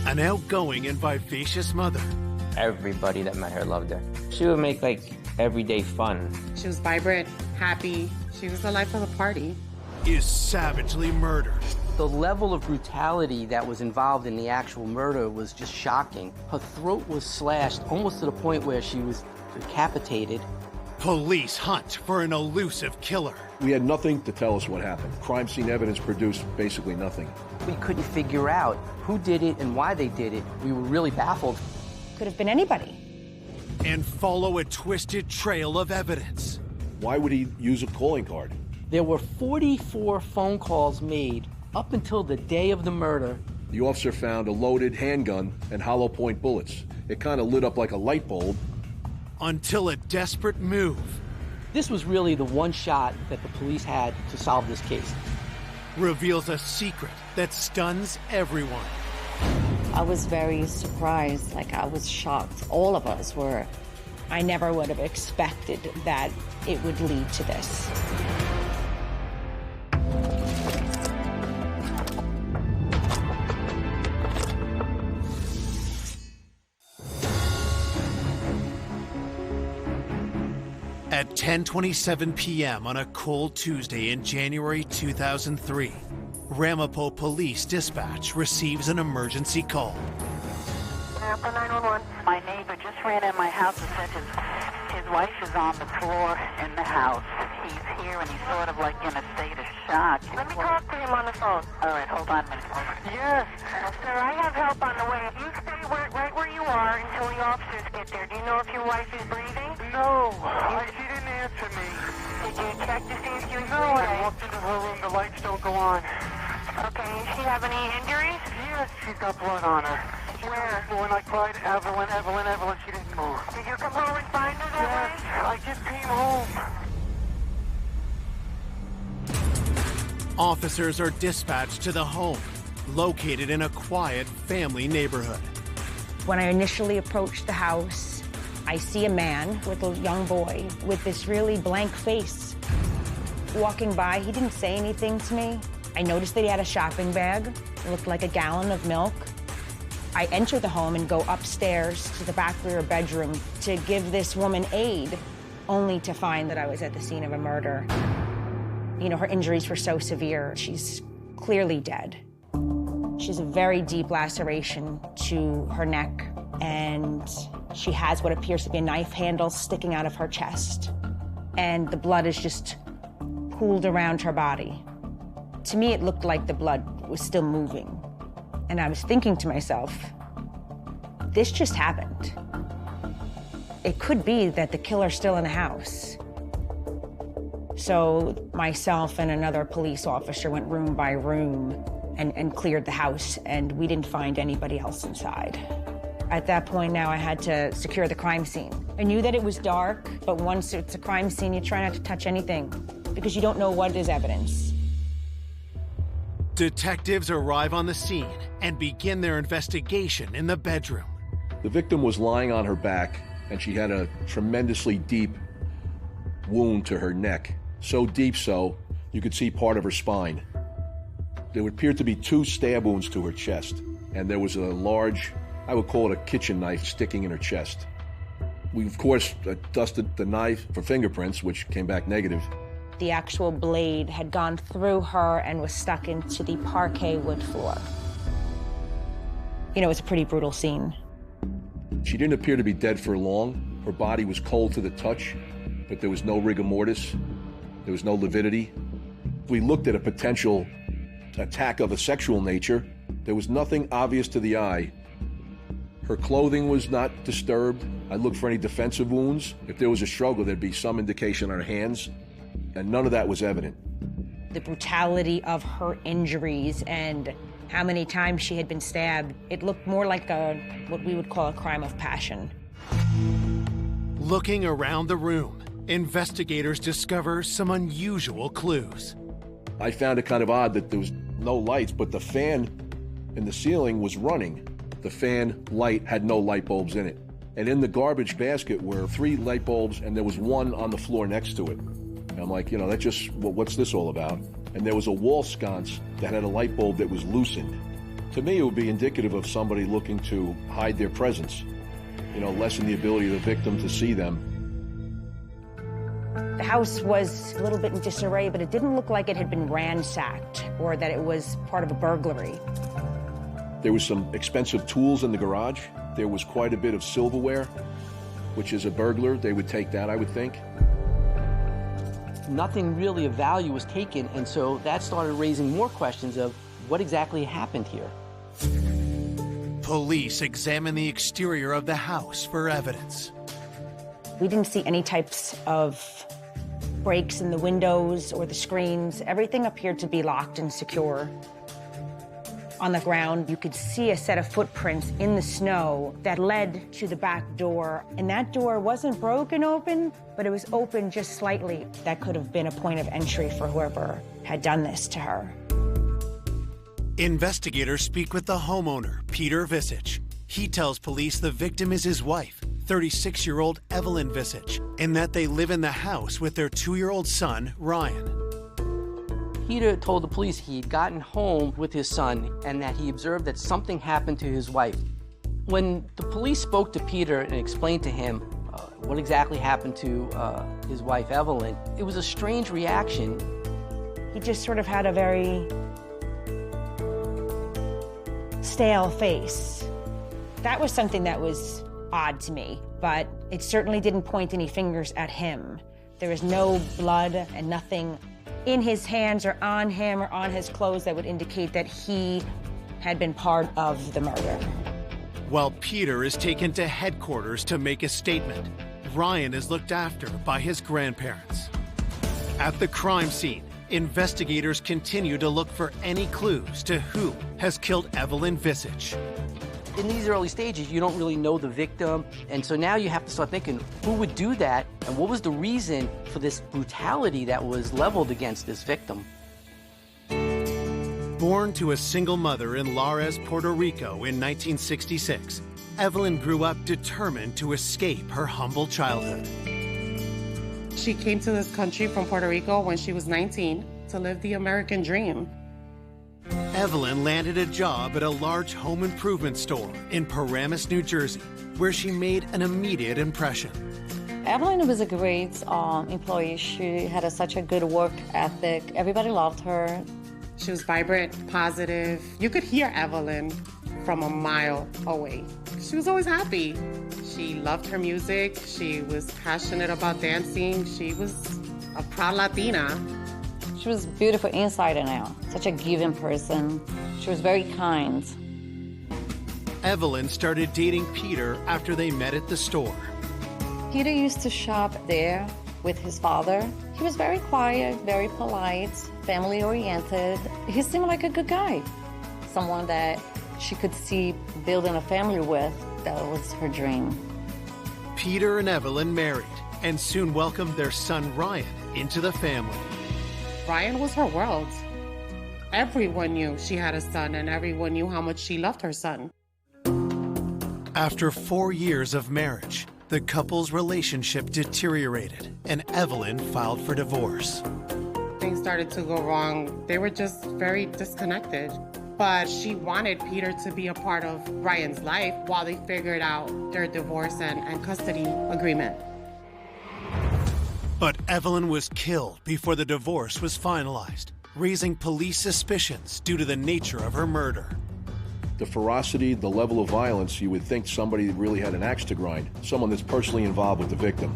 an outgoing and vivacious mother. Everybody that met her loved her. She would make everyday fun. She was vibrant, happy. She was the life of the party. Is savagely murdered. The level of brutality that was involved in the actual murder was just shocking. Her throat was slashed almost to the point where she was decapitated. Police hunt for an elusive killer. We had nothing to tell us what happened. Crime scene evidence produced basically nothing. We couldn't figure out who did it and why they did it. We were really baffled. Could have been anybody. And follow a twisted trail of evidence. Why would he use a calling card? There were 44 phone calls made up until the day of the murder. The officer found a loaded handgun and hollow point bullets. It kind of lit up like a light bulb. Until a desperate move. This was really the one shot that the police had to solve this case. Reveals a secret that stuns everyone. I was very surprised, I was shocked. All of us were. I never would have expected that it would lead to this. At 10:27 p.m. on a cold Tuesday in January 2003, Ramapo Police Dispatch receives an emergency call. Ramapo 911. My neighbor just ran in my house and said his wife is on the floor in the house. He's here and he's sort of in a state of shock. Let me talk to him on the phone. All right, hold on a minute. Yes. Sir, I have help on the way. If you stay right where you are until the officers get there. Do you know if your wife is breathing? No. She didn't answer me. Did you check to see if she was No, breathing? I walked into her room. The lights don't go on. Okay. Does she have any injuries? Yes, she's got blood on her. Where? When I cried, Evelyn, she didn't move. Did you come home and find her that Yes, way? I just came home. Officers are dispatched to the home, located in a quiet family neighborhood. When I initially approached the house, I see a man with a young boy with this really blank face. Walking by, he didn't say anything to me. I noticed that he had a shopping bag. It looked like a gallon of milk. I enter the home and go upstairs to the back rear bedroom to give this woman aid, only to find that I was at the scene of a murder. You know, her injuries were so severe. She's clearly dead. She has a very deep laceration to her neck, and she has what appears to be a knife handle sticking out of her chest. And the blood is just pooled around her body. To me, it looked like the blood was still moving. And I was thinking to myself, this just happened. It could be that the killer's still in the house. So myself and another police officer went room by room and cleared the house, and we didn't find anybody else inside. At that point now, I had to secure the crime scene. I knew that it was dark, but once it's a crime scene, you try not to touch anything because you don't know what is evidence. Detectives arrive on the scene and begin their investigation in the bedroom. The victim was lying on her back, and she had a tremendously deep wound to her neck. So deep so, you could see part of her spine. There appeared to be 2 stab wounds to her chest, and there was a large, I would call it a kitchen knife, sticking in her chest. We, of course, dusted the knife for fingerprints, which came back negative. The actual blade had gone through her and was stuck into the parquet wood floor. You know, it's a pretty brutal scene. She didn't appear to be dead for long. Her body was cold to the touch, but there was no rigor mortis. There was no lividity. We looked at a potential attack of a sexual nature. There was nothing obvious to the eye. Her clothing was not disturbed. I looked for any defensive wounds. If there was a struggle, there'd be some indication on her hands, and none of that was evident. The brutality of her injuries and how many times she had been stabbed, it looked more like what we would call a crime of passion. Looking around the room, investigators discover some unusual clues. I found it kind of odd that there was no lights, but the fan in the ceiling was running. The fan light had no light bulbs in it. And in the garbage basket were 3 light bulbs, and there was 1 on the floor next to it. And I'm like, that just, what's this all about? And there was a wall sconce that had a light bulb that was loosened. To me, it would be indicative of somebody looking to hide their presence, lessen the ability of the victim to see them. The house was a little bit in disarray, but it didn't look like it had been ransacked or that it was part of a burglary. There was some expensive tools in the garage. There was quite a bit of silverware, which is a burglar. They would take that, I would think. Nothing really of value was taken, and so that started raising more questions of what exactly happened here. Police examined the exterior of the house for evidence. We didn't see any types of breaks in the windows or the screens. Everything appeared to be locked and secure. On the ground, you could see a set of footprints in the snow that led to the back door. And that door wasn't broken open, but it was open just slightly. That could have been a point of entry for whoever had done this to her. Investigators speak with the homeowner, Peter Visich. He tells police the victim is his wife, 36-year-old Evelyn Visich, and that they live in the house with their 2-year-old son, Ryan. Peter told the police he'd gotten home with his son and that he observed that something happened to his wife. When the police spoke to Peter and explained to him what exactly happened to his wife, Evelyn, it was a strange reaction. He just sort of had a very stale face. That was something that was odd to me, but it certainly didn't point any fingers at him. There was no blood and nothing in his hands or on him or on his clothes that would indicate that he had been part of the murder. While Peter is taken to headquarters to make a statement, Ryan is looked after by his grandparents. At the crime scene, investigators continue to look for any clues to who has killed Evelyn Visich. In these early stages, you don't really know the victim, and so now you have to start thinking, who would do that, and what was the reason for this brutality that was leveled against this victim? Born to a single mother in Lares, Puerto Rico in 1966, Evelyn grew up determined to escape her humble childhood. She came to this country from Puerto Rico when she was 19 to live the American dream. Evelyn landed a job at a large home improvement store in Paramus, New Jersey, where she made an immediate impression. Evelyn was a great employee. She had such a good work ethic. Everybody loved her. She was vibrant, positive. You could hear Evelyn from a mile away. She was always happy. She loved her music. She was passionate about dancing. She was a proud Latina. She was beautiful inside and out, such a giving person. She was very kind. Evelyn started dating Peter after they met at the store. Peter used to shop there with his father. He was very quiet, very polite, family-oriented. He seemed like a good guy, someone that she could see building a family with. That was her dream. Peter and Evelyn married and soon welcomed their son Ryan into the family. Ryan was her world. Everyone knew she had a son, and everyone knew how much she loved her son. After 4 years of marriage, the couple's relationship deteriorated, and Evelyn filed for divorce. Things started to go wrong. They were just very disconnected. But she wanted Peter to be a part of Ryan's life while they figured out their divorce and custody agreement. But Evelyn was killed before the divorce was finalized, raising police suspicions due to the nature of her murder. The ferocity, the level of violence, you would think somebody really had an axe to grind, someone that's personally involved with the victim.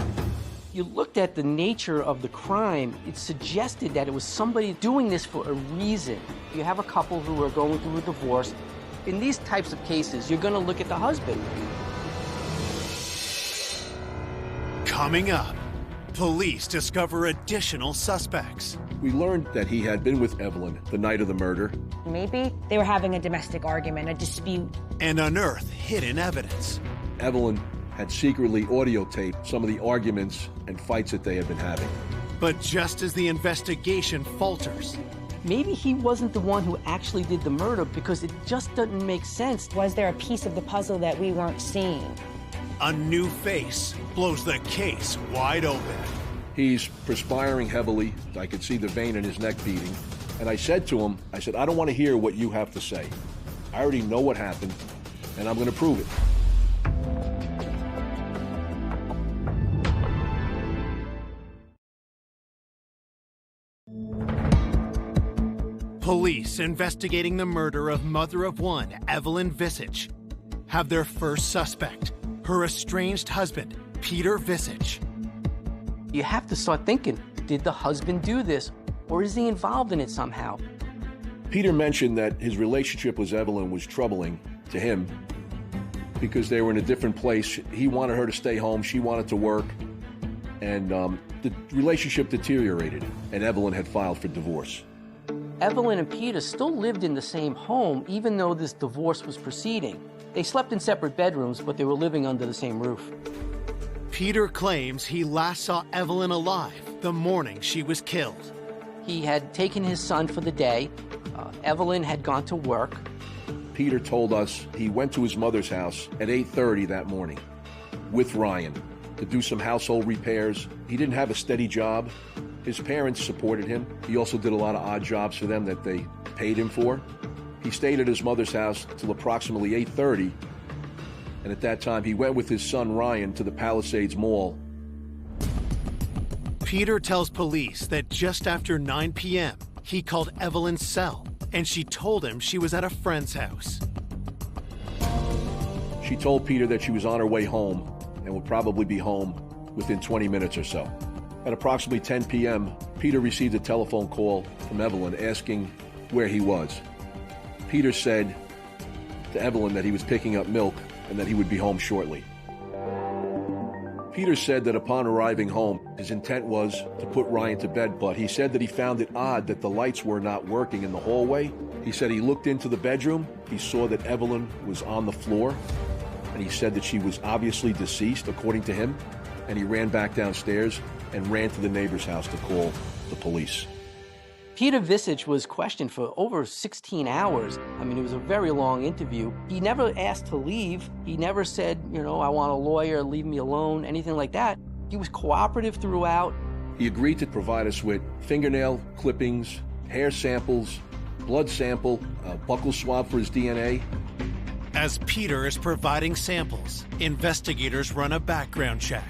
You looked at the nature of the crime, it suggested that it was somebody doing this for a reason. You have a couple who are going through a divorce. In these types of cases, you're going to look at the husband. Coming up, police discover additional suspects. We learned that he had been with Evelyn the night of the murder. Maybe they were having a domestic argument, a dispute. And unearth hidden evidence. Evelyn had secretly audio taped some of the arguments and fights that they had been having. But just as the investigation falters, maybe he wasn't the one who actually did the murder because it just doesn't make sense. Was there a piece of the puzzle that we weren't seeing? A new face blows the case wide open. He's perspiring heavily. I could see the vein in his neck beating. And I said to him, I don't want to hear what you have to say. I already know what happened, and I'm going to prove it. Police investigating the murder of mother of one, Evelyn Visage, have their first suspect, her estranged husband, Peter Visage. You have to start thinking, did the husband do this, or is he involved in it somehow? Peter mentioned that his relationship with Evelyn was troubling to him because they were in a different place. He wanted her to stay home, she wanted to work, and the relationship deteriorated, and Evelyn had filed for divorce. Evelyn and Peter still lived in the same home, even though this divorce was proceeding. They slept in separate bedrooms, but they were living under the same roof. Peter claims he last saw Evelyn alive the morning she was killed. He had taken his son for the day. Evelyn had gone to work. Peter told us he went to his mother's house at 8:30 that morning with Ryan to do some household repairs. He didn't have a steady job. His parents supported him. He also did a lot of odd jobs for them that they paid him for. He stayed at his mother's house till approximately 8:30, and at that time he went with his son Ryan to the Palisades Mall. Peter tells police that just after 9 p.m., he called Evelyn's cell, and she told him she was at a friend's house. She told Peter that she was on her way home and would probably be home within 20 minutes or so. At approximately 10 p.m., Peter received a telephone call from Evelyn asking where he was. Peter said to Evelyn that he was picking up milk and that he would be home shortly. Peter said that upon arriving home, his intent was to put Ryan to bed, but he said that he found it odd that the lights were not working in the hallway. He said he looked into the bedroom, he saw that Evelyn was on the floor, and he said that she was obviously deceased, according to him, and he ran back downstairs and ran to the neighbor's house to call the police. Peter Visage was questioned for over 16 hours. I mean, it was a very long interview. He never asked to leave. He never said, I want a lawyer, leave me alone, anything like that. He was cooperative throughout. He agreed to provide us with fingernail clippings, hair samples, blood sample, a buccal swab for his DNA. As Peter is providing samples, investigators run a background check.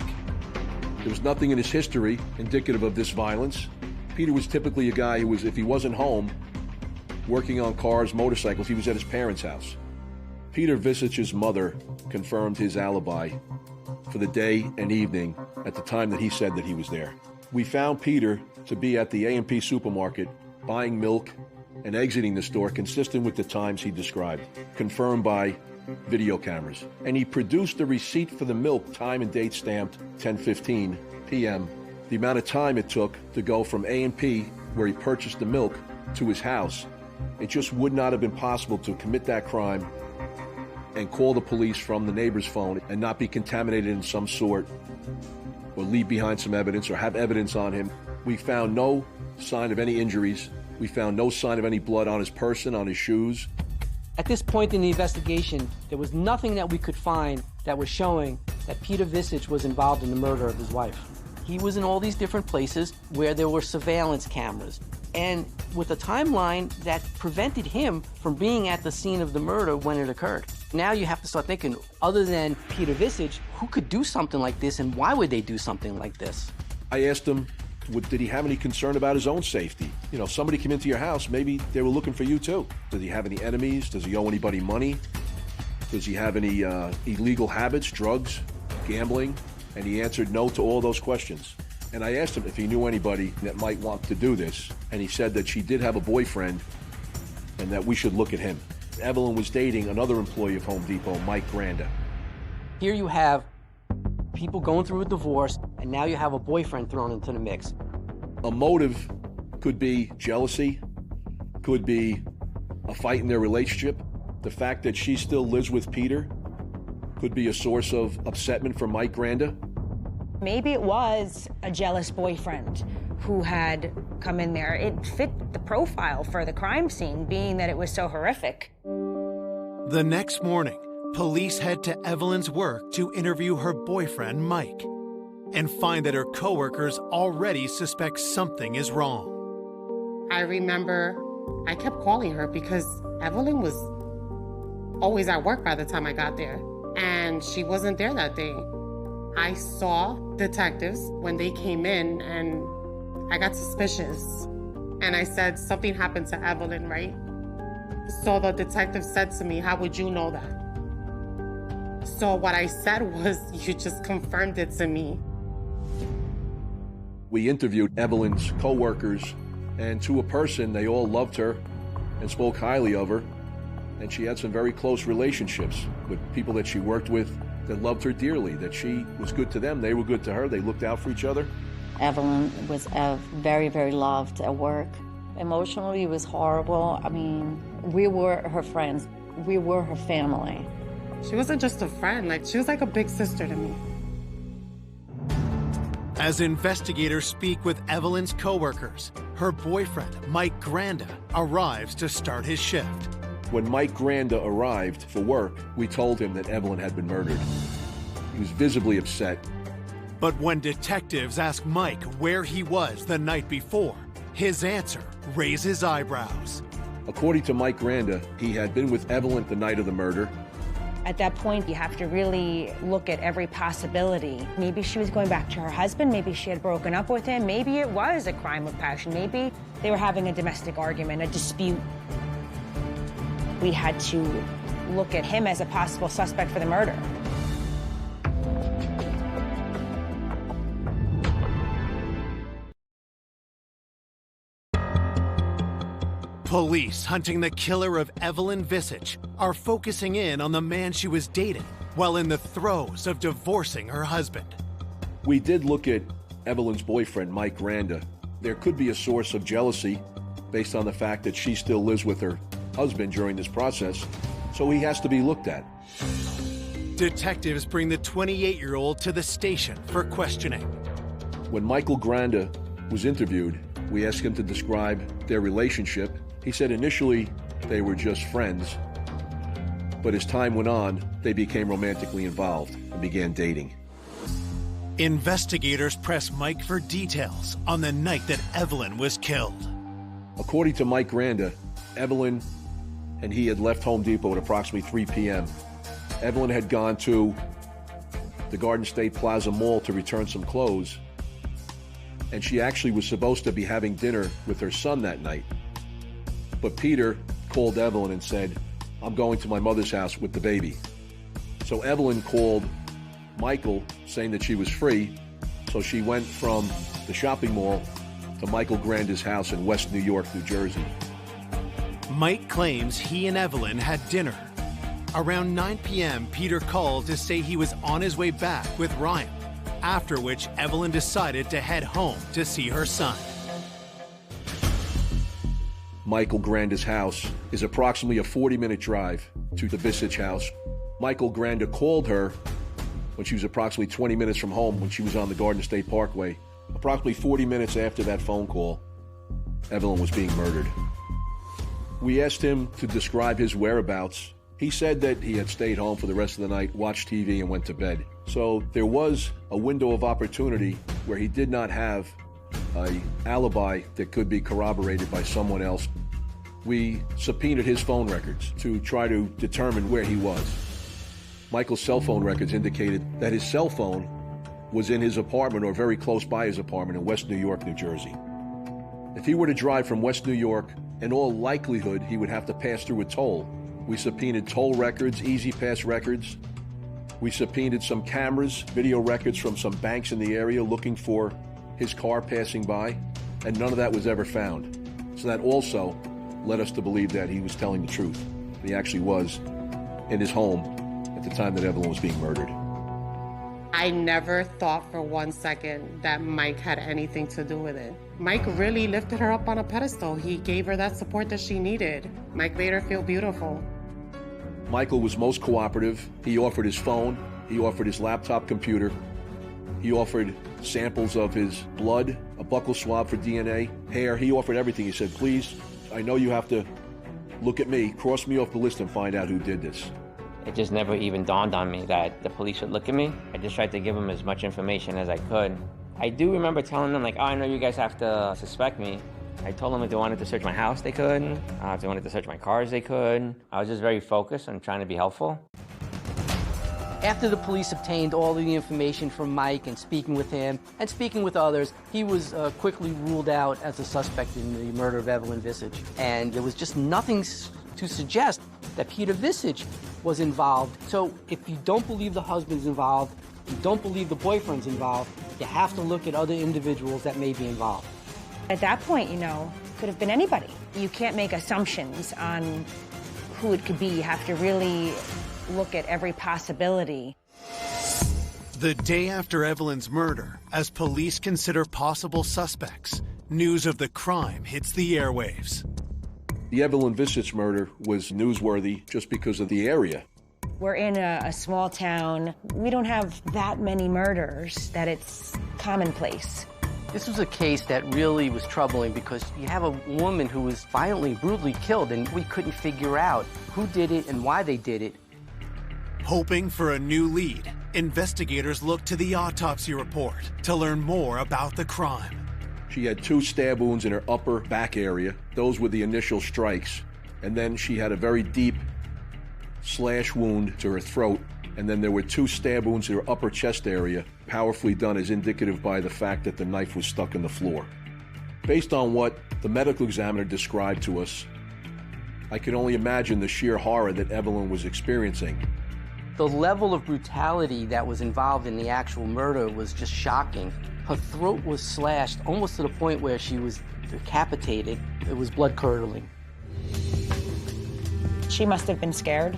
There was nothing in his history indicative of this violence. Peter was typically a guy who was, if he wasn't home, working on cars, motorcycles, he was at his parents' house. Peter Visage's mother confirmed his alibi for the day and evening at the time that he said that he was there. We found Peter to be at the A&P supermarket buying milk and exiting the store consistent with the times he described, confirmed by video cameras. And he produced a receipt for the milk, time and date stamped 10:15 p.m. The amount of time it took to go from A&P, where he purchased the milk, to his house. It just would not have been possible to commit that crime and call the police from the neighbor's phone and not be contaminated in some sort or leave behind some evidence or have evidence on him. We found no sign of any injuries. We found no sign of any blood on his person, on his shoes. At this point in the investigation, there was nothing that we could find that was showing that Peter Visage was involved in the murder of his wife. He was in all these different places where there were surveillance cameras, and with a timeline that prevented him from being at the scene of the murder when it occurred. Now you have to start thinking, other than Peter Visage, who could do something like this, and why would they do something like this? I asked him, did he have any concern about his own safety? Somebody came into your house, maybe they were looking for you too. Does he have any enemies? Does he owe anybody money? Does he have any illegal habits, drugs, gambling? And he answered no to all those questions. And I asked him if he knew anybody that might want to do this. And he said that she did have a boyfriend and that we should look at him. Evelyn was dating another employee of Home Depot, Mike Granda. Here you have people going through a divorce, and now you have a boyfriend thrown into the mix. A motive could be jealousy, could be a fight in their relationship. The fact that she still lives with Peter could be a source of upsetment for Mike Granda. Maybe it was a jealous boyfriend who had come in there. It fit the profile for the crime scene, being that it was so horrific. The next morning, police head to Evelyn's work to interview her boyfriend, Mike, and find that her coworkers already suspect something is wrong. I remember I kept calling her because Evelyn was always at work by the time I got there. And she wasn't there that day. I saw detectives when they came in and I got suspicious. And I said, something happened to Evelyn, right? So the detective said to me, how would you know that? So what I said was, you just confirmed it to me. We interviewed Evelyn's co-workers, and to a person, they all loved her and spoke highly of her. And she had some very close relationships with people that she worked with that loved her dearly, that she was good to them, they were good to her, they looked out for each other. Evelyn was very, very loved at work. Emotionally, it was horrible. I mean, we were her friends. We were her family. She wasn't just a friend, she was like a big sister to me. As investigators speak with Evelyn's coworkers, her boyfriend, Mike Granda, arrives to start his shift. When Mike Granda arrived for work, we told him that Evelyn had been murdered. He was visibly upset. But when detectives ask Mike where he was the night before, his answer raises eyebrows. According to Mike Granda, he had been with Evelyn the night of the murder. At that point, you have to really look at every possibility. Maybe she was going back to her husband. Maybe she had broken up with him. Maybe it was a crime of passion. Maybe they were having a domestic argument, a dispute. We had to look at him as a possible suspect for the murder. Police hunting the killer of Evelyn Visage are focusing in on the man she was dating while in the throes of divorcing her husband. We did look at Evelyn's boyfriend, Mike Granda. There could be a source of jealousy based on the fact that she still lives with her husband during this process, so he has to be looked at. Detectives bring the 28-year-old to the station for questioning. When Michael Granda was interviewed, we asked him to describe their relationship. He said initially they were just friends, but as time went on, they became romantically involved and began dating. Investigators press Mike for details on the night that Evelyn was killed. According to Mike Granda, Evelyn and he had left Home Depot at approximately 3 p.m. Evelyn had gone to the Garden State Plaza Mall to return some clothes, and she actually was supposed to be having dinner with her son that night. But Peter called Evelyn and said, I'm going to my mother's house with the baby. So Evelyn called Michael saying that she was free, so she went from the shopping mall to Michael Granda's house in West New York, New Jersey. Mike claims he and Evelyn had dinner. Around 9 p.m., Peter called to say he was on his way back with Ryan, after which Evelyn decided to head home to see her son. Michael Granda's house is approximately a 40-minute drive to the Visage house. Michael Granda called her when she was approximately 20 minutes from home when she was on the Garden State Parkway. Approximately 40 minutes after that phone call, Evelyn was being murdered. We asked him to describe his whereabouts. He said that he had stayed home for the rest of the night, watched TV, and went to bed. So there was a window of opportunity where he did not have an alibi that could be corroborated by someone else. We subpoenaed his phone records to try to determine where he was. Michael's cell phone records indicated that his cell phone was in his apartment or very close by his apartment in West New York, New Jersey. If he were to drive from West New York, in all likelihood, he would have to pass through a toll. We subpoenaed toll records, Easy Pass records. We subpoenaed some cameras, video records from some banks in the area looking for his car passing by, and none of that was ever found. So that also led us to believe that he was telling the truth. He actually was in his home at the time that Evelyn was being murdered. I never thought for 1 second that Mike had anything to do with it. Mike really lifted her up on a pedestal. He gave her that support that she needed. Mike made her feel beautiful. Michael was most cooperative. He offered his phone. He offered his laptop computer. He offered samples of his blood, a buccal swab for DNA, hair. He offered everything. He said, please, I know you have to look at me, cross me off the list and find out who did this. It just never even dawned on me that the police would look at me. I just tried to give them as much information as I could. I do remember telling them, like, oh, I know you guys have to suspect me, I told them if they wanted to search my house, they could. If they wanted to search my cars, they could. I was just very focused on trying to be helpful. After the police obtained all of the information from Mike and speaking with him and speaking with others, he was quickly ruled out as a suspect in the murder of Evelyn Visage. And there was just nothing to suggest that Peter Visage was involved. So if you don't believe the husband's involved, you don't believe the boyfriend's involved, you have to look at other individuals that may be involved. At that point, you know, could have been anybody. You can't make assumptions on who it could be. You have to really look at every possibility. The day after Evelyn's murder, as police consider possible suspects, news of the crime hits the airwaves. The Evelyn Visage murder was newsworthy just because of the area. We're in a small town. We don't have that many murders that it's commonplace. This was a case that really was troubling because you have a woman who was violently, brutally killed, and we couldn't figure out who did it and why they did it. Hoping for a new lead, investigators looked to the autopsy report to learn more about the crime. She had 2 stab wounds in her upper back area. Those were the initial strikes. And then she had a very deep slash wound to her throat. And then there were 2 stab wounds in her upper chest area, powerfully done as indicative by the fact that the knife was stuck in the floor. Based on what the medical examiner described to us, I can only imagine the sheer horror that Evelyn was experiencing. The level of brutality that was involved in the actual murder was just shocking. Her throat was slashed almost to the point where she was decapitated. It was blood-curdling. She must have been scared.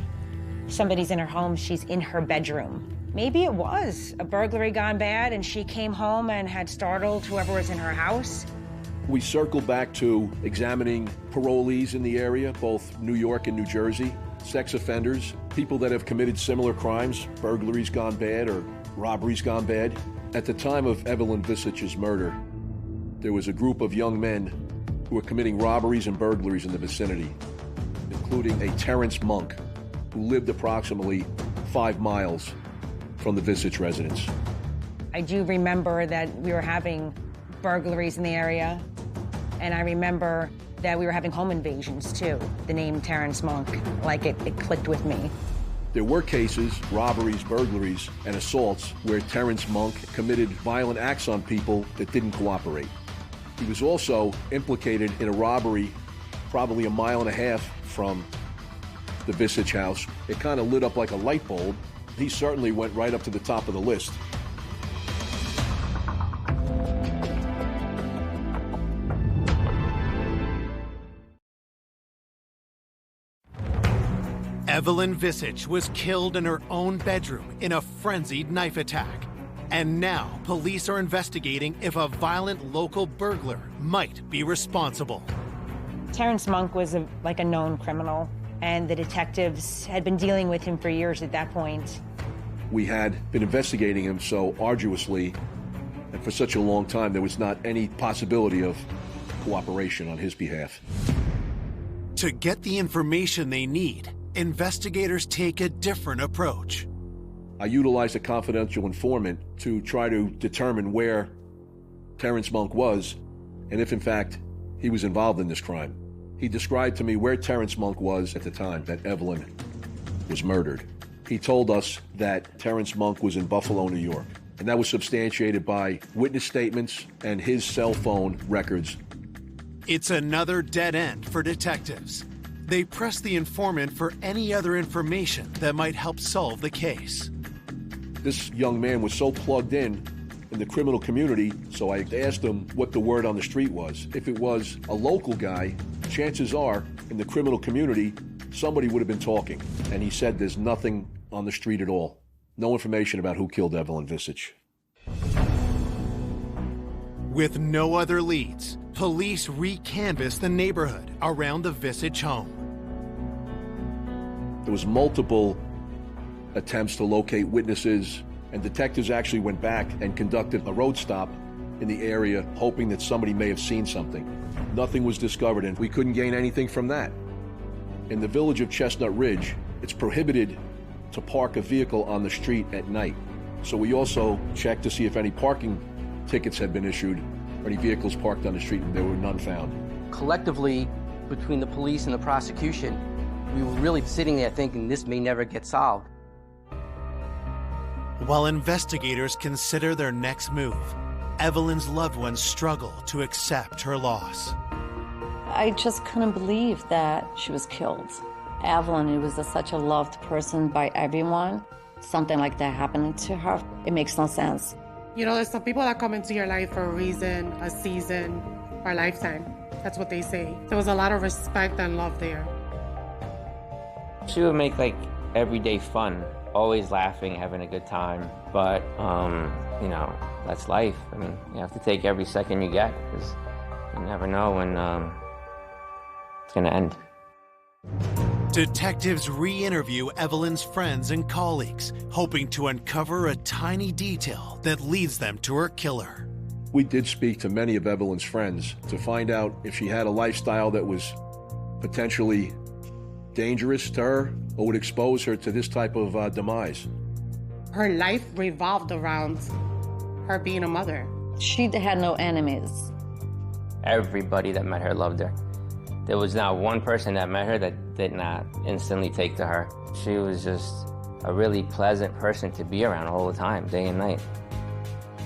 Somebody's in her home, she's in her bedroom. Maybe it was a burglary gone bad and she came home and had startled whoever was in her house. We circled back to examining parolees in the area, both New York and New Jersey, sex offenders, people that have committed similar crimes, burglaries gone bad or robberies gone bad. At the time of Evelyn Visage's murder, there was a group of young men who were committing robberies and burglaries in the vicinity, including a Terrence Monk, who lived approximately 5 miles from the Visage residence. I do remember that we were having burglaries in the area, and I remember that we were having home invasions too. The name Terrence Monk, like it clicked with me. There were cases, robberies, burglaries, and assaults where Terrence Monk committed violent acts on people that didn't cooperate. He was also implicated in a robbery probably 1.5 miles from the Visage house. It kind of lit up like a light bulb. He certainly went right up to the top of the list. Evelyn Visage was killed in her own bedroom in a frenzied knife attack. And now, police are investigating if a violent local burglar might be responsible. Terrence Monk was like a known criminal, and the detectives had been dealing with him for years at that point. We had been investigating him so arduously, and for such a long time, there was not any possibility of cooperation on his behalf. To get the information they need, investigators take a different approach. I utilized a confidential informant to try to determine where Terrence Monk was and if, in fact, he was involved in this crime. He described to me where Terrence Monk was at the time that Evelyn was murdered. He told us that Terrence Monk was in Buffalo, New York, and that was substantiated by witness statements and his cell phone records. It's another dead end for detectives. They press the informant for any other information that might help solve the case. This young man was so plugged in the criminal community, so I asked him what the word on the street was. If it was a local guy, chances are, in the criminal community, somebody would have been talking. And he said there's nothing on the street at all. No information about who killed Evelyn Visage. With no other leads, police re-canvassed the neighborhood around the Visage home. There was multiple attempts to locate witnesses, and detectives actually went back and conducted a road stop in the area, hoping that somebody may have seen something. Nothing was discovered, and we couldn't gain anything from that. In the village of Chestnut Ridge, it's prohibited to park a vehicle on the street at night. So we also checked to see if any parking tickets had been issued or any vehicles parked on the street, and there were none found. collectively, between the police and the prosecution, we were really sitting there thinking this may never get solved. While investigators consider their next move, Evelyn's loved ones struggle to accept her loss. I just couldn't believe that she was killed. Evelyn was such a loved person by everyone. Something like that happening to her, it makes no sense. You know, there's some people that come into your life for a reason, a season, or a lifetime. That's what they say. There was a lot of respect and love there. She would make like everyday fun, always laughing, having a good time. But, you know, that's life. I mean, you have to take every second you get because you never know when it's going to end. Detectives re-interview Evelyn's friends and colleagues, hoping to uncover a tiny detail that leads them to her killer. We did speak to many of Evelyn's friends to find out if she had a lifestyle that was potentially dangerous to her or would expose her to this type of demise. Her life revolved around her being a mother. She had no enemies. Everybody that met her loved her. There was not one person that met her that did not instantly take to her. She was just a really pleasant person to be around all the time, day and night.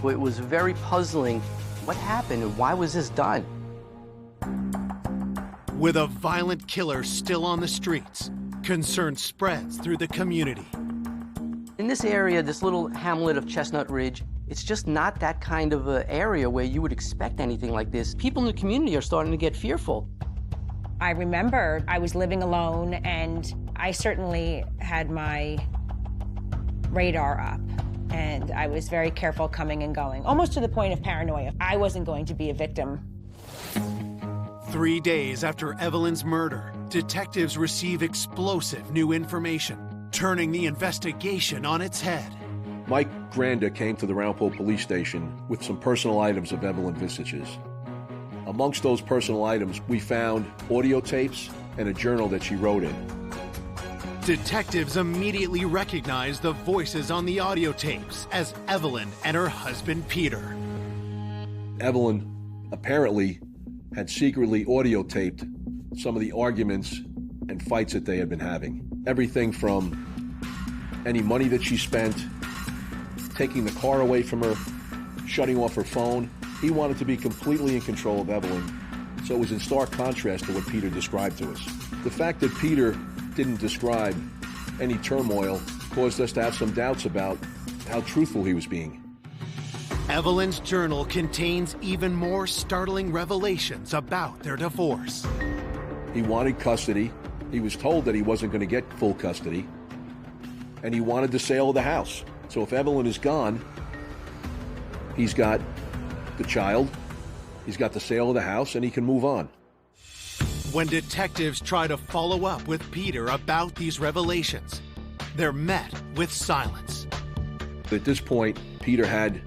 It was very puzzling. What happened and why was this done? With a violent killer still on the streets, concern spreads through the community. In this area, this little hamlet of Chestnut Ridge, it's just not that kind of an area where you would expect anything like this. People in the community are starting to get fearful. I remember I was living alone, and I certainly had my radar up, and I was very careful coming and going, almost to the point of paranoia. I wasn't going to be a victim. 3 days after Evelyn's murder, detectives receive explosive new information, turning the investigation on its head. Mike Granda came to the Round Pole police station with some personal items of Evelyn Visage's. Amongst those personal items, we found audio tapes and a journal that she wrote in. Detectives immediately recognized the voices on the audio tapes as Evelyn and her husband, Peter. Evelyn apparently had secretly audio taped some of the arguments and fights that they had been having. Everything from any money that she spent, taking the car away from her, shutting off her phone. He wanted to be completely in control of Evelyn, so it was in stark contrast to what Peter described to us. The fact that Peter didn't describe any turmoil caused us to have some doubts about how truthful he was being. Evelyn's journal contains even more startling revelations about their divorce. He wanted custody. He was told that he wasn't going to get full custody, and he wanted the sale of the house. So if Evelyn is gone, he's got the child, he's got the sale of the house, and he can move on. When detectives try to follow up with Peter about these revelations, they're met with silence. At this point, Peter had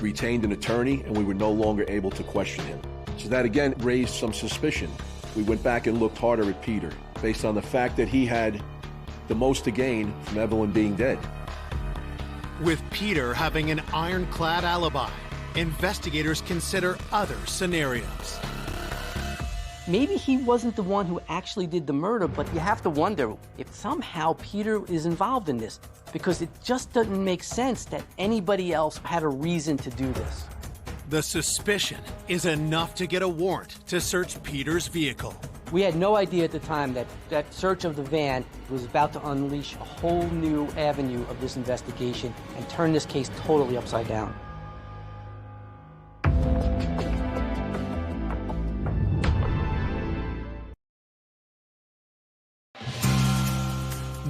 retained an attorney, and we were no longer able to question him. So that again raised some suspicion. We went back and looked harder at Peter, based on the fact that he had the most to gain from Evelyn being dead. With Peter having an ironclad alibi, investigators consider other scenarios. Maybe he wasn't the one who actually did the murder, but you have to wonder if somehow Peter is involved in this, because it just doesn't make sense that anybody else had a reason to do this. The suspicion is enough to get a warrant to search Peter's vehicle. We had no idea at the time that that search of the van was about to unleash a whole new avenue of this investigation and turn this case totally upside down.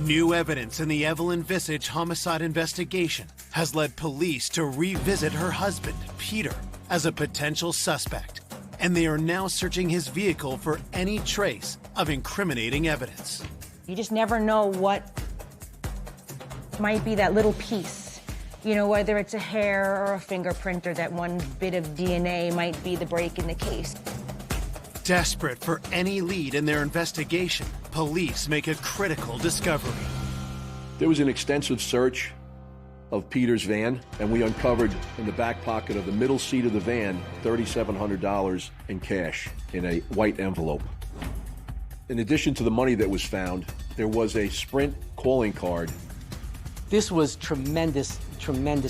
New evidence in the Evelyn Visage homicide investigation has led police to revisit her husband, Peter, as a potential suspect, and they are now searching his vehicle for any trace of incriminating evidence. You just never know what might be that little piece. You know, whether it's a hair or a fingerprint or that one bit of DNA might be the break in the case. Desperate for any lead in their investigation, police make a critical discovery. There was an extensive search of Peter's van, and we uncovered in the back pocket of the middle seat of the van $3,700 in cash in a white envelope. In addition to the money that was found, there was a Sprint calling card. This was tremendous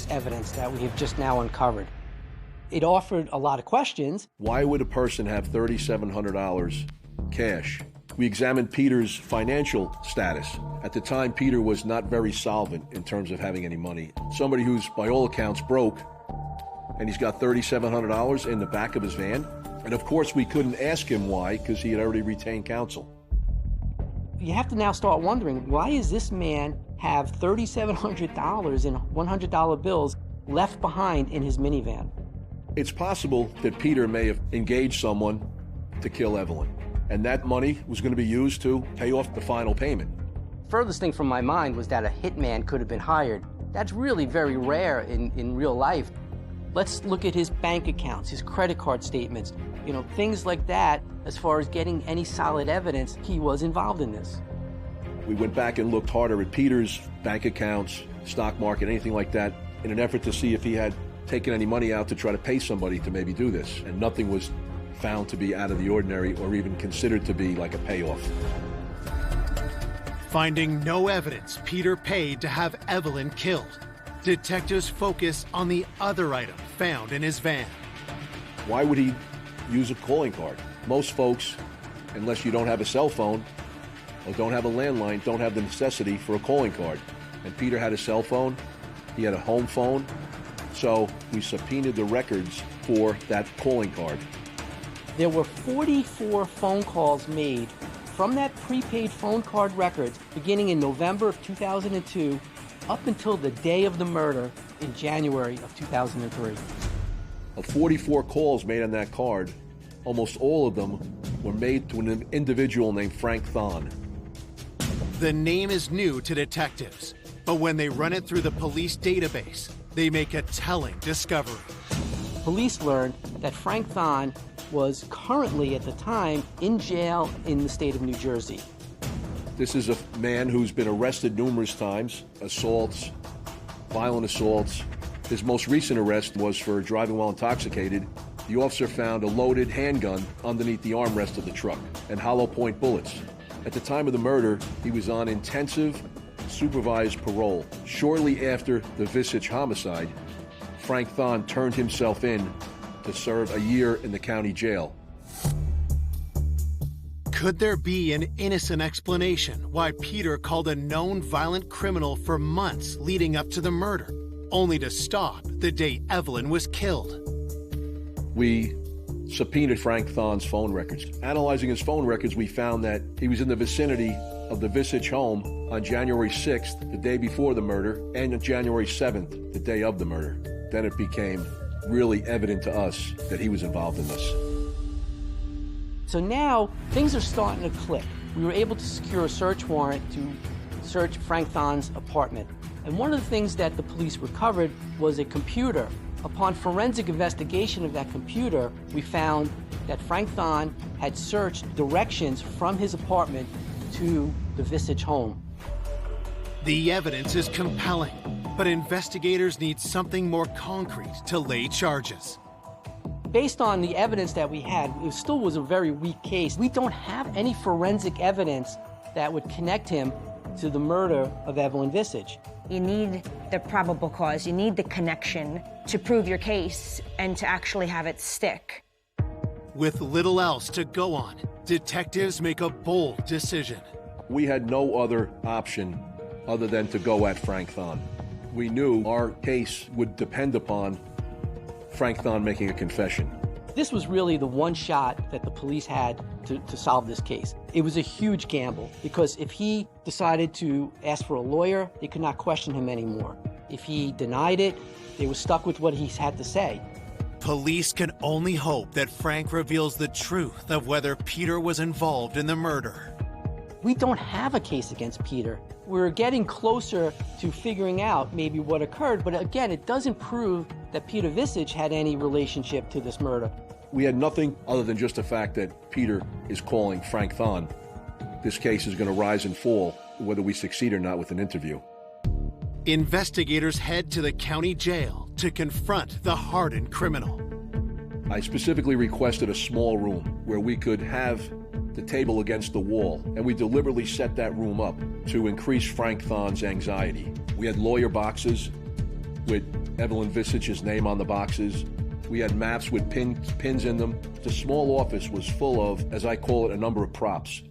evidence that we have just now uncovered. It offered a lot of questions. Why would a person have $3,700 cash? We examined Peter's financial status. At the time, Peter was not very solvent in terms of having any money. Somebody who's, by all accounts, broke, and he's got $3,700 in the back of his van. And of course, we couldn't ask him why, because he had already retained counsel. You have to now start wondering, why does this man have $3,700 in $100 bills left behind in his minivan? It's possible that Peter may have engaged someone to kill Evelyn, and that money was going to be used to pay off the final payment. Furthest thing from my mind was that a hitman could have been hired. That's really very rare in real life. Let's look at his bank accounts, his credit card statements, things like that, as far as getting any solid evidence he was involved in this. We went back and looked harder at Peter's bank accounts, stock market, anything like that, in an effort to see if he had taken any money out to try to pay somebody to maybe do this. And nothing was found to be out of the ordinary or even considered to be like a payoff. Finding no evidence Peter paid to have Evelyn killed, detectives focus on the other item found in his van. Why would he use a calling card? Most folks, unless you don't have a cell phone or don't have a landline, don't have the necessity for a calling card. And Peter had a cell phone, he had a home phone, so we subpoenaed the records for that calling card. There were 44 phone calls made from that prepaid phone card records beginning in November of 2002 up until the day of the murder in January of 2003. Of 44 calls made on that card, almost all of them were made to an individual named Frank Thon. The name is new to detectives, but when they run it through the police database, they make a telling discovery. Police learned that Frank Thon was currently, at the time, in jail in the state of New Jersey. This is a man who's been arrested numerous times, assaults, violent assaults. His most recent arrest was for driving while intoxicated. The officer found a loaded handgun underneath the armrest of the truck and hollow point bullets. At the time of the murder, he was on intensive supervised parole. Shortly after the Visage homicide, Frank Thon turned himself in to serve a year in the county jail. Could there be an innocent explanation why Peter called a known violent criminal for months leading up to the murder, only to stop the day Evelyn was killed? We subpoenaed Frank Thon's phone records. Analyzing his phone records, we found that he was in the vicinity of the Visage home on January 6th, the day before the murder, and on January 7th, the day of the murder. Then it became really evident to us that he was involved in this. So now things are starting to click. We were able to secure a search warrant to search Frank Thon's apartment. And one of the things that the police recovered was a computer. Upon forensic investigation of that computer, we found that Frank Thon had searched directions from his apartment to the Visage home. The evidence is compelling, but investigators need something more concrete to lay charges. Based on the evidence that we had, it still was a very weak case. We don't have any forensic evidence that would connect him to the murder of Evelyn Visage. You need the probable cause, you need the connection to prove your case and to actually have it stick. With little else to go on, detectives make a bold decision. We had no other option other than to go at Frank Thon. We knew our case would depend upon Frank Thon making a confession. This was really the one shot that the police had to solve this case. It was a huge gamble because if he decided to ask for a lawyer, they could not question him anymore. If he denied it, they were stuck with what he had to say. Police can only hope that Frank reveals the truth of whether Peter was involved in the murder. We don't have a case against Peter. We're getting closer to figuring out maybe what occurred, but again, it doesn't prove that Peter Visage had any relationship to this murder. We had nothing other than just the fact that Peter is calling Frank Thon. This case is going to rise and fall, whether we succeed or not with an interview. investigators head to the county jail to confront the hardened criminal. I specifically requested a small room where we could have the table against the wall, and we deliberately set that room up to increase Frank Thon's anxiety. We had lawyer boxes with Evelyn Visage's name on the boxes. We had maps with pins in them. The small office was full of, as I call it, a number of props.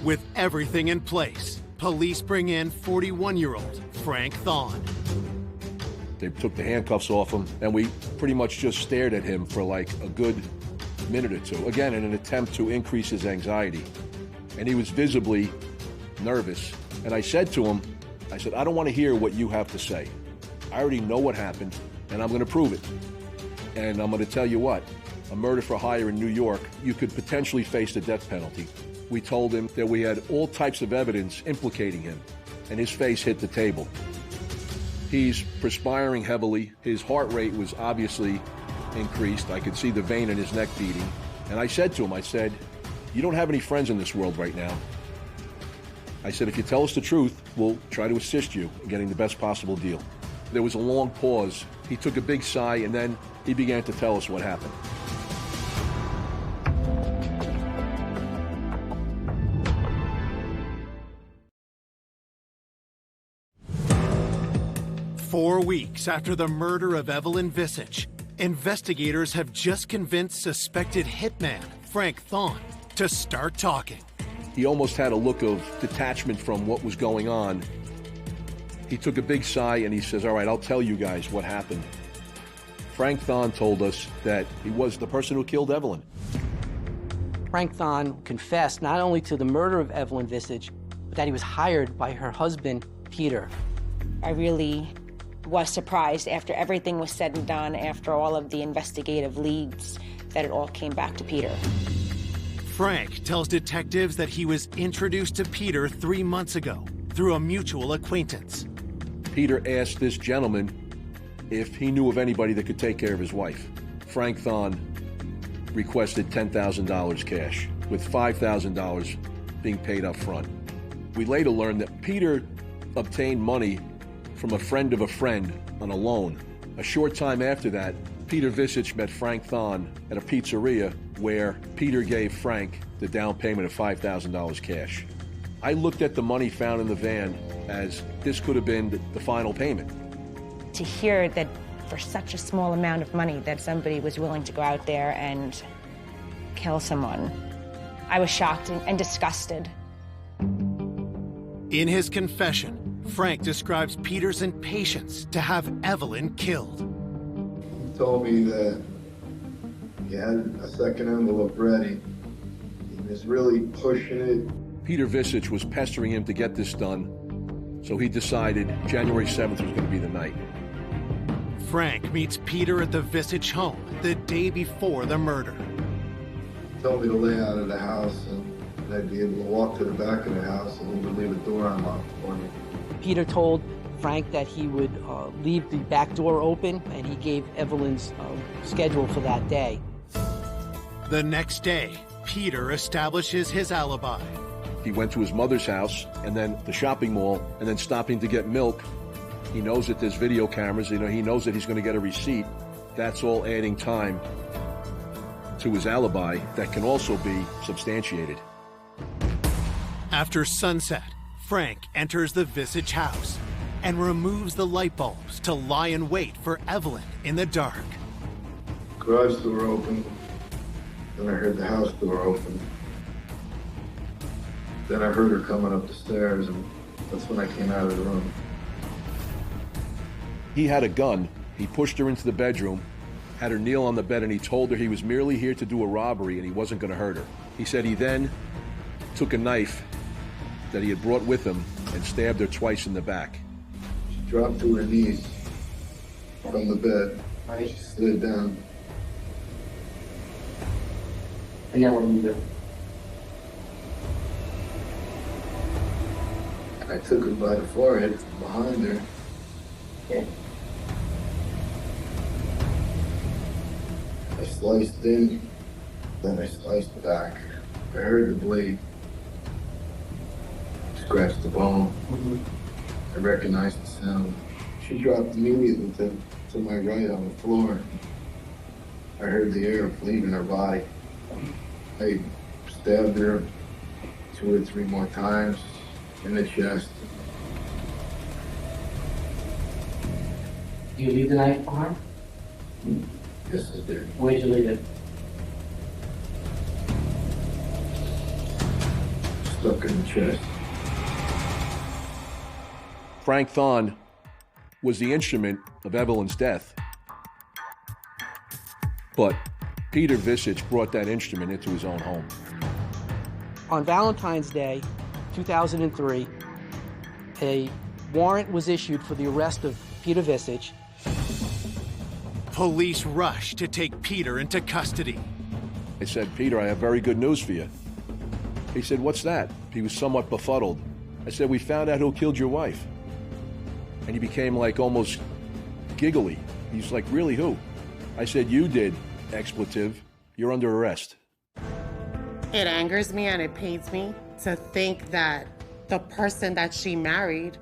With everything in place, police bring in 41-year-old Frank Thon. They took the handcuffs off him, and we pretty much just stared at him for like a good minute or two, again, in an attempt to increase his anxiety. And he was visibly nervous. And I said to him, I said, I don't want to hear what you have to say. I already know what happened, and I'm going to prove it. And I'm going to tell you what, a murder for hire in New York, you could potentially face the death penalty. We told him that we had all types of evidence implicating him, and his face hit the table. He's perspiring heavily. His heart rate was obviously increased. I could see the vein in his neck beating. And I said to him, I said, you don't have any friends in this world right now. I said, if you tell us the truth, we'll try to assist you in getting the best possible deal. There was a long pause. He took a big sigh, and then he began to tell us what happened. Four weeks after the murder of Evelyn Visage, investigators have just convinced suspected hitman Frank Thon to start talking. He almost had a look of detachment from what was going on. He took a big sigh and he says, all right, I'll tell you guys what happened. Frank Thon told us that he was the person who killed Evelyn. Frank Thon confessed not only to the murder of Evelyn Visage, but that he was hired by her husband, Peter. I really was surprised after everything was said and done, after all of the investigative leads, that it all came back to Peter. Frank tells detectives that he was introduced to Peter 3 months ago through a mutual acquaintance. Peter asked this gentleman if he knew of anybody that could take care of his wife. Frank Thon requested $10,000 cash, with $5,000 being paid up front. We later learned that Peter obtained money from a friend of a friend on a loan. A short time after that, Peter Visage met Frank Thon at a pizzeria where Peter gave Frank the down payment of $5,000 cash. I looked at the money found in the van as this could have been the final payment. To hear that for such a small amount of money that somebody was willing to go out there and kill someone, I was shocked and disgusted. In his confession, Frank describes Peter's impatience to have Evelyn killed. He told me that he had a second envelope ready. He was really pushing it. Peter Visage was pestering him to get this done, so he decided January 7th was going to be the night. Frank meets Peter at the Visage home the day before the murder. He told me to lay out of the house, and I'd be able to walk to the back of the house, and he would leave a door unlocked for me. Peter told Frank that he would leave the back door open, and he gave Evelyn's schedule for that day. The next day, Peter establishes his alibi. He went to his mother's house and then the shopping mall and then stopping to get milk. He knows that there's video cameras. He knows that he's going to get a receipt. That's all adding time to his alibi that can also be substantiated. After sunset, Frank enters the Visage house and removes the light bulbs to lie in wait for Evelyn in the dark. Garage door open. Then I heard the house door open. Then I heard her coming up the stairs, and that's when I came out of the room. He had a gun. He pushed her into the bedroom, had her kneel on the bed, and he told her he was merely here to do a robbery and he wasn't going to hurt her. He said he then took a knife that he had brought with him and stabbed her twice in the back. She dropped to her knees from the bed. She slid down. I got one there. I took her by the forehead from behind her. Yeah. I sliced in, then I sliced back. I heard the blade scratch the bone. I recognized the sound. She dropped immediately to my right on the floor. I heard the air leaving her body. I stabbed her 2 or 3 more times in the chest. Do you leave the knife behind? Yes, I did. Where'd you leave it? Stuck in the chest. Frank Thon was the instrument of Evelyn's death. But Peter Visich brought that instrument into his own home. On Valentine's Day, 2003, a warrant was issued for the arrest of Peter Visich. Police rushed to take Peter into custody. I said, Peter, I have very good news for you. He said, what's that? He was somewhat befuddled. I said, we found out who killed your wife. And he became like almost giggly. He's like, really, who? I said, you did, expletive. You're under arrest. It angers me and it pains me to think that the person that she married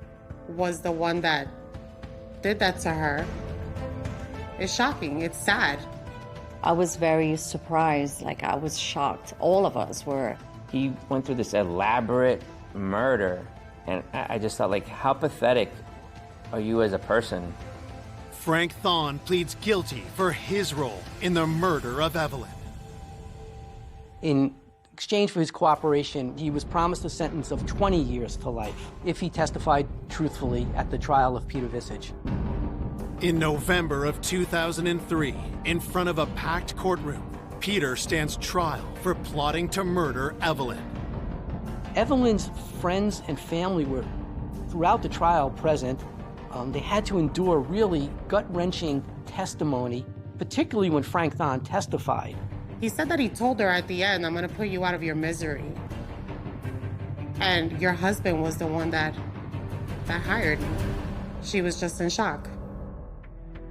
was the one that did that to her. It's shocking. It's sad. I was very surprised. Like, I was shocked. All of us were. He went through this elaborate murder, and I just thought, like, how pathetic are you as a person? Frank Thon pleads guilty for his role in the murder of Evelyn. In exchange for his cooperation, he was promised a sentence of 20 years to life if he testified truthfully at the trial of Peter Visich. In November of 2003, in front of a packed courtroom, Peter stands trial for plotting to murder Evelyn. Evelyn's friends and family were throughout the trial present. They had to endure really gut-wrenching testimony, particularly when Frank Thon testified. He said that he told her at the end, I'm gonna put you out of your misery. And your husband was the one that hired me. She was just in shock.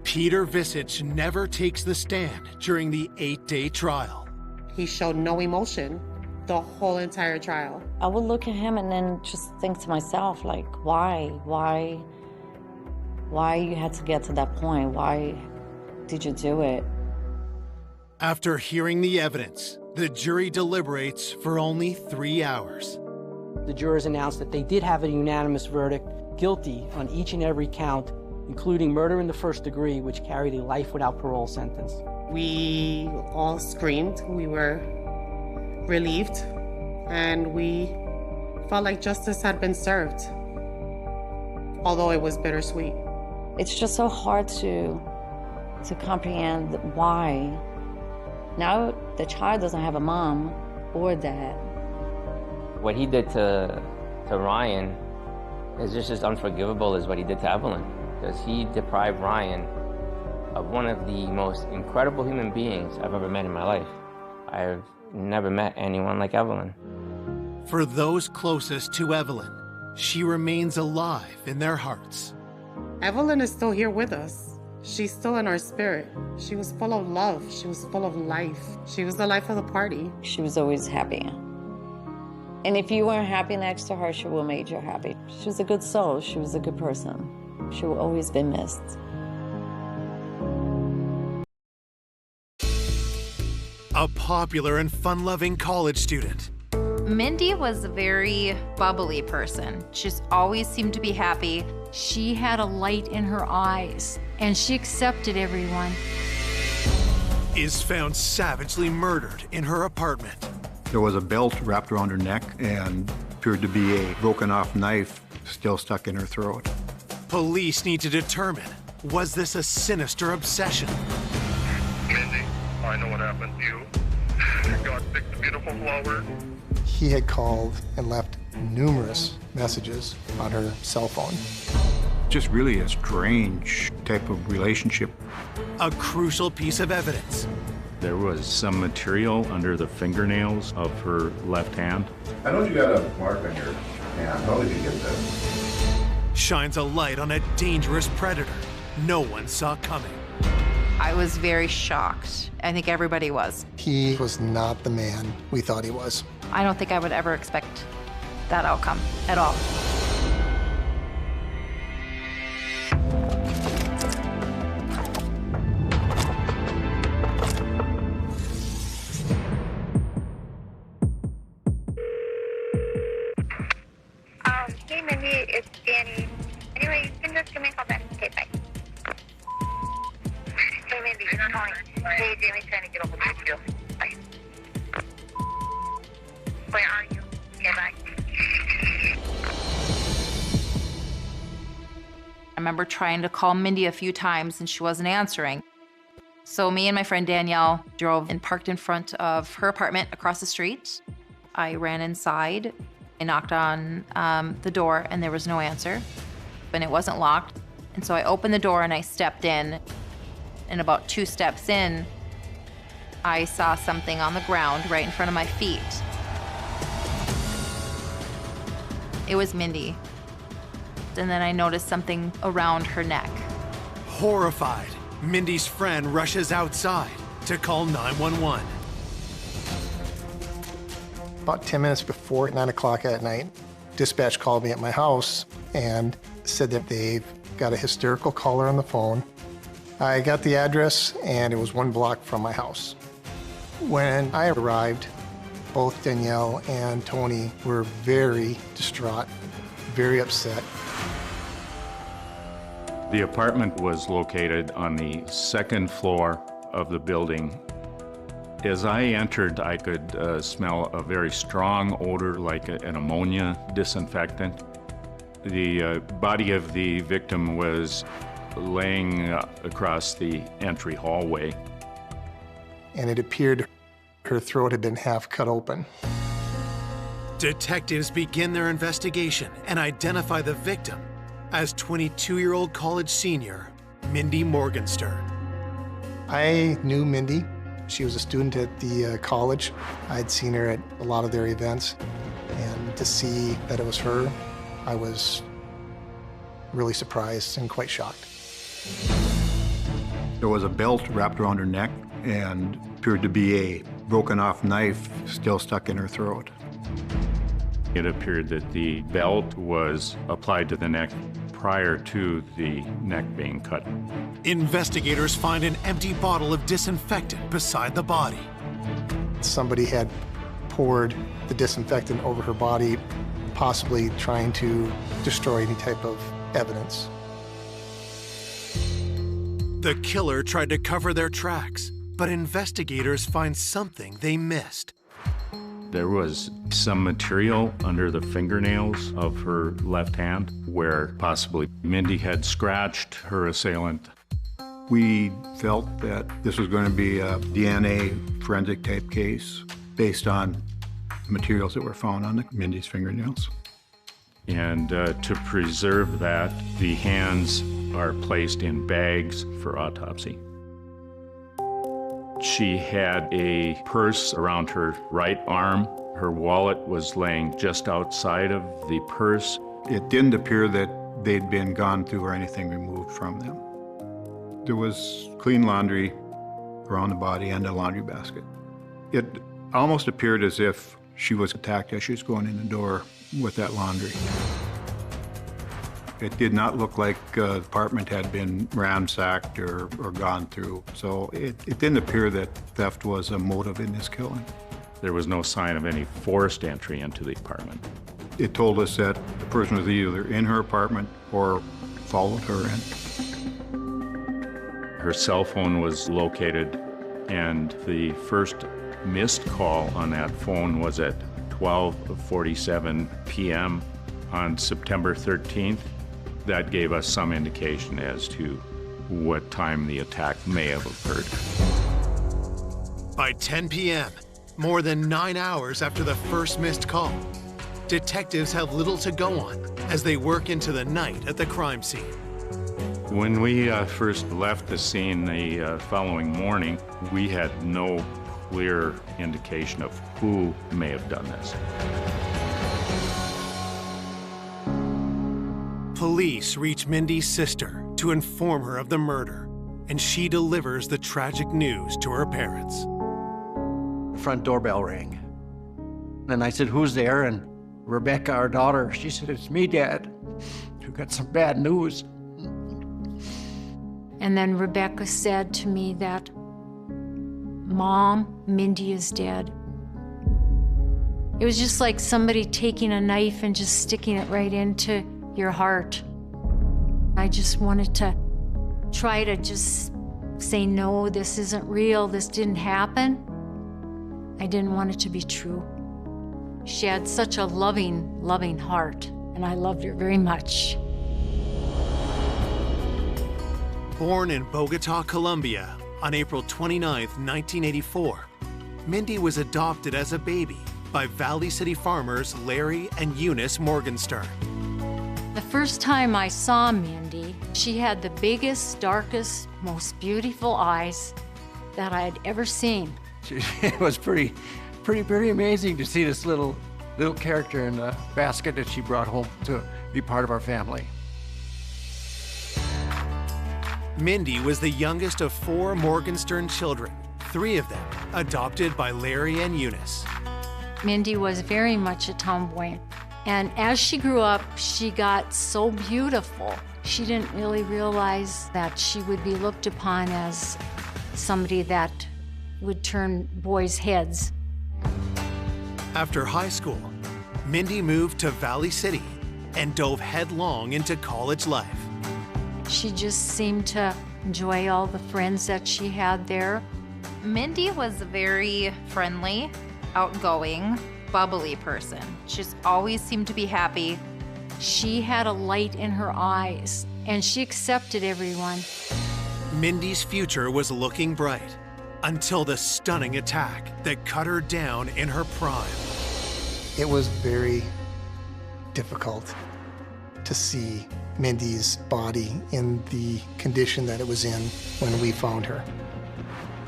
Peter Visich never takes the stand during the 8-day trial. He showed no emotion the whole entire trial. I would look at him and then just think to myself, like, why you had to get to that point? Why did you do it? After hearing the evidence, the jury deliberates for only 3 hours. The jurors announced that they did have a unanimous verdict, guilty on each and every count, including murder in the first degree, which carried a life without parole sentence. We all screamed. We were relieved, and we felt like justice had been served, although it was bittersweet. It's just so hard to comprehend why. Now the child doesn't have a mom or dad. What he did to Ryan is just as unforgivable as what he did to Evelyn, because he deprived Ryan of one of the most incredible human beings I've ever met in my life. I've never met anyone like Evelyn. For those closest to Evelyn, she remains alive in their hearts. Evelyn is still here with us. She's still in our spirit. She was full of love. She was full of life. She was the life of the party. She was always happy. And if you weren't happy next to her, she would have made you happy. She was a good soul. She was a good person. She will always be missed. A popular and fun-loving college student. Mindy was a very bubbly person. She just always seemed to be happy. She had a light in her eyes, and she accepted everyone. Is found savagely murdered in her apartment. There was a belt wrapped around her neck and appeared to be a broken off knife still stuck in her throat. Police need to determine, was this a sinister obsession? Mindy, I know what happened to you. God picked the beautiful flower. He had called and left numerous messages on her cell phone. Just really a strange type of relationship. A crucial piece of evidence. There was some material under the fingernails of her left hand. I know you got a mark on your hand. How did you get that? Shines a light on a dangerous predator no one saw coming. I was very shocked. I think everybody was. He was not the man we thought he was. I don't think I would ever expect that outcome at all. remember trying to call Mindy a few times and she wasn't answering. So me and my friend Danielle drove and parked in front of her apartment across the street. I ran inside. I knocked on the door and there was no answer, and it wasn't locked. And so I opened the door and I stepped in. And about 2 steps in, I saw something on the ground right in front of my feet. It was Mindy. And then I noticed something around her neck. Horrified, Mindy's friend rushes outside to call 911. About 10 minutes before 9 o'clock at night, dispatch called me at my house and said that they've got a hysterical caller on the phone. I got the address and it was 1 block from my house. When I arrived, both Danielle and Tony were very distraught, very upset. The apartment was located on the 2nd floor of the building. As I entered, I could smell a very strong odor like an ammonia disinfectant. The body of the victim was laying across the entry hallway. And it appeared her throat had been half cut open. Detectives begin their investigation and identify the victim as 22-year-old college senior Mindy Morgenstern. I knew Mindy. She was a student at the college. I'd seen her at a lot of their events. And to see that it was her, I was really surprised and quite shocked. There was a belt wrapped around her neck and appeared to be a broken off knife still stuck in her throat. It appeared that the belt was applied to the neck prior to the neck being cut. Investigators find an empty bottle of disinfectant beside the body. Somebody had poured the disinfectant over her body, possibly trying to destroy any type of evidence. The killer tried to cover their tracks, but investigators find something they missed. There was some material under the fingernails of her left hand where possibly Mindy had scratched her assailant. We felt that this was going to be a DNA forensic type case based on materials that were found on Mindy's fingernails. And to preserve that, the hands are placed in bags for autopsy. She had a purse around her right arm. Her wallet was laying just outside of the purse. It didn't appear that they'd been gone through or anything removed from them. There was clean laundry around the body and a laundry basket. It almost appeared as if she was attacked as she was going in the door with that laundry. It did not look like the apartment had been ransacked or gone through, so it didn't appear that theft was a motive in this killing. There was no sign of any forced entry into the apartment. It told us that the person was either in her apartment or followed her in. Her cell phone was located, and the first missed call on that phone was at 12:47 p.m. on September 13th. That gave us some indication as to what time the attack may have occurred. By 10 p.m., more than 9 hours after the first missed call, detectives have little to go on as they work into the night at the crime scene. When we first left the scene the following morning, we had no clear indication of who may have done this. Police reach Mindy's sister to inform her of the murder, and she delivers the tragic news to her parents. The front doorbell rang. And I said, "Who's there?" And Rebecca, our daughter, she said, "It's me, Dad. We've got some bad news." And then Rebecca said to me that, "Mom, Mindy is dead." It was just like somebody taking a knife and just sticking it right into your heart. I just wanted to try to just say, no, this isn't real, this didn't happen. I didn't want it to be true. She had such a loving, loving heart, and I loved her very much. Born in Bogota, Colombia, on April 29, 1984, Mindy was adopted as a baby by Valley City farmers Larry and Eunice Morgenstern. The first time I saw Mindy, she had the biggest, darkest, most beautiful eyes that I had ever seen. It was pretty amazing to see this little character in the basket that she brought home to be part of our family. Mindy was the youngest of 4 Morgenstern children, 3 of them adopted by Larry and Eunice. Mindy was very much a tomboy. And as she grew up, she got so beautiful. She didn't really realize that she would be looked upon as somebody that would turn boys' heads. After high school, Mindy moved to Valley City and dove headlong into college life. She just seemed to enjoy all the friends that she had there. Mindy was a very friendly, outgoing, bubbly person. She just always seemed to be happy. She had a light in her eyes, and she accepted everyone. Mindy's future was looking bright until the stunning attack that cut her down in her prime. It was very difficult to see Mindy's body in the condition that it was in when we found her.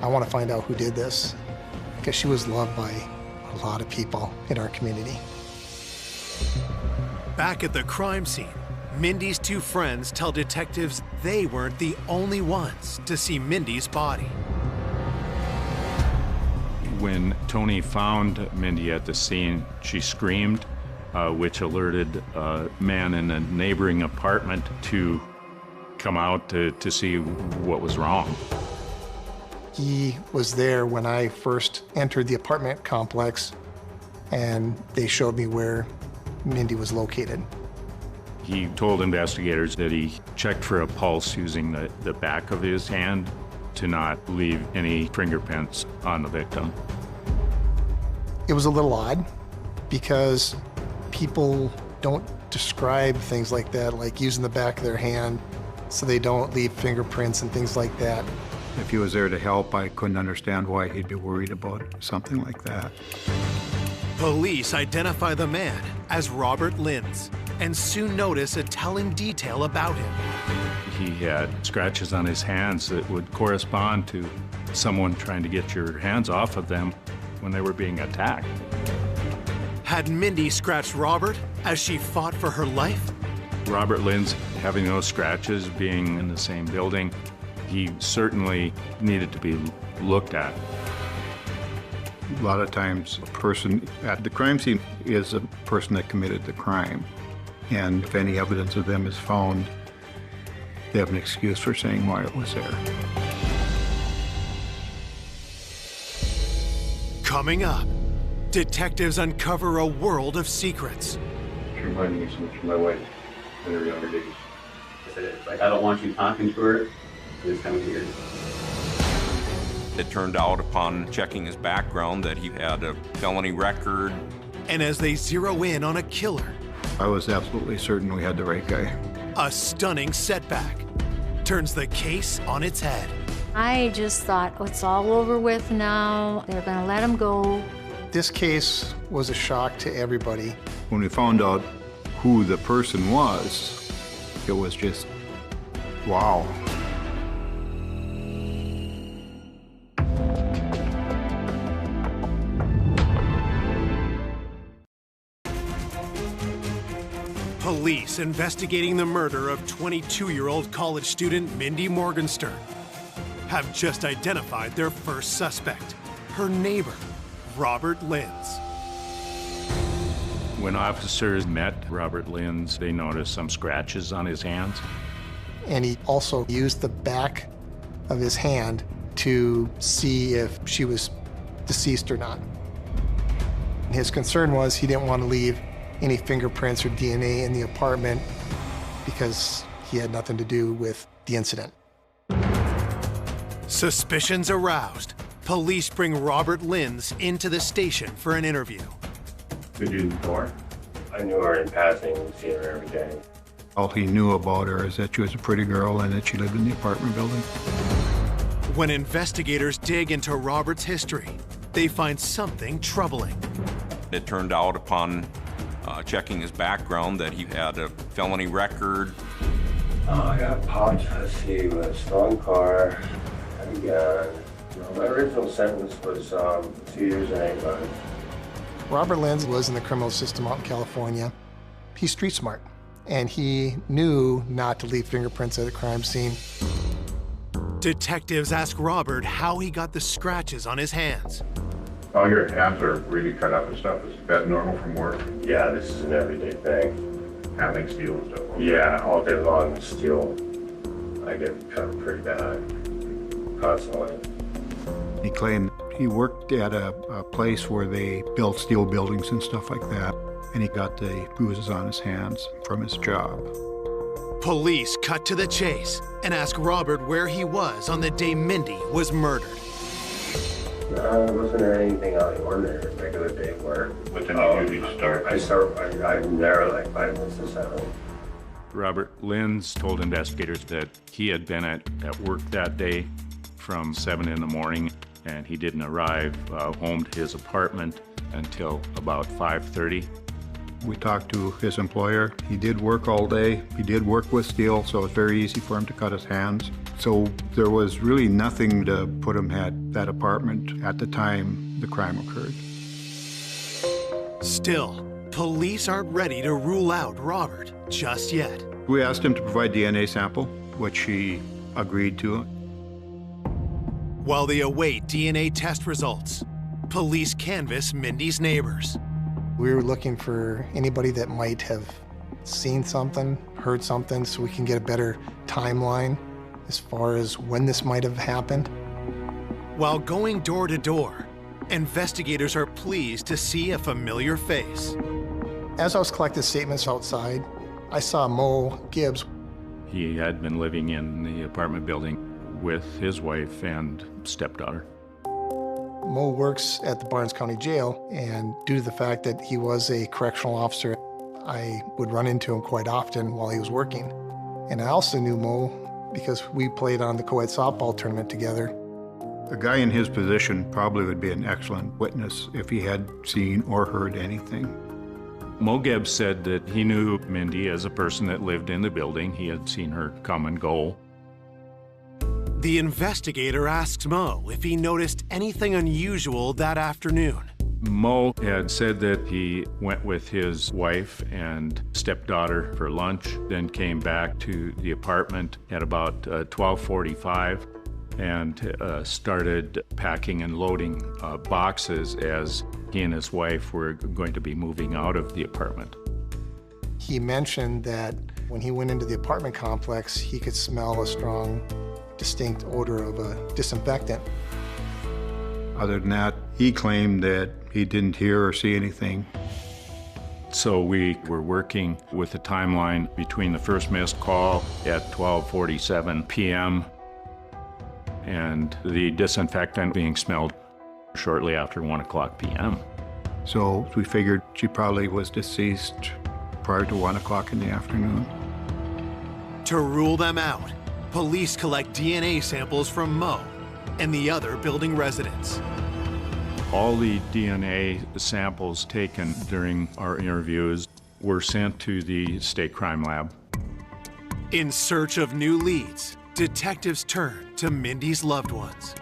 I want to find out who did this, because she was loved by a lot of people in our community. Back at the crime scene, Mindy's 2 friends tell detectives they weren't the only ones to see Mindy's body. When Tony found Mindy at the scene, she screamed, which alerted a man in a neighboring apartment to come out to see what was wrong. He was there when I first entered the apartment complex, and they showed me where Mindy was located. He told investigators that he checked for a pulse using the back of his hand to not leave any fingerprints on the victim. It was a little odd because people don't describe things like that, like using the back of their hand so they don't leave fingerprints and things like that. If he was there to help, I couldn't understand why he'd be worried about something like that. Police identify the man as Robert Linz and soon notice a telling detail about him. He had scratches on his hands that would correspond to someone trying to get your hands off of them when they were being attacked. Had Mindy scratched Robert as she fought for her life? Robert Linz, having those scratches, being in the same building, he certainly needed to be looked at. A lot of times, a person at the crime scene is a person that committed the crime. And if any evidence of them is found, they have an excuse for saying why it was there. Coming up, detectives uncover a world of secrets. She reminded me so much of my wife in her younger days. I said, it's like, I don't want you talking to her this time of year. It turned out upon checking his background that he had a felony record. And as they zero in on a killer, I was absolutely certain we had the right guy. a stunning setback turns the case on its head. I just thought, oh, it's all over with now. They're gonna let him go. This case was a shock to everybody. When we found out who the person was, it was just, wow. Police investigating the murder of 22-year-old college student Mindy Morgenstern have just identified their first suspect, her neighbor, Robert Linz. When officers met Robert Linz, they noticed some scratches on his hands. And he also used the back of his hand to see if she was deceased or not. His concern was he didn't want to leave any fingerprints or DNA in the apartment because he had nothing to do with the incident. Suspicions aroused, police bring Robert Linz into the station for an interview. Who knew the door? I knew her in passing, see her every day. All he knew about her is that she was a pretty girl and that she lived in the apartment building. When investigators dig into Robert's history, they find something troubling. It turned out upon checking his background that he had a felony record. I got popped. Let's see, with a stolen car, a gun. My original sentence was 2 years and 8 months. Robert Lenz was in the criminal system out in California. He's street smart, and he knew not to leave fingerprints at a crime scene. Detectives ask Robert how he got the scratches on his hands. All your hands are really cut up and stuff. Is that normal from work? Yeah, this is an everyday thing. Handling steel and stuff? Yeah, all day long, steel. I get cut pretty bad, constantly. He claimed he worked at a place where they built steel buildings and stuff like that, and he got the bruises on his hands from his job. Police cut to the chase and ask Robert where he was on the day Mindy was murdered. No, it wasn't anything out of the ordinary, regular day work. What time do you usually start? I'm there like 5 minutes to 7. Robert Lenz told investigators that he had been at work that day from 7 in the morning, and he didn't arrive home to his apartment until about 5:30. We talked to his employer. He did work all day. He did work with steel, so it was very easy for him to cut his hands. So there was really nothing to put him at that apartment at the time the crime occurred. Still, police aren't ready to rule out Robert just yet. We asked him to provide DNA sample, which he agreed to. While they await DNA test results, police canvass Mindy's neighbors. We were looking for anybody that might have seen something, heard something, so we can get a better timeline as far as when this might have happened. While going door to door, investigators are pleased to see a familiar face. As I was collecting statements outside, I saw Mo Gibbs. He had been living in the apartment building with his wife and stepdaughter. Mo works at the Barnes County Jail, and due to the fact that he was a correctional officer, I would run into him quite often while he was working. And I also knew Mo because we played on the co-ed softball tournament together. A guy in his position probably would be an excellent witness if he had seen or heard anything. Mo Gibbs said that he knew Mindy as a person that lived in the building. He had seen her come and go. The investigator asks Mo if he noticed anything unusual that afternoon. Mo had said that he went with his wife and stepdaughter for lunch, then came back to the apartment at about 12:45 and started packing and loading boxes as he and his wife were going to be moving out of the apartment. He mentioned that when he went into the apartment complex, he could smell a strong, distinct odor of a disinfectant. Other than that, he claimed that he didn't hear or see anything. So we were working with a timeline between the first missed call at 12:47 p.m. and the disinfectant being smelled shortly after 1 o'clock p.m. So we figured she probably was deceased prior to 1 o'clock in the afternoon. To rule them out, police collect DNA samples from Mo and the other building residents. All the DNA samples taken during our interviews were sent to the state crime lab. In search of new leads, detectives turn to Mindy's loved ones.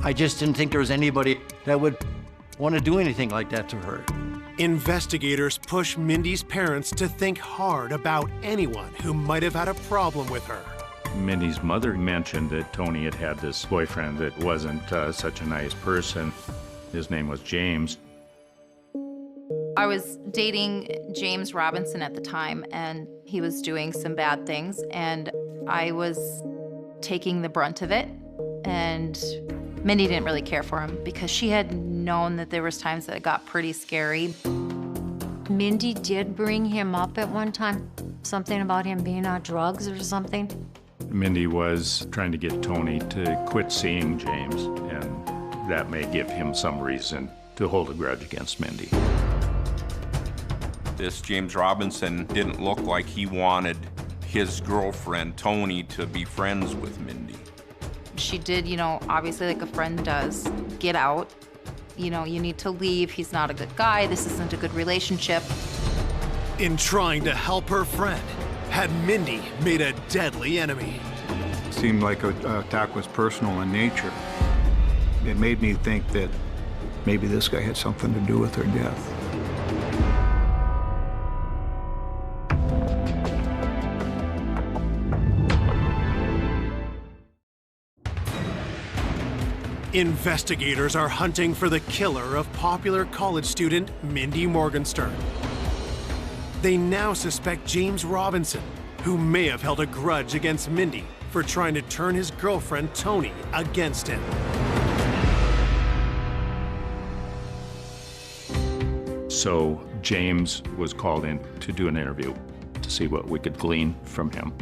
I just didn't think there was anybody that would want to do anything like that to her. Investigators push Mindy's parents to think hard about anyone who might have had a problem with her. Mindy's mother mentioned that Tony had this boyfriend that wasn't such a nice person. His name was James. I was dating James Robinson at the time, and he was doing some bad things, and I was taking the brunt of it. And Mindy didn't really care for him because she had known that there was times that it got pretty scary. Mindy did bring him up at one time, something about him being on drugs or something. Mindy was trying to get Tony to quit seeing James, and that may give him some reason to hold a grudge against Mindy. This James Robinson didn't look like he wanted his girlfriend, Tony, to be friends with Mindy. She did, obviously like a friend does, get out. You need to leave. He's not a good guy. This isn't a good relationship. In trying to help her friend, had Mindy made a deadly enemy. It seemed like an attack was personal in nature. It made me think that maybe this guy had something to do with her death. Investigators are hunting for the killer of popular college student Mindy Morgenstern. They now suspect James Robinson, who may have held a grudge against Mindy for trying to turn his girlfriend Tony against him. So James was called in to do an interview to see what we could glean from him.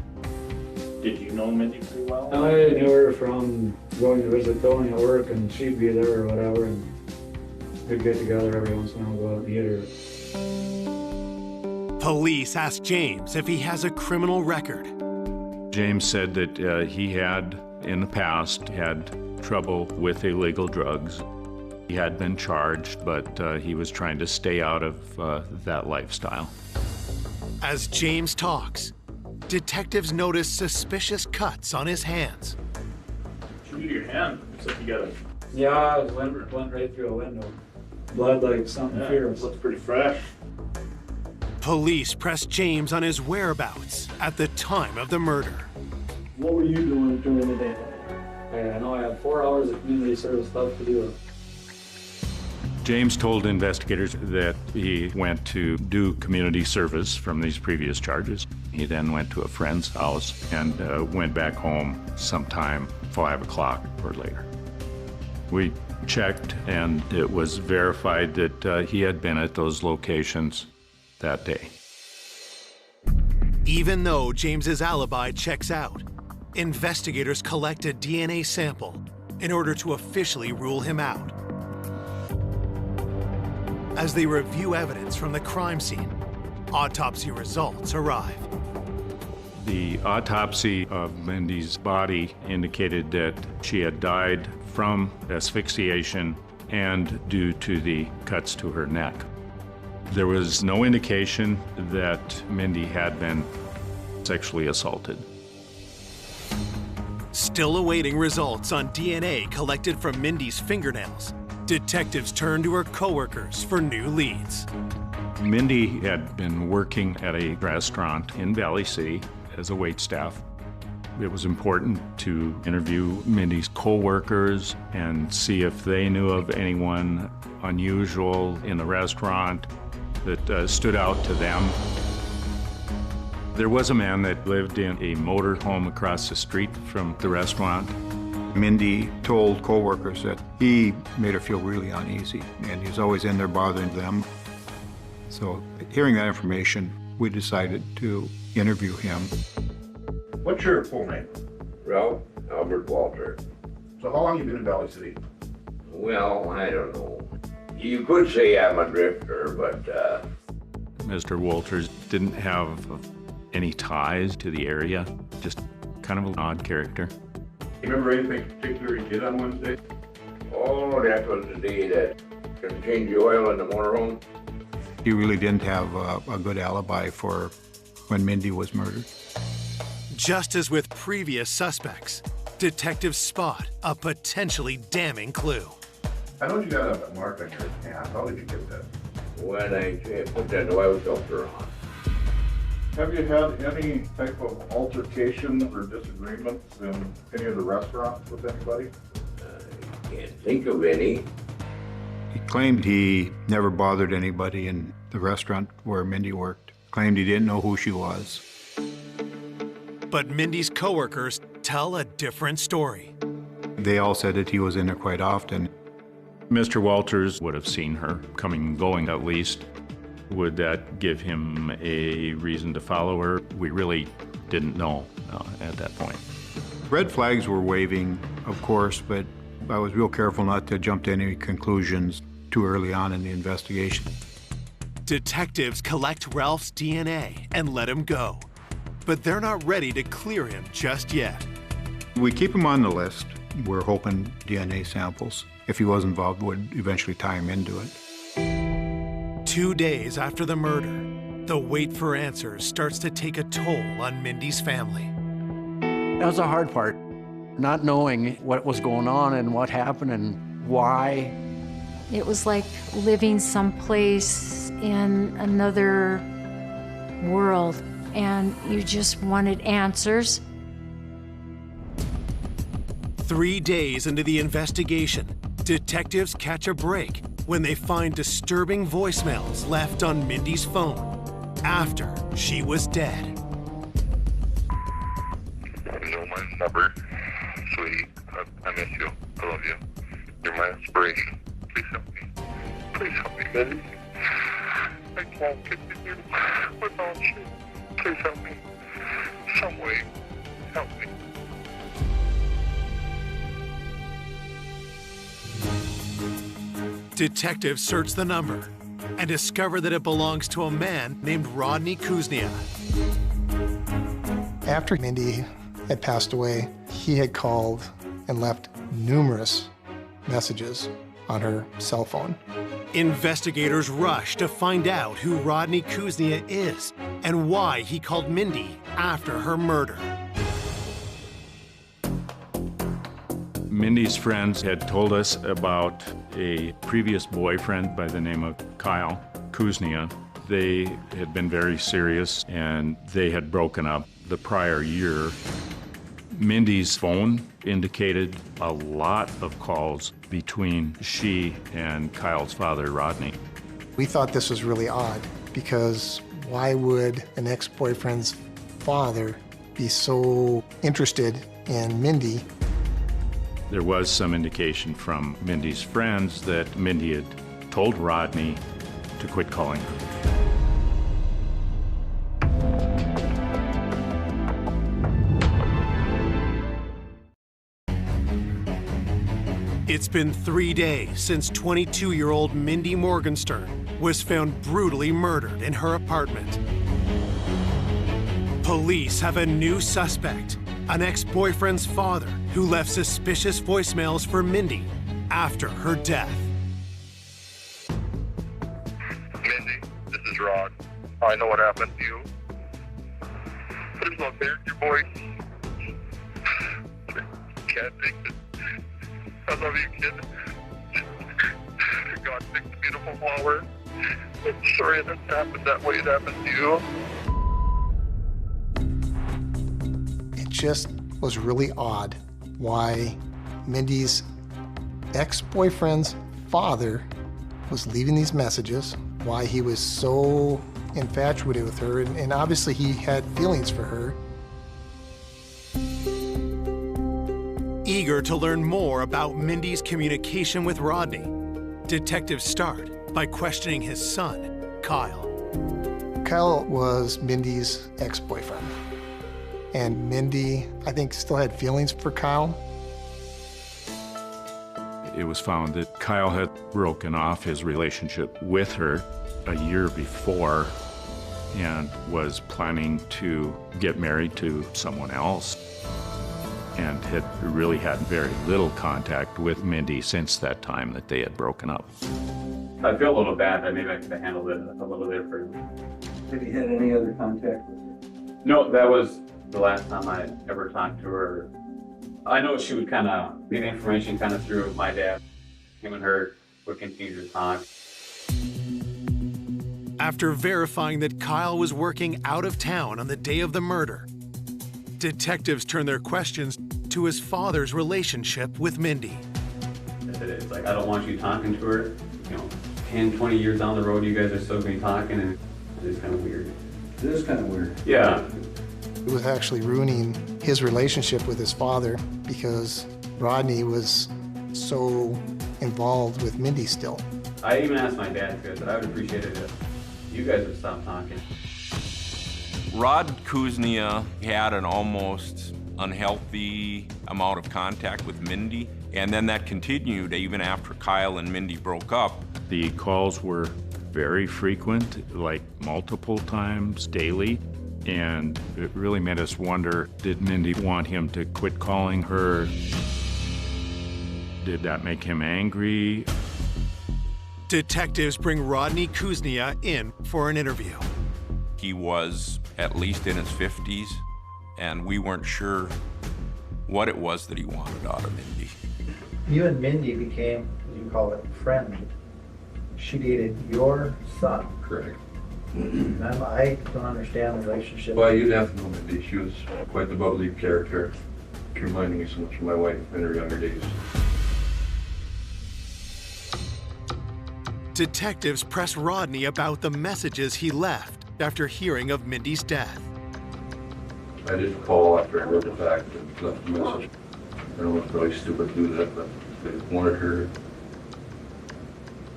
Did you know Mindy pretty well? I knew her from going to visit Tony at work, and she'd be there or whatever, and we'd get together every once in a while, go out and eat her. Police asked James if he has a criminal record. James said that he had, in the past, had trouble with illegal drugs. He had been charged, but he was trying to stay out of that lifestyle. As James talks, detectives notice suspicious cuts on his hands. Shoot your hand. Looks like you got a... Yeah, it went right through a window. Blood like something fierce. Looks pretty fresh. Police pressed James on his whereabouts at the time of the murder. What were you doing during the day? I know I had 4 hours of community service stuff to do. James told investigators that he went to do community service from these previous charges. He then went to a friend's house and went back home sometime 5 o'clock or later. We checked, and it was verified that he had been at those locations that day. Even though James's alibi checks out, investigators collect a DNA sample in order to officially rule him out. As they review evidence from the crime scene, autopsy results arrive. The autopsy of Mindy's body indicated that she had died from asphyxiation and due to the cuts to her neck. There was no indication that Mindy had been sexually assaulted. Still awaiting results on DNA collected from Mindy's fingernails, detectives turn to her coworkers for new leads. Mindy had been working at a restaurant in Valley City as a waitstaff. It was important to interview Mindy's coworkers and see if they knew of anyone unusual in the restaurant that stood out to them. There was a man that lived in a motor home across the street from the restaurant. Mindy told coworkers that he made her feel really uneasy, and he was always in there bothering them. So, hearing that information, we decided to interview him. What's your full name? Ralph Albert Walter. So how long have you been in Valley City? Well, I don't know. You could say I'm a drifter, but Mr. Walters didn't have any ties to the area, just kind of an odd character. You remember anything particular you did on Wednesday? oh, that was the day that can change the oil in the motorhome. He really didn't have a good alibi for when Mindy was murdered. Just as with previous suspects, detectives spot a potentially damning clue. I know you got a mark on your hand. How did you get that? When I put that oil filter on. Have you had any type of altercation or disagreements in any of the restaurants with anybody? I can't think of any. He claimed he never bothered anybody in the restaurant where Mindy worked. Claimed he didn't know who she was. But Mindy's coworkers tell a different story. They all said that he was in there quite often. Mr. Walters would have seen her coming and going at least. Would that give him a reason to follow her? We really didn't know at that point. Red flags were waving, of course, but I was real careful not to jump to any conclusions too early on in the investigation. Detectives collect Ralph's DNA and let him go. But they're not ready to clear him just yet. We keep him on the list. We're hoping DNA samples, if he was involved, would eventually tie him into it. 2 days after the murder, the wait for answers starts to take a toll on Mindy's family. That was the hard part, not knowing what was going on and what happened and why. It was like living someplace in another world, and you just wanted answers. 3 days into the investigation, detectives catch a break when they find disturbing voicemails left on Mindy's phone after she was dead. You know my number, sweetie. I miss you. I love you. You're my inspiration. Please help me. Please help me, Mindy. I can't continue without you. Please help me. Some way, help me. Detectives search the number and discover that it belongs to a man named Rodney Kuznia. After Mindy had passed away, he had called and left numerous messages on her cell phone. Investigators rush to find out who Rodney Kuznia is and why he called Mindy after her murder. Mindy's friends had told us about a previous boyfriend by the name of Kyle Kuznia. They had been very serious and they had broken up the prior year. Mindy's phone indicated a lot of calls between she and Kyle's father, Rodney. We thought this was really odd because why would an ex-boyfriend's father be so interested in Mindy? There was some indication from Mindy's friends that Mindy had told Rodney to quit calling her. It's been 3 days since 22-year-old Mindy Morgenstern was found brutally murdered in her apartment. Police have a new suspect, an ex-boyfriend's father who left suspicious voicemails for Mindy after her death. Mindy, this is Rod. I know what happened to you. Please don't hear your voice. Can't take it. I love you, kid. God picked a beautiful flower. I'm sorry that happened that way. It happened to you. It just was really odd why Mindy's ex-boyfriend's father was leaving these messages, why he was so infatuated with her, and obviously he had feelings for her. Eager to learn more about Mindy's communication with Rodney, detectives start by questioning his son, Kyle. Kyle was Mindy's ex-boyfriend. And Mindy, I think, still had feelings for Kyle. It was found that Kyle had broken off his relationship with her a year before and was planning to get married to someone else and had really had very little contact with Mindy since that time that they had broken up. I feel a little bad that maybe I could have handled it a little different. Have you had any other contact with her? No, that was the last time I ever talked to her. I know she would kind of get information kind of through my dad. Him and her would continue to talk. After verifying that Kyle was working out of town on the day of the murder, detectives turn their questions to his father's relationship with Mindy. It's like, I don't want you talking to her. You know, 10, 20 years down the road, you guys are still going to be talking, and it's kind of weird. It is kind of weird. Yeah. It was actually ruining his relationship with his father because Rodney was so involved with Mindy still. I even asked my dad too, that I would appreciate it if you guys would stop talking. Rod Kuznia had an almost unhealthy amount of contact with Mindy, and then that continued even after Kyle and Mindy broke up. The calls were very frequent, like multiple times daily. And it really made us wonder, did Mindy want him to quit calling her? Did that make him angry? Detectives bring Rodney Kuznia in for an interview. He was at least in his 50s, and we weren't sure what it was that he wanted out of Mindy. You and Mindy became, as you call it, friends. She dated your son. Correct. I don't understand the relationship. Well, you'd have to know Mindy. She was quite the bubbly character. She reminded me so much of my wife in her younger days. Detectives press Rodney about the messages he left after hearing of Mindy's death. I did call after I heard the fact and left a message. I know it's really stupid to do that, but they wanted her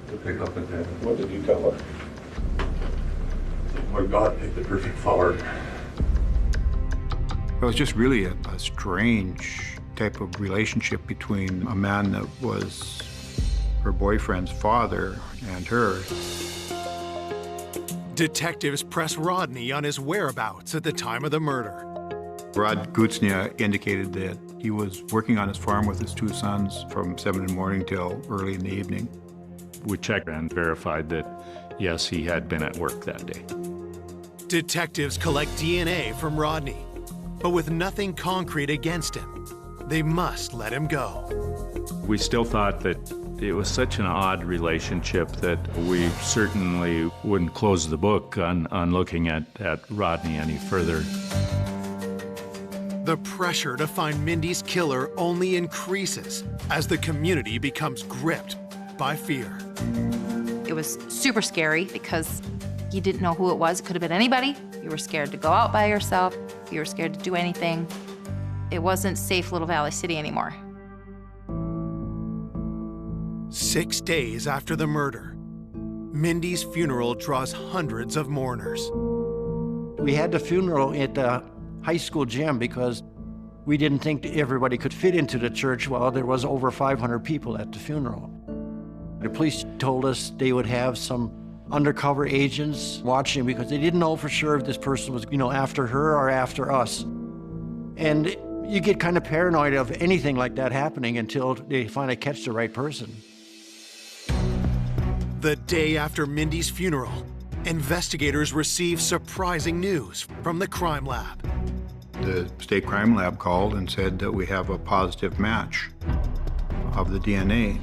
to pick up and have. What did you tell her? Oh, God picked the perfect flower. It was just really a strange type of relationship between a man that was her boyfriend's father and her. Detectives press Rodney on his whereabouts at the time of the murder. Rod Gutznia indicated that he was working on his farm with his two sons from 7 in the morning till early in the evening. We checked and verified that, yes, he had been at work that day. Detectives collect DNA from Rodney, but with nothing concrete against him, they must let him go. We still thought that it was such an odd relationship that we certainly wouldn't close the book on looking at Rodney any further. The pressure to find Mindy's killer only increases as the community becomes gripped by fear. It was super scary because you didn't know who it was. It could have been anybody. You were scared to go out by yourself. You were scared to do anything. It wasn't safe Little Valley City anymore. 6 days after the murder, Mindy's funeral draws hundreds of mourners. We had the funeral at the high school gym because we didn't think everybody could fit into the church while there was over 500 people at the funeral. The police told us they would have some undercover agents watching because they didn't know for sure if this person was, after her or after us. And you get kind of paranoid of anything like that happening until they finally catch the right person. The day after Mindy's funeral, investigators receive surprising news from the crime lab. The state crime lab called and said that we have a positive match of the DNA.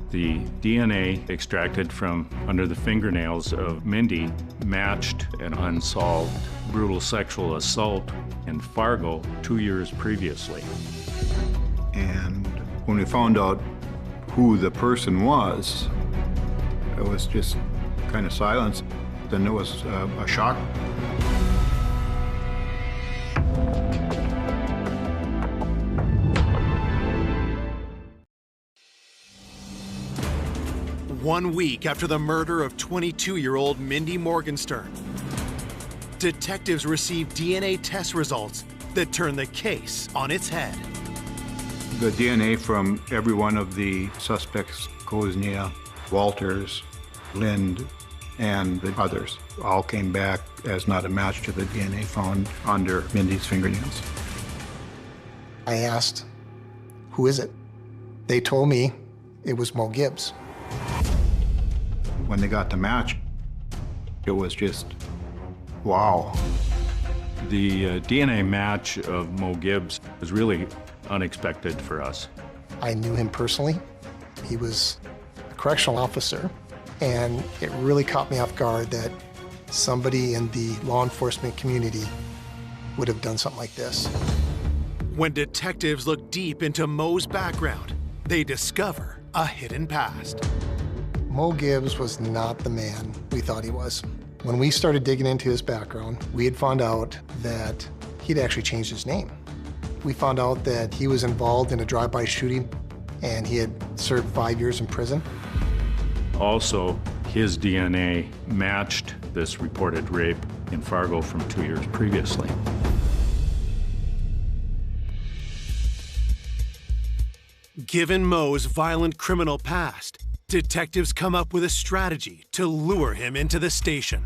The DNA extracted from under the fingernails of Mindy matched an unsolved brutal sexual assault in Fargo 2 years previously. And when we found out who the person was, it was just kind of silence. Then there was a shock. One week after the murder of 22-year-old Mindy Morgenstern, detectives receive DNA test results that turn the case on its head. The DNA from every one of the suspects, Kuznia, Walters, Lind, and the others, all came back as not a match to the DNA found under Mindy's fingernails. I asked, who is it? They told me it was Mo Gibbs. When they got the match, it was just, wow. The DNA match of Mo Gibbs was really unexpected for us. I knew him personally. He was a correctional officer, and it really caught me off guard that somebody in the law enforcement community would have done something like this. When detectives look deep into Mo's background, they discover a hidden past. Mo Gibbs was not the man we thought he was. When we started digging into his background, we had found out that he'd actually changed his name. We found out that he was involved in a drive-by shooting and he had served 5 years in prison. Also, his DNA matched this reported rape in Fargo from 2 years previously. Given Mo's violent criminal past, Detectives come up with a strategy to lure him into the station.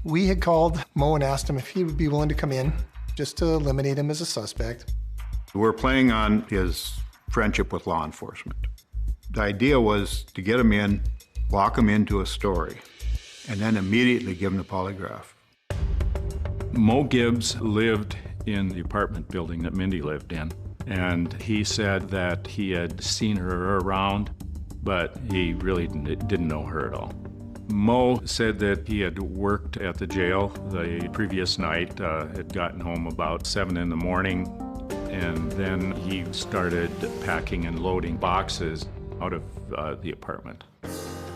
We had called Mo and asked him if he would be willing to come in just to eliminate him as a suspect. We're playing on his friendship with law enforcement. The idea was to get him in, lock him into a story, and then immediately give him the polygraph. Mo Gibbs lived in the apartment building that Mindy lived in, and he said that he had seen her around, but he really didn't know her at all. Mo said that he had worked at the jail the previous night, had gotten home about 7 in the morning, and then he started packing and loading boxes out of the apartment.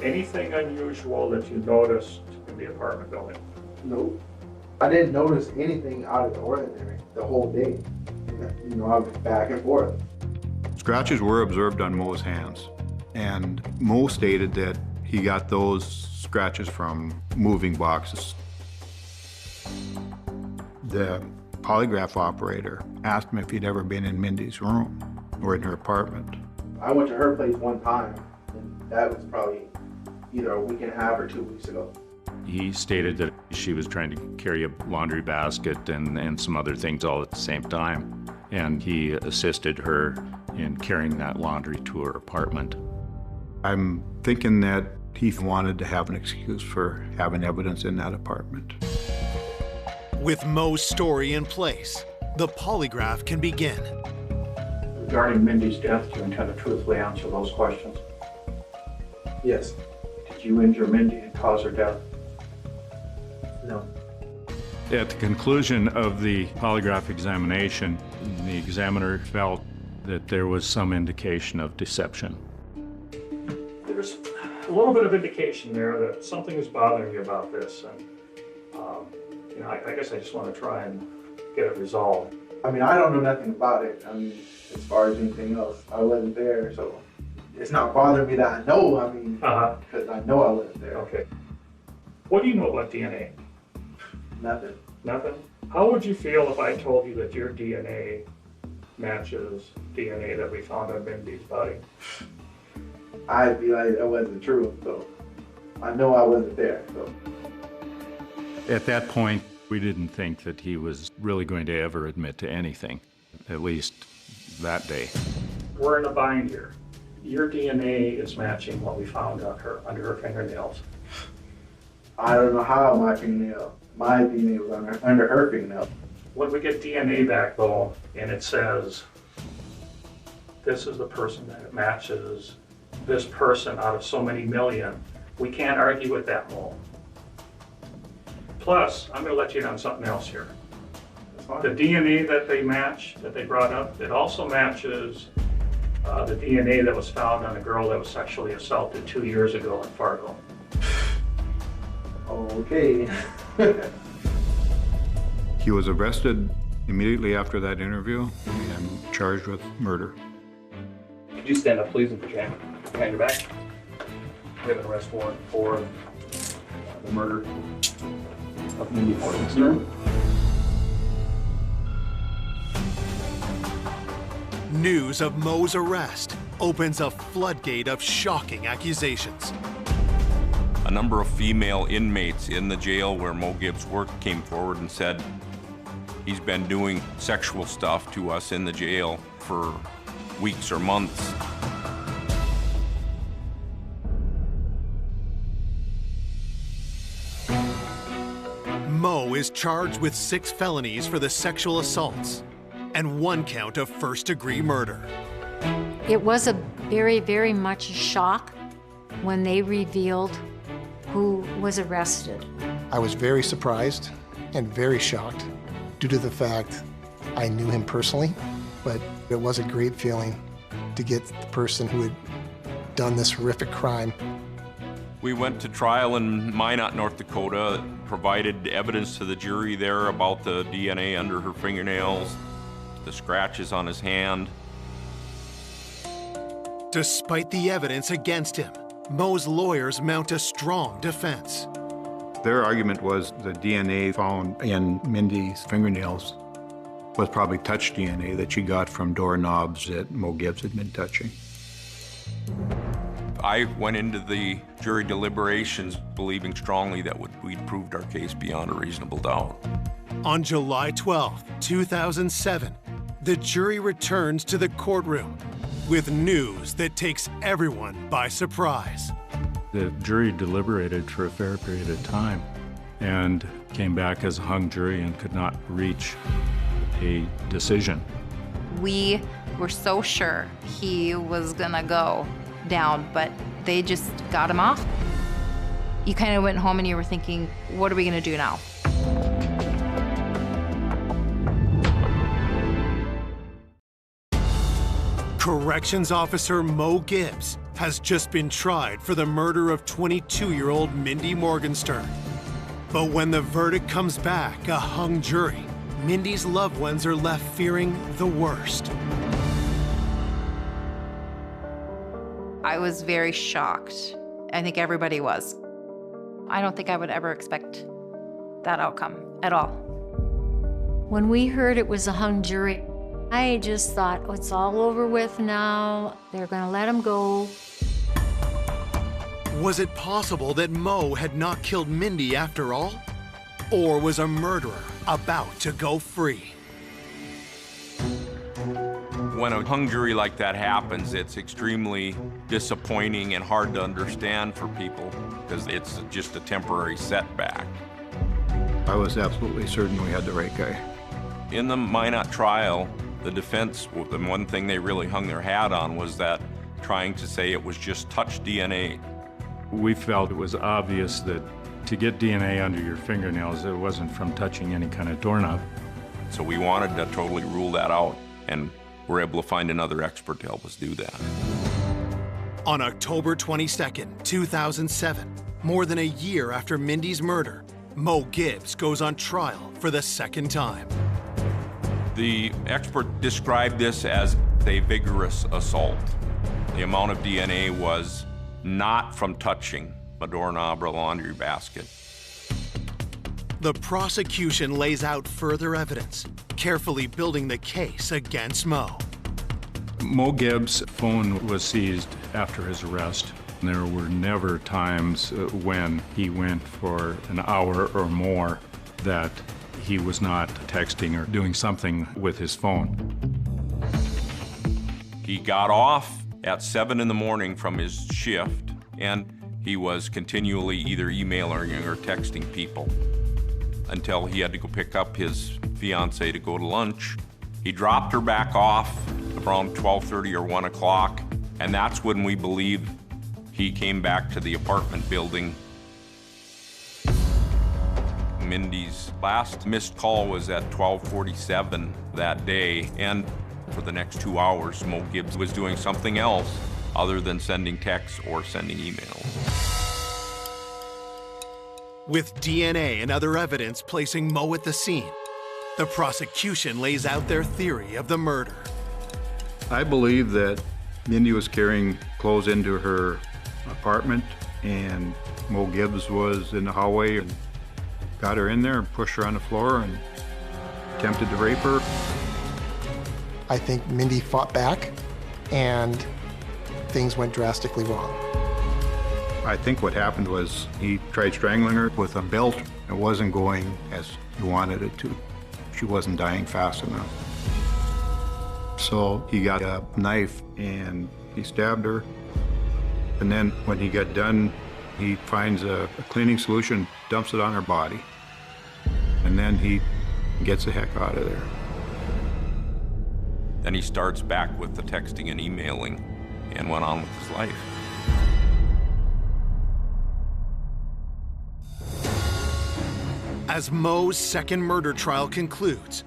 Anything unusual that you noticed in the apartment building? Nope. I didn't notice anything out of the ordinary the whole day. You know, I was back and forth. Scratches were observed on Mo's hands, and Mo stated that he got those scratches from moving boxes. The polygraph operator asked him if he'd ever been in Mindy's room or in her apartment. I went to her place one time, and that was probably either a week and a half or 2 weeks ago. He stated that she was trying to carry a laundry basket and some other things all at the same time, and he assisted her in carrying that laundry to her apartment. I'm thinking that he wanted to have an excuse for having evidence in that apartment. With Mo's story in place, the polygraph can begin. Regarding Mindy's death, do you intend to truthfully answer those questions? Yes. Did you injure Mindy and cause her death? No. At the conclusion of the polygraph examination, the examiner felt that there was some indication of deception. There's a little bit of indication there that something is bothering you about this, and you know, I guess I just want to try and get it resolved. I mean, I don't know nothing about it. I mean, as far as anything else, I wasn't there, so it's not bothering me that I know. I mean, because I know I wasn't there. Okay. What do you know about DNA? Nothing. Nothing? How would you feel if I told you that your DNA matches DNA that we found on Mindy's body? I'd be like, that wasn't true, so I know I wasn't there, so. At that point, we didn't think that he was really going to ever admit to anything, at least that day. We're in a bind here. Your DNA is matching what we found on her, under her fingernails. I don't know how my DNA was under her fingernail. When we get DNA back though, and it says, this is the person that matches this person out of so many million, we can't argue with that, Mo. Plus, I'm gonna let you in on something else here. The DNA that they match, that they brought up, it also matches the DNA that was found on a girl that was sexually assaulted 2 years ago in Fargo. Okay. He was arrested immediately after that interview and charged with murder. Could you stand up, please, and put your hand behind your back? We have an arrest warrant for the murder of Mindy Morgenstern. News of Mo's arrest opens a floodgate of shocking accusations. A number of female inmates in the jail where Mo Gibbs worked came forward and said he's been doing sexual stuff to us in the jail for weeks or months. Mo is charged with 6 felonies for the sexual assaults and 1 count of first-degree murder. It was a very, very much a shock when they revealed who was arrested. I was very surprised and very shocked due to the fact I knew him personally, but it was a great feeling to get the person who had done this horrific crime. We went to trial in Minot, North Dakota, provided evidence to the jury there about the DNA under her fingernails, the scratches on his hand. Despite the evidence against him, Mo's lawyers mount a strong defense. Their argument was the DNA found in Mindy's fingernails was probably touch DNA that she got from doorknobs that Mo Gibbs had been touching. I went into the jury deliberations believing strongly that we'd proved our case beyond a reasonable doubt. On July 12, 2007, the jury returns to the courtroom with news that takes everyone by surprise. The jury deliberated for a fair period of time and came back as a hung jury and could not reach a decision. We were so sure he was gonna go down, but they just got him off. You kind of went home and you were thinking, what are we gonna do now? Corrections Officer Mo Gibbs has just been tried for the murder of 22-year-old Mindy Morgenstern. But when the verdict comes back a hung jury, Mindy's loved ones are left fearing the worst. I was very shocked. I think everybody was. I don't think I would ever expect that outcome at all. When we heard it was a hung jury, I just thought, oh, it's all over with now. They're gonna let him go. Was it possible that Mo had not killed Mindy after all? Or was a murderer about to go free? When a hung jury like that happens, it's extremely disappointing and hard to understand for people because it's just a temporary setback. I was absolutely certain we had the right guy. In the Minot trial, the defense, the one thing they really hung their hat on was that trying to say it was just touch DNA. We felt it was obvious that to get DNA under your fingernails, it wasn't from touching any kind of doorknob. So we wanted to totally rule that out, and we're able to find another expert to help us do that. On October 22nd, 2007, more than a year after Mindy's murder, Mo Gibbs goes on trial for the second time. The expert described this as a vigorous assault. The amount of DNA was not from touching a doorknob or a laundry basket. The prosecution lays out further evidence, carefully building the case against Mo. Mo Gibbs' phone was seized after his arrest. There were never times when he went for an hour or more that he was not texting or doing something with his phone. He got off at 7 in the morning from his shift, and he was continually either emailing or texting people until he had to go pick up his fiancée to go to lunch. He dropped her back off around 12:30 or 1 o'clock, and that's when we believe he came back to the apartment building. Mindy's last missed call was at 12:47 that day, and for the next 2 hours, Mo Gibbs was doing something else other than sending texts or sending emails. With DNA and other evidence placing Mo at the scene, the prosecution lays out their theory of the murder. I believe that Mindy was carrying clothes into her apartment and Mo Gibbs was in the hallway and got her in there and pushed her on the floor and attempted to rape her. I think Mindy fought back and things went drastically wrong. I think what happened was he tried strangling her with a belt. It wasn't going as he wanted it to. She wasn't dying fast enough. So he got a knife and he stabbed her. And then when he got done, he finds a cleaning solution, dumps it on her body. And then he gets the heck out of there. Then he starts back with the texting and emailing and went on with his life. As Mo's second murder trial concludes,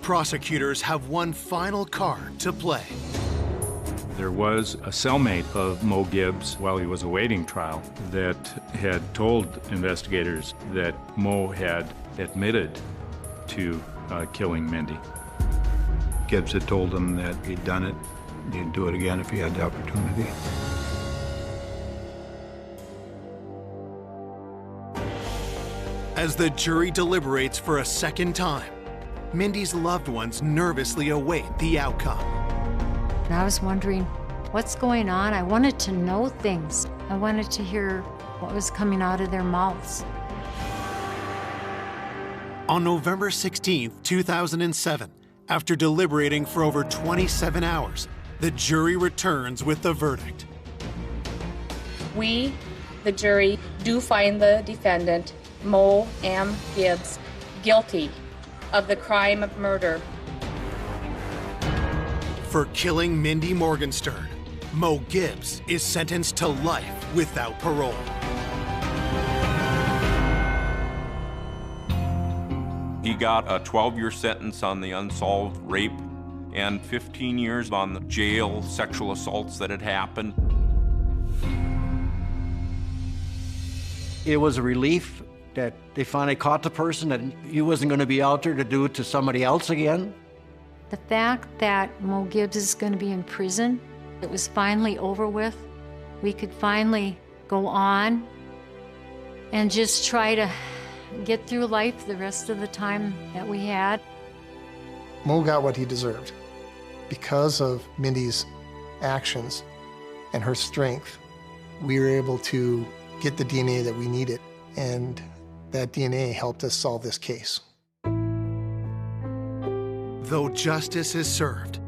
prosecutors have one final card to play. There was a cellmate of Mo Gibbs while he was awaiting trial that had told investigators that Mo had admitted to killing Mindy. Gibbs had told him that he'd done it, he'd do it again if he had the opportunity. As the jury deliberates for a second time, Mindy's loved ones nervously await the outcome. And I was wondering, what's going on. I wanted to know things. I wanted to hear what was coming out of their mouths. On November 16, 2007, after deliberating for over 27 hours, the jury returns with the verdict. We, the jury, do find the defendant, Mo M. Gibbs, guilty of the crime of murder. For killing Mindy Morgenstern, Mo Gibbs is sentenced to life without parole. He got a 12-year sentence on the unsolved rape and 15 years on the jail sexual assaults that had happened. It was a relief that they finally caught the person, that he wasn't going to be out there to do it to somebody else again. The fact that Mo Gibbs is going to be in prison, it was finally over with. We could finally go on and just try to get through life the rest of the time that we had. Mo got what he deserved. Because of Mindy's actions and her strength, we were able to get the DNA that we needed, and that DNA helped us solve this case. Though justice is served,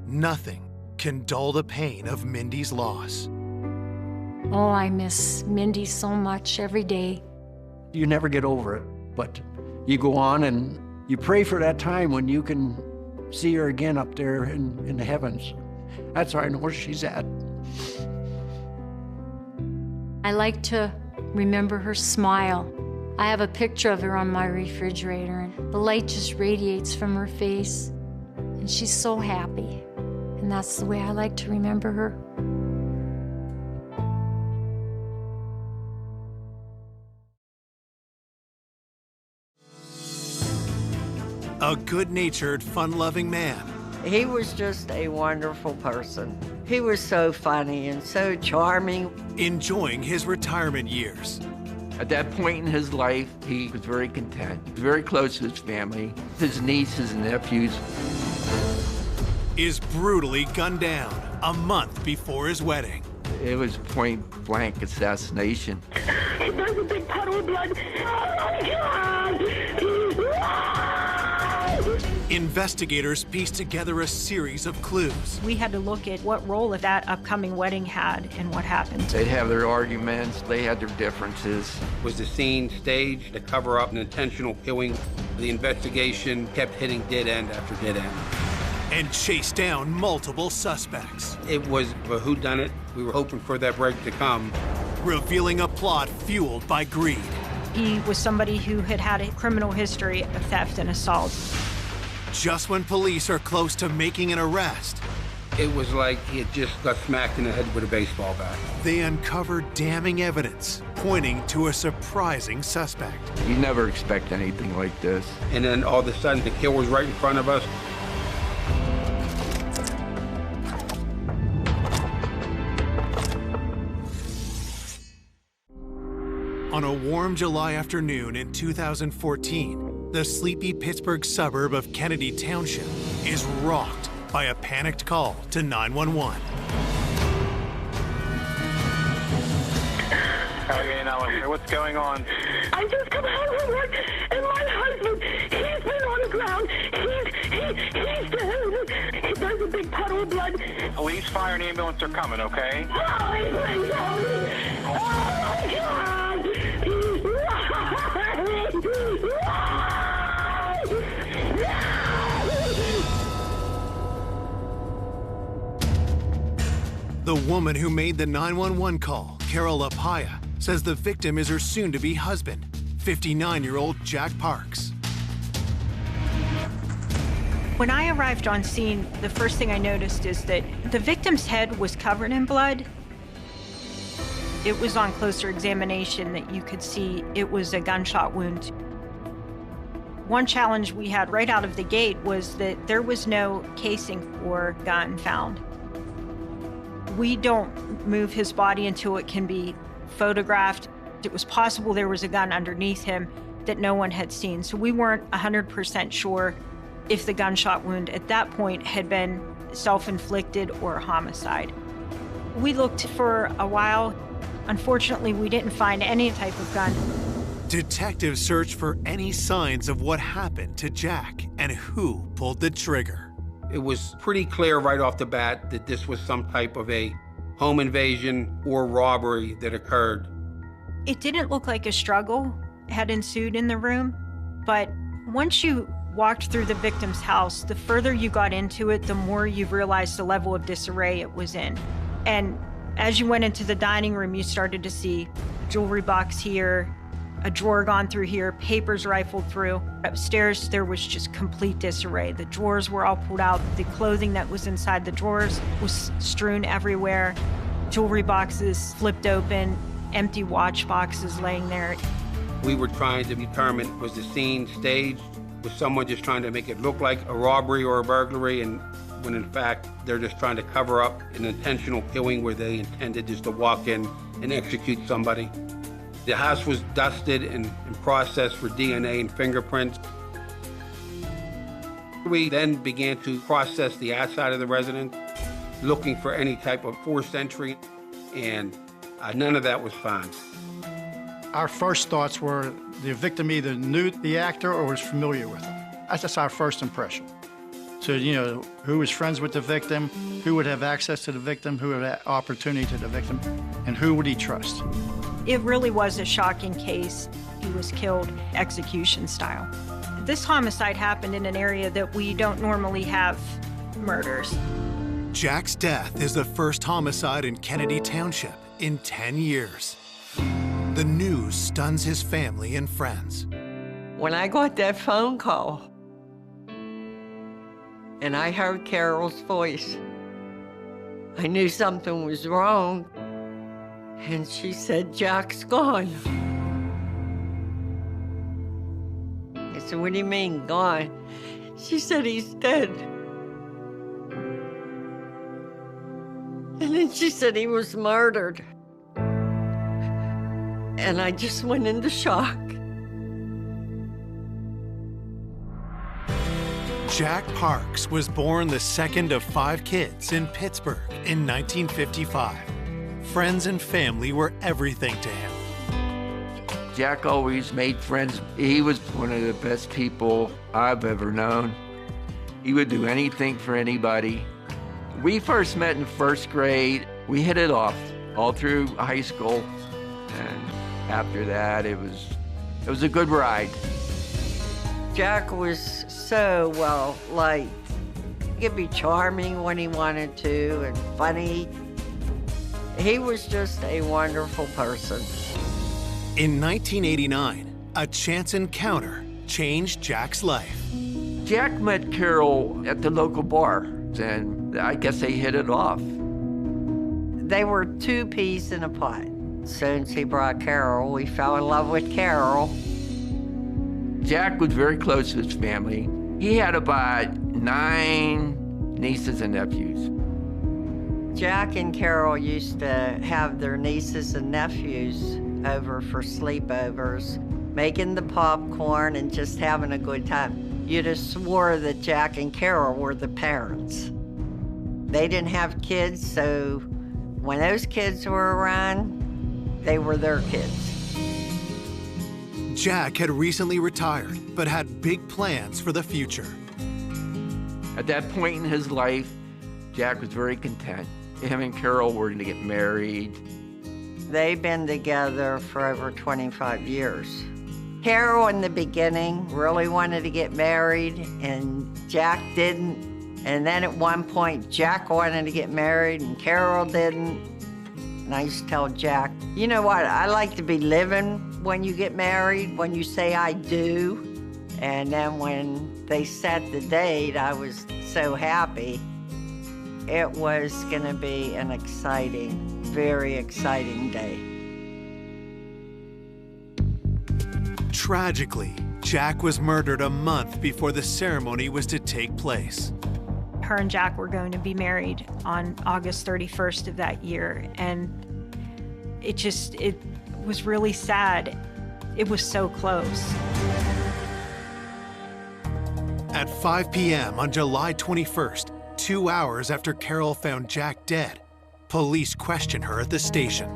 nothing can dull the pain of Mindy's loss. Oh, I miss Mindy so much every day. You never get over it, but you go on and you pray for that time when you can see her again up there in the heavens. That's where I know where she's at. I like to remember her smile. I have a picture of her on my refrigerator, and the light just radiates from her face, and she's so happy. And that's the way I like to remember her. A good-natured, fun-loving man. He was just a wonderful person. He was so funny and so charming. Enjoying his retirement years. At that point in his life, he was very content, very close to his family, his nieces and nephews. Is brutally gunned down a month before his wedding. It was point-blank assassination. There's a big puddle of blood. Oh my God! Investigators pieced together a series of clues. We had to look at what role that upcoming wedding had and what happened. They'd have their arguments, they had their differences. Was the scene staged to cover up an intentional killing? The investigation kept hitting dead end after dead end. And chased down multiple suspects. It was a whodunit. We were hoping for that break to come. Revealing a plot fueled by greed. He was somebody who had had a criminal history of theft and assault. Just when police are close to making an arrest, it was like he had just got smacked in the head with a baseball bat. They uncovered damning evidence pointing to a surprising suspect. You never expect anything like this. And then all of a sudden, the kill was right in front of us. On a warm July afternoon in 2014, the sleepy Pittsburgh suburb of Kennedy Township is rocked by a panicked call to 911. What's going on? I just come home from work, and my husband, he's been on the ground. He's dead. There's a big puddle of blood. Police, fire, and ambulance are coming, okay? Oh my God! The woman who made the 911 call, Carol Lapaya, says the victim is her soon-to-be husband, 59-year-old Jack Parks. When I arrived on scene, the first thing I noticed is that the victim's head was covered in blood. It was on closer examination that you could see it was a gunshot wound. One challenge we had right out of the gate was that there was no casing or gun found. We don't move his body until it can be photographed. It was possible there was a gun underneath him that no one had seen, so we weren't 100% sure if the gunshot wound at that point had been self-inflicted or a homicide. We looked for a while. Unfortunately, we didn't find any type of gun. Detectives searched for any signs of what happened to Jack and who pulled the trigger. It was pretty clear right off the bat that this was some type of a home invasion or robbery that occurred. It didn't look like a struggle had ensued in the room, but once you walked through the victim's house, the further you got into it, the more you realized the level of disarray it was in. And as you went into the dining room, you started to see a jewelry box here, a drawer gone through here, papers rifled through. Upstairs, there was just complete disarray. The drawers were all pulled out. The clothing that was inside the drawers was strewn everywhere. Jewelry boxes flipped open, empty watch boxes laying there. We were trying to determine, was the scene staged? Was someone just trying to make it look like a robbery or a burglary, and when in fact they're just trying to cover up an intentional killing where they intended just to walk in and execute somebody? The house was dusted and processed for DNA and fingerprints. We then began to process the outside of the residence, looking for any type of forced entry, and none of that was found. Our first thoughts were the victim either knew the actor or was familiar with him. That's just our first impression. So, you know, who was friends with the victim, who would have access to the victim, who would have opportunity to the victim, and who would he trust? It really was a shocking case. He was killed execution style. This homicide happened in an area that we don't normally have murders. Jack's death is the first homicide in Kennedy Township in 10 years. The news stuns his family and friends. When I got that phone call and I heard Carol's voice, I knew something was wrong. And she said, "Jack's gone." I said, "What do you mean, gone?" She said, "He's dead." And then she said he was murdered. And I just went into shock. Jack Parks was born the second of 5 kids in Pittsburgh in 1955. Friends and family were everything to him. Jack always made friends. He was one of the best people I've ever known. He would do anything for anybody. We first met in 1st grade. We hit it off all through high school. And after that, it was a good ride. Jack was so well liked. He could be charming when he wanted to and funny. He was just a wonderful person. In 1989, a chance encounter changed Jack's life. Jack met Carol at the local bar, and I guess they hit it off. They were 2 peas in a pod. As soon as he brought Carol, we fell in love with Carol. Jack was very close to his family. He had about 9 nieces and nephews. Jack and Carol used to have their nieces and nephews over for sleepovers, making the popcorn and just having a good time. You'd have swore that Jack and Carol were the parents. They didn't have kids, so when those kids were around, they were their kids. Jack had recently retired, but had big plans for the future. At that point in his life, Jack was very content. Him and Carol were going to get married. They've been together for over 25 years. Carol in the beginning really wanted to get married, and Jack didn't. And then at one point, Jack wanted to get married, and Carol didn't. And I used to tell Jack, you know what, I like to be living when you get married, when you say I do. And then when they set the date, I was so happy. It was gonna be an exciting, very exciting day. Tragically, Jack was murdered a month before the ceremony was to take place. Her and Jack were going to be married on August 31st of that year, and it was really sad. It was so close. At 5 p.m. on July 21st, 2 hours after Carol found Jack dead, Police question her at the station.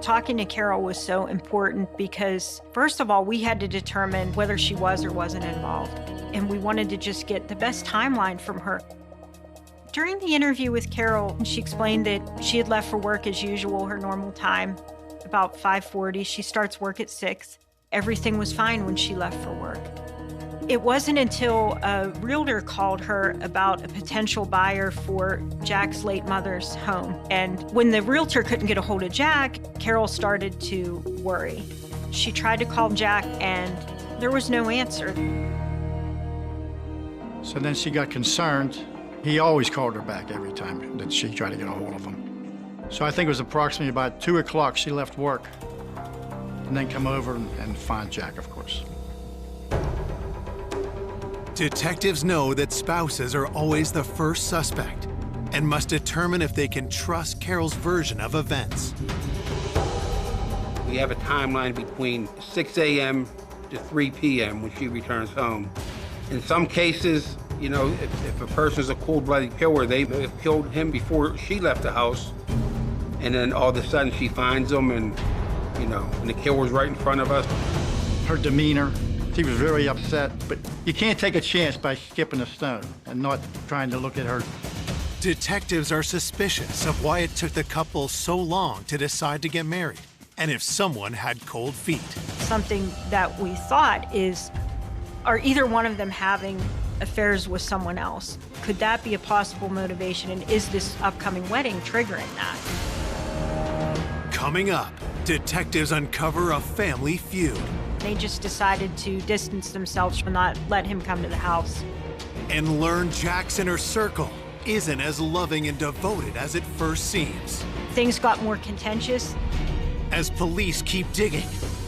Talking to Carol was so important because, first of all, we had to determine whether she was or wasn't involved. And we wanted to just get the best timeline from her. During the interview with Carol, she explained that she had left for work as usual, her normal time, about 5:40. She starts work at 6. Everything was fine when she left for work. It wasn't until a realtor called her about a potential buyer for Jack's late mother's home. And when the realtor couldn't get a hold of Jack, Carol started to worry. She tried to call Jack and there was no answer. So then she got concerned. He always called her back every time that she tried to get a hold of him. So I think it was approximately about 2 o'clock she left work and then come over and find Jack, of course. Detectives know that spouses are always the first suspect and must determine if they can trust Carol's version of events. We have a timeline between 6 a.m. to 3 p.m. when she returns home. In some cases, you know, if a person's a cold-blooded killer, they may have killed him before she left the house, and then all of a sudden she finds him and, you know, and the killer's right in front of us. Her demeanor, she was very upset, but you can't take a chance by skipping a stone and not trying to look at her. Detectives are suspicious of why it took the couple so long to decide to get married, and if someone had cold feet. Something that we thought is, are either one of them having affairs with someone else? Could that be a possible motivation, and is this upcoming wedding triggering that? Coming up, detectives uncover a family feud. They just decided to distance themselves from not let him come to the house. And learn Jack's inner circle isn't as loving and devoted as it first seems. Things got more contentious. As police keep digging,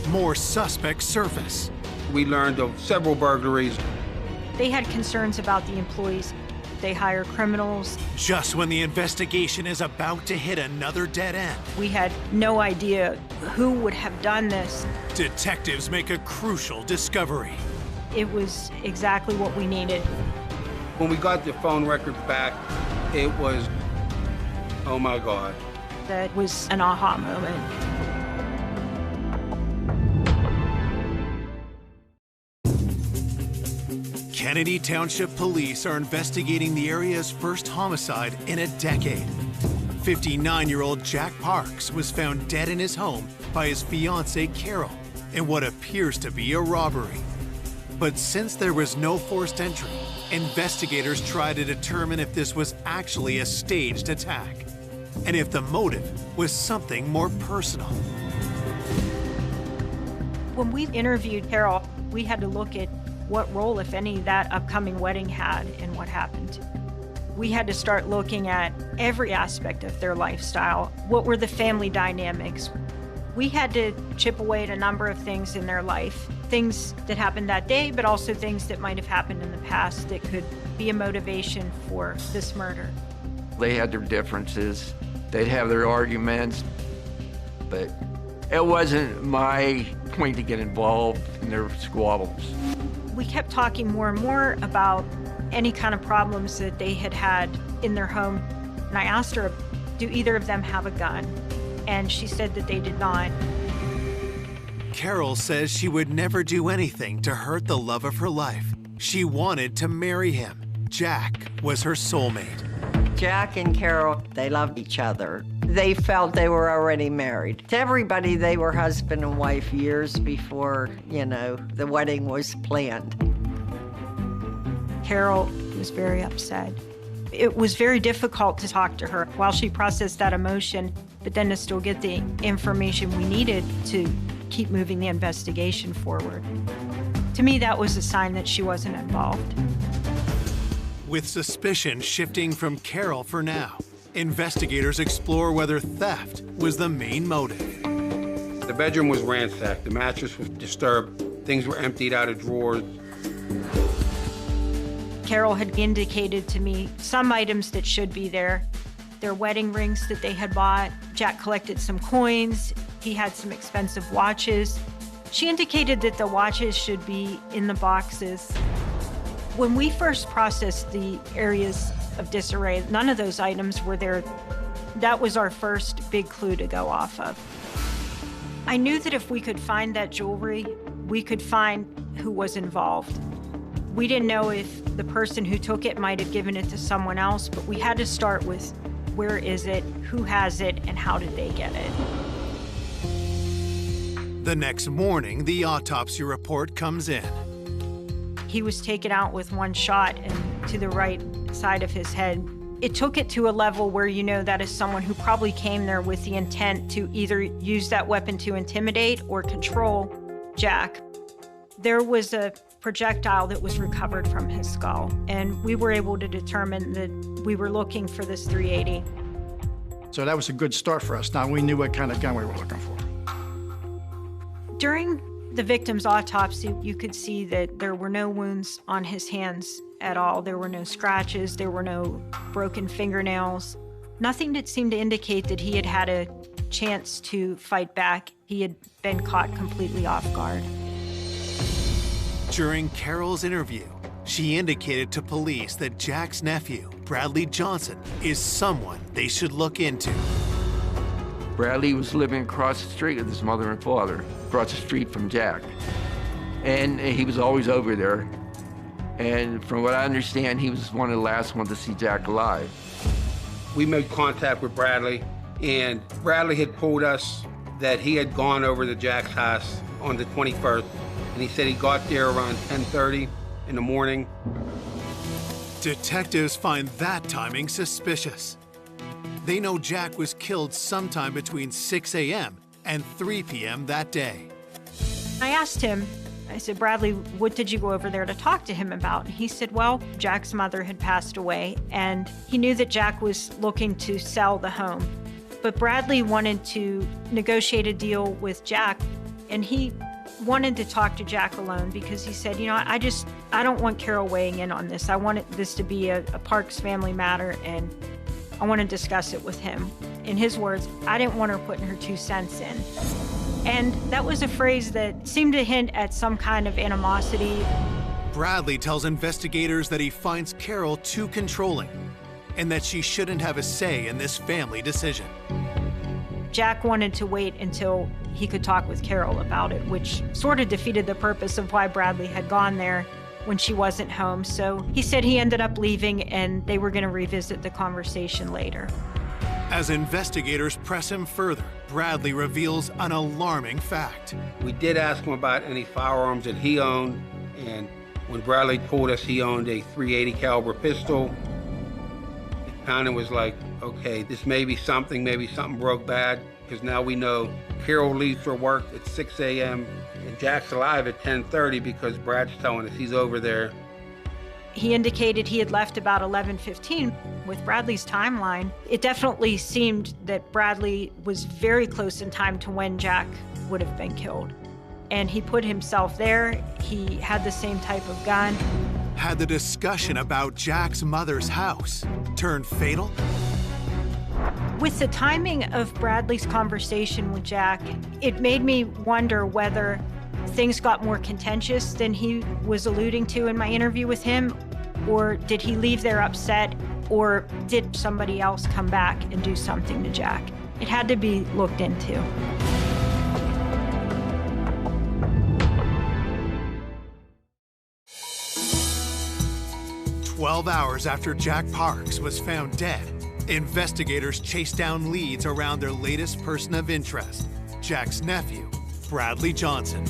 more suspects surface. We learned of several burglaries. They had concerns about the employees. They hire criminals. Just when the investigation is about to hit another dead end, We had no idea who would have done this. detectives make a crucial discovery. It was exactly what we needed. When we got the phone records back, it was, oh my God. That was an aha moment. Kennedy Township Police are investigating the area's first homicide in a decade. 59-year-old Jack Parks was found dead in his home by his fiancée Carol in what appears to be a robbery. But since there was no forced entry, investigators try to determine if this was actually a staged attack and if the motive was something more personal. When we interviewed Carol, we had to look at what role, if any, that upcoming wedding had in what happened. We had to start looking at every aspect of their lifestyle. What were the family dynamics? We had to chip away at a number of things in their life, things that happened that day, but also things that might have happened in the past that could be a motivation for this murder. They had their differences. They'd have their arguments, but it wasn't my point to get involved in their squabbles. We kept talking more and more about any kind of problems that they had had in their home. And I asked her, do either of them have a gun? And she said that they did not. Carol says she would never do anything to hurt the love of her life. She wanted to marry him. Jack was her soulmate. Jack and Carol, they loved each other. They felt they were already married. To everybody, they were husband and wife years before, you know, the wedding was planned. Carol was very upset. It was very difficult to talk to her while she processed that emotion, but then to still get the information we needed to keep moving the investigation forward. To me, that was a sign that she wasn't involved. With suspicion shifting from Carol for now, investigators explore whether theft was the main motive. The bedroom was ransacked. The mattress was disturbed. Things were emptied out of drawers. Carol had indicated to me some items that should be there. Their wedding rings that they had bought. Jack collected some coins. He had some expensive watches. She indicated that the watches should be in the boxes. When we first processed the areas of disarray, none of those items were there. That was our first big clue to go off of. I knew that if we could find that jewelry, we could find who was involved. We didn't know if the person who took it might have given it to someone else, but we had to start with where is it, who has it, and how did they get it. The next morning, the autopsy report comes in. He was taken out with one shot and to the right side of his head. It took it to a level where you know that is someone who probably came there with the intent to either use that weapon to intimidate or control Jack. There was a projectile that was recovered from his skull, and we were able to determine that we were looking for this .380. So that was a good start for us. Now we knew what kind of gun we were looking for. During the victim's autopsy, you could see that there were no wounds on his hands at all. There were no scratches, there were no broken fingernails, nothing that seemed to indicate that he had had a chance to fight back. He had been caught completely off guard. During Carol's interview, she indicated to police that Jack's nephew, Bradley Johnson, is someone they should look into. Bradley was living across the street with his mother and father, across the street from Jack. And he was always over there. And from what I understand, he was one of the last ones to see Jack alive. We made contact with Bradley, and Bradley had told us that he had gone over to Jack's house on the 21st, and he said he got there around 10:30 in the morning. Detectives find that timing suspicious. They know Jack was killed sometime between 6 a.m. and 3 p.m. that day. I asked him, I said, Bradley, what did you go over there to talk to him about? And he said, well, Jack's mother had passed away, and he knew that Jack was looking to sell the home. But Bradley wanted to negotiate a deal with Jack, and he wanted to talk to Jack alone because he said, you know, I don't want Carol weighing in on this. I wanted this to be a Parks family matter, and I want to discuss it with him. In his words, I didn't want her putting her 2 cents in. And that was a phrase that seemed to hint at some kind of animosity. Bradley tells investigators that he finds Carol too controlling and that she shouldn't have a say in this family decision. Jack wanted to wait until he could talk with Carol about it, which sort of defeated the purpose of why Bradley had gone there when she wasn't home. So he said he ended up leaving and they were going to revisit the conversation later. As investigators press him further, Bradley reveals an alarming fact. We did ask him about any firearms that he owned, and when Bradley told us he owned a .380 caliber pistol, it kind of was like, okay, this may be something broke bad, because now we know Carol leaves for work at 6 a.m. and Jack's alive at 10:30 because Brad's telling us he's over there. He indicated he had left about 11:15. With Bradley's timeline, it definitely seemed that Bradley was very close in time to when Jack would have been killed. And he put himself there. He had the same type of gun. Had the discussion about Jack's mother's house turned fatal? With the timing of Bradley's conversation with Jack, it made me wonder whether things got more contentious than he was alluding to in my interview with him, or did he leave there upset, or did somebody else come back and do something to Jack? It had to be looked into. "12 hours after Jack Parks was found dead, investigators chased down leads around their latest person of interest, Jack's nephew, Bradley Johnson.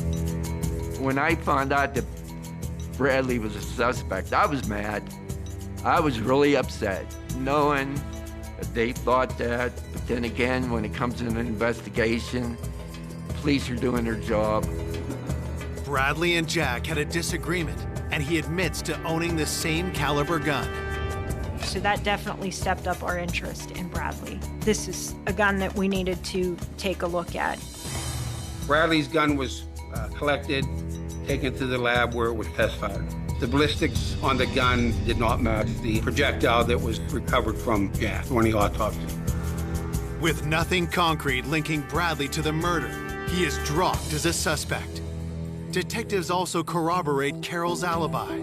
When I found out that Bradley was a suspect, I was mad. I was really upset, knowing that they thought that. But then again, when it comes to an investigation, police are doing their job. Bradley and Jack had a disagreement, and he admits to owning the same caliber gun. So that definitely stepped up our interest in Bradley. This is a gun that we needed to take a look at. Bradley's gun was collected, taken to the lab where it was test fired. The ballistics on the gun did not match the projectile that was recovered from Jack during the autopsy. With nothing concrete linking Bradley to the murder, he is dropped as a suspect. Detectives also corroborate Carol's alibi.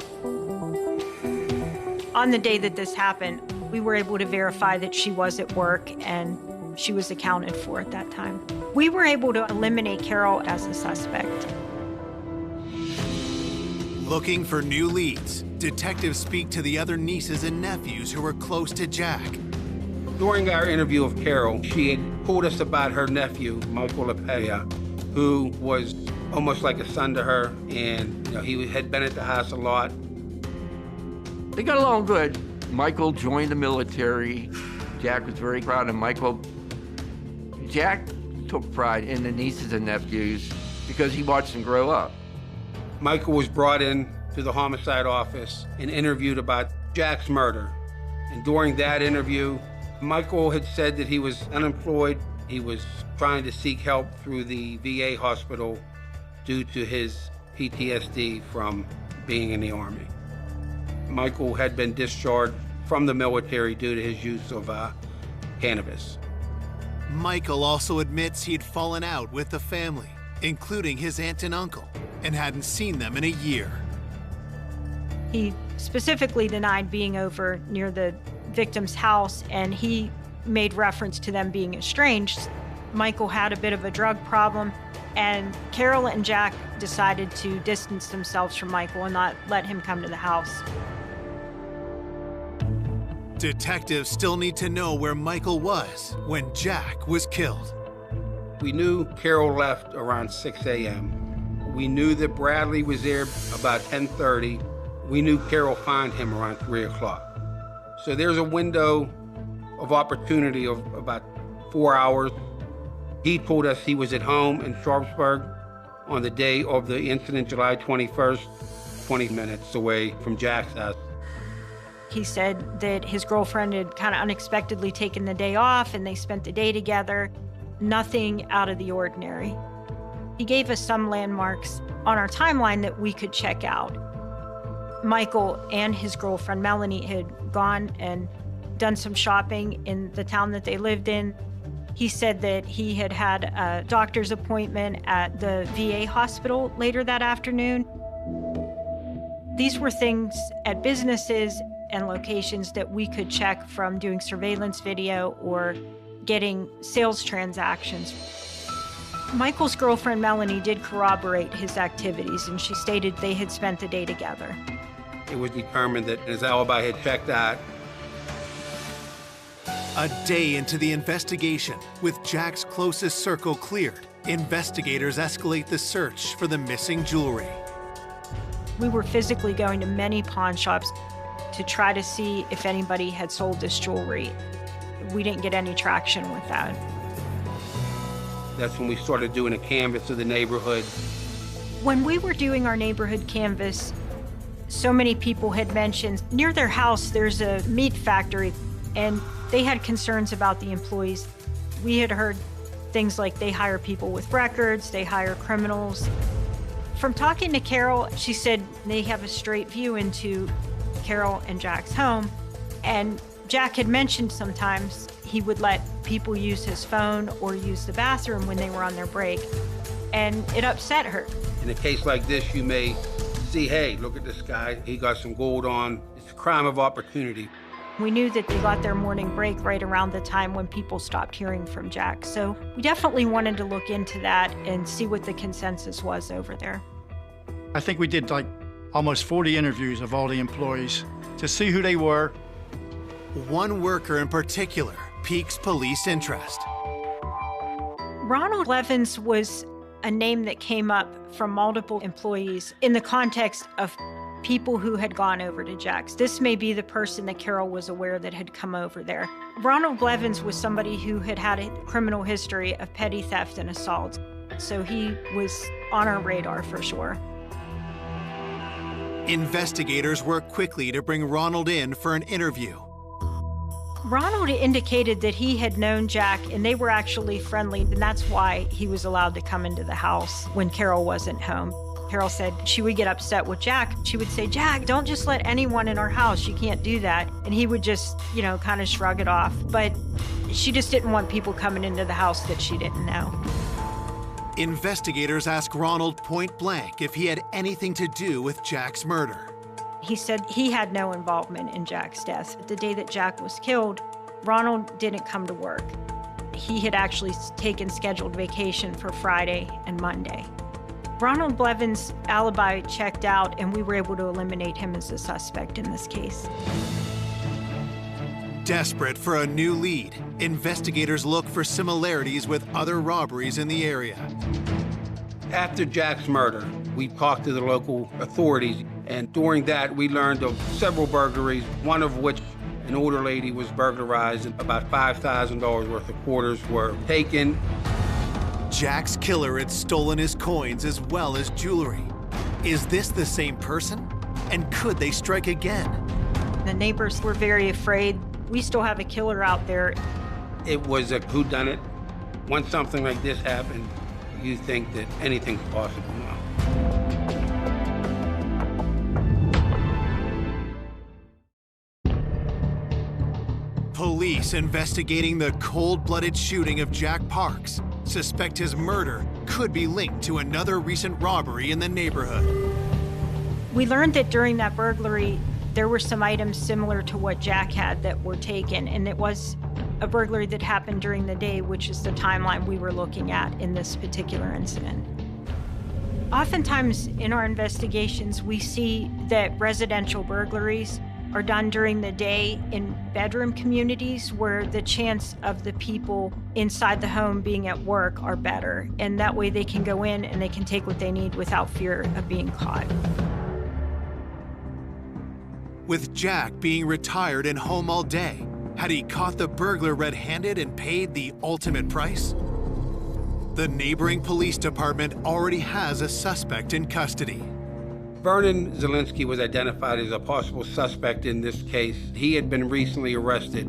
On the day that this happened, we were able to verify that she was at work and she was accounted for at that time. We were able to eliminate Carol as a suspect. Looking for new leads, detectives speak to the other nieces and nephews who were close to Jack. During our interview of Carol, she had told us about her nephew, Michael Lapea, who was almost like a son to her, and he had been at the house a lot. They got along good. Michael joined the military. Jack was very proud of Michael. Jack took pride in the nieces and nephews because he watched them grow up. Michael was brought in to the homicide office and interviewed about Jack's murder. And during that interview, Michael had said that he was unemployed. He was trying to seek help through the VA hospital due to his PTSD from being in the Army. Michael had been discharged from the military due to his use of cannabis. Michael also admits he'd fallen out with the family, including his aunt and uncle, and hadn't seen them in a year. He specifically denied being over near the victim's house, and he made reference to them being estranged. Michael had a bit of a drug problem, and Carol and Jack decided to distance themselves from Michael and not let him come to the house. Detectives still need to know where Michael was when Jack was killed. We knew Carol left around 6 a.m. We knew that Bradley was there about 10:30. We knew Carol found him around 3 o'clock. So there's a window of opportunity of about 4 hours. He told us he was at home in Sharpsburg on the day of the incident, July 21st, 20 minutes away from Jack's house. He said that his girlfriend had kind of unexpectedly taken the day off and they spent the day together. Nothing out of the ordinary. He gave us some landmarks on our timeline that we could check out. Michael and his girlfriend Melanie had gone and done some shopping in the town that they lived in. He said that he had had a doctor's appointment at the VA hospital later that afternoon. These were things at businesses and locations that we could check from doing surveillance video or getting sales transactions. Michael's girlfriend Melanie did corroborate his activities, and she stated they had spent the day together. It was determined that his alibi had checked out. A day into the investigation, with Jack's closest circle cleared, investigators escalate the search for the missing jewelry. We were physically going to many pawn shops to try to see if anybody had sold this jewelry. We didn't get any traction with that. That's when we started doing a canvass of the neighborhood. When we were doing our neighborhood canvass, so many people had mentioned near their house there's a meat factory, and they had concerns about the employees. We had heard things like they hire people with records, they hire criminals. From talking to Carol, she said they have a straight view into Carol and Jack's home, and Jack had mentioned sometimes he would let people use his phone or use the bathroom when they were on their break, and it upset her. In a case like this, you may see, hey, look at this guy, he got some gold on. It's a crime of opportunity. We knew that they got their morning break right around the time when people stopped hearing from Jack, so we definitely wanted to look into that and see what the consensus was over there. I think we did like almost 40 interviews of all the employees to see who they were. One worker in particular piques police interest. Ronald Levins was a name that came up from multiple employees in the context of people who had gone over to Jack's. This may be the person that Carol was aware that had come over there. Ronald Levins was somebody who had had a criminal history of petty theft and assault, so he was on our radar for sure. Investigators work quickly to bring Ronald in for an interview. Ronald indicated that he had known Jack and they were actually friendly, and that's why he was allowed to come into the house when Carol wasn't home. Carol said she would get upset with Jack. She would say, Jack, don't just let anyone in our house. You can't do that. And he would just, kind of shrug it off. But she just didn't want people coming into the house that she didn't know. Investigators ask Ronald point blank if he had anything to do with Jack's murder. He said he had no involvement in Jack's death. The day that Jack was killed, Ronald didn't come to work. He had actually taken scheduled vacation for Friday and Monday. Ronald Blevins' alibi checked out, and we were able to eliminate him as a suspect in this case. Desperate for a new lead, investigators look for similarities with other robberies in the area. After Jack's murder, we talked to the local authorities, and during that, we learned of several burglaries, one of which an older lady was burglarized, and about $5,000 worth of quarters were taken. Jack's killer had stolen his coins as well as jewelry. Is this the same person? And could they strike again? The neighbors were very afraid. We still have a killer out there. It was a whodunit. Once something like this happened, you think that anything's possible now. Police investigating the cold-blooded shooting of Jack Parks suspect his murder could be linked to another recent robbery in the neighborhood. We learned that during that burglary, there were some items similar to what Jack had that were taken, and it was a burglary that happened during the day, which is the timeline we were looking at in this particular incident. Oftentimes in our investigations, we see that residential burglaries are done during the day in bedroom communities where the chance of the people inside the home being at work are better, and that way they can go in and they can take what they need without fear of being caught. With Jack being retired and home all day, had he caught the burglar red-handed and paid the ultimate price? The neighboring police department already has a suspect in custody. Vernon Zielinski was identified as a possible suspect in this case. He had been recently arrested.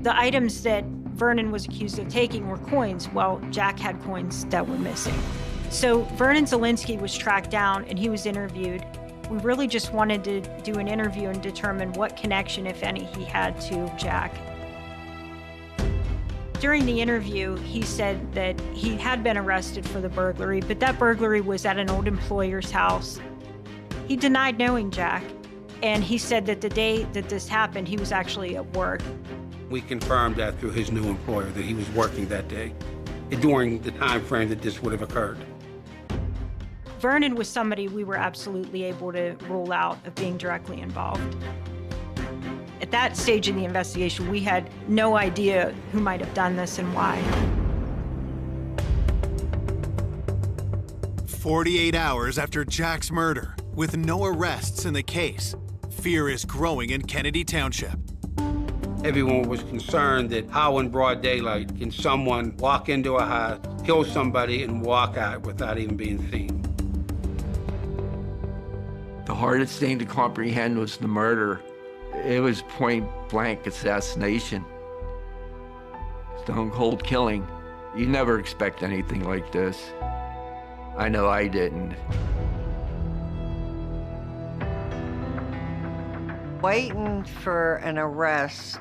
The items that Vernon was accused of taking were coins, while Jack had coins that were missing. So Vernon Zielinski was tracked down and he was interviewed. We really just wanted to do an interview and determine what connection, if any, he had to Jack. During the interview, he said that he had been arrested for the burglary, but that burglary was at an old employer's house. He denied knowing Jack, and he said that the day that this happened, he was actually at work. We confirmed that through his new employer, that he was working that day, during the time frame that this would have occurred. Vernon was somebody we were absolutely able to rule out of being directly involved. At that stage in the investigation, we had no idea who might have done this and why. 48 hours after Jack's murder, with no arrests in the case, fear is growing in Kennedy Township. Everyone was concerned that how in broad daylight can someone walk into a house, kill somebody, and walk out without even being seen. The hardest thing to comprehend was the murder. It was point-blank assassination. Stone-cold killing. You never expect anything like this. I know I didn't. Waiting for an arrest,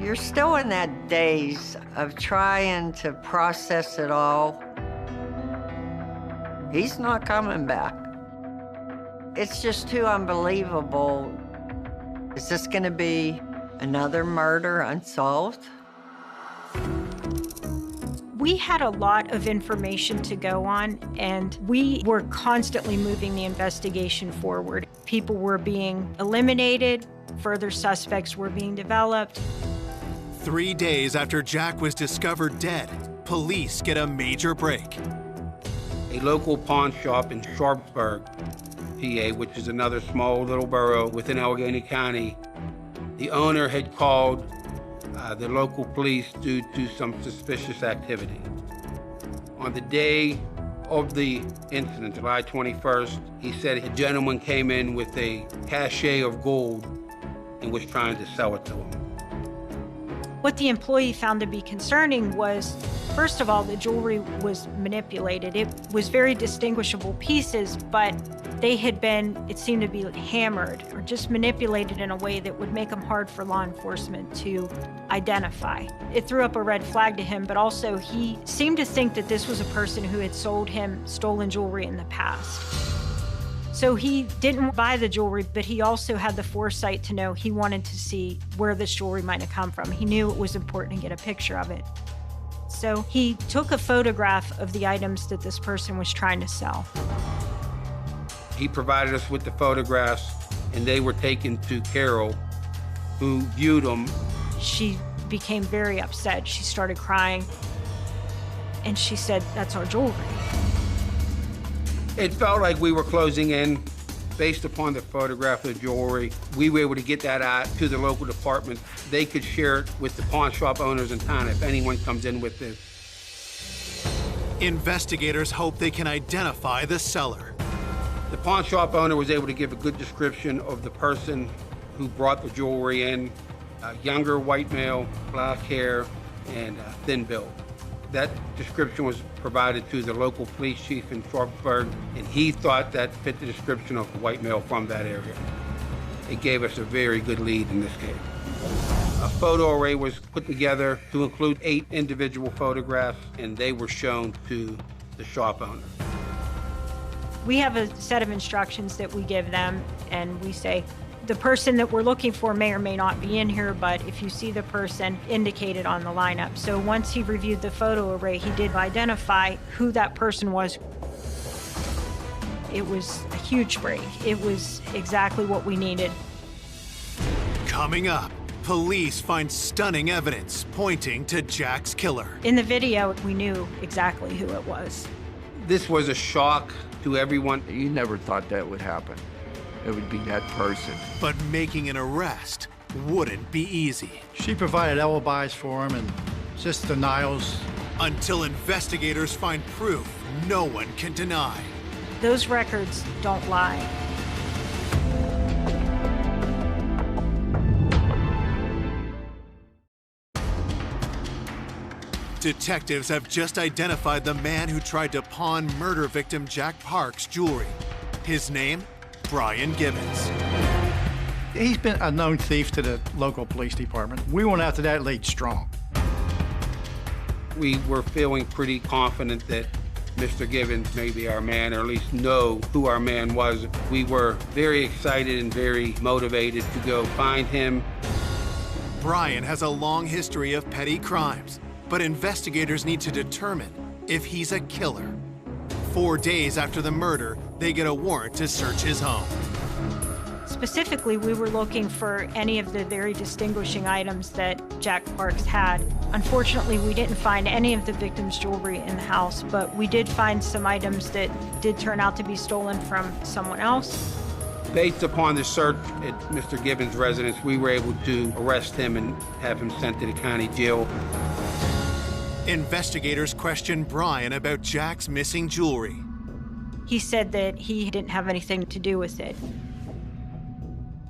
you're still in that daze of trying to process it all. He's not coming back. It's just too unbelievable. Is this gonna be another murder unsolved? We had a lot of information to go on, and we were constantly moving the investigation forward. People were being eliminated, further suspects were being developed. 3 days after Jack was discovered dead, police get a major break. A local pawn shop in Sharpsburg, PA, which is another small little borough within Allegheny County, the owner had called the local police due to some suspicious activity. On the day of the incident, July 21st, he said a gentleman came in with a cachet of gold and was trying to sell it to him. What the employee found to be concerning was, first of all, the jewelry was manipulated. It was very distinguishable pieces, but they had been, it seemed to be hammered or just manipulated in a way that would make them hard for law enforcement to identify. It threw up a red flag to him, but also he seemed to think that this was a person who had sold him stolen jewelry in the past. So he didn't buy the jewelry, but he also had the foresight to know he wanted to see where this jewelry might have come from. He knew it was important to get a picture of it. So he took a photograph of the items that this person was trying to sell. He provided us with the photographs, and they were taken to Carol, who viewed them. She became very upset. She started crying, and she said, "That's our jewelry." It felt like we were closing in. Based upon the photograph of the jewelry, we were able to get that out to the local department. They could share it with the pawn shop owners in town if anyone comes in with this. Investigators hope they can identify the seller. The pawn shop owner was able to give a good description of the person who brought the jewelry in. A younger white male, black hair, and thin build. That description was provided to the local police chief in Sharpsburg, and he thought that fit the description of the white male from that area. It gave us a very good lead in this case. A photo array was put together to include 8 individual photographs, and they were shown to the shop owner. We have a set of instructions that we give them, and we say, the person that we're looking for may or may not be in here, but if you see the person, indicate it on the lineup. So once he reviewed the photo array, he did identify who that person was. It was a huge break. It was exactly what we needed. Coming up, police find stunning evidence pointing to Jack's killer. In the video, we knew exactly who it was. This was a shock to everyone. You never thought that would happen. It would be that person. But making an arrest wouldn't be easy. She provided alibis for him and just denials. Until investigators find proof no one can deny. Those records don't lie. Detectives have just identified the man who tried to pawn murder victim Jack Park's jewelry. His name? Brian Gibbons. He's been a known thief to the local police department. We went after that lead strong. We were feeling pretty confident that Mr. Gibbons may be our man, or at least know who our man was. We were very excited and very motivated to go find him. Brian has a long history of petty crimes, but investigators need to determine if he's a killer. 4 days after the murder, they get a warrant to search his home. Specifically, we were looking for any of the very distinguishing items that Jack Parks had. Unfortunately, we didn't find any of the victim's jewelry in the house, but we did find some items that did turn out to be stolen from someone else. Based upon the search at Mr. Gibbons' residence, we were able to arrest him and have him sent to the county jail. Investigators question Brian about Jack's missing jewelry. He said that he didn't have anything to do with it.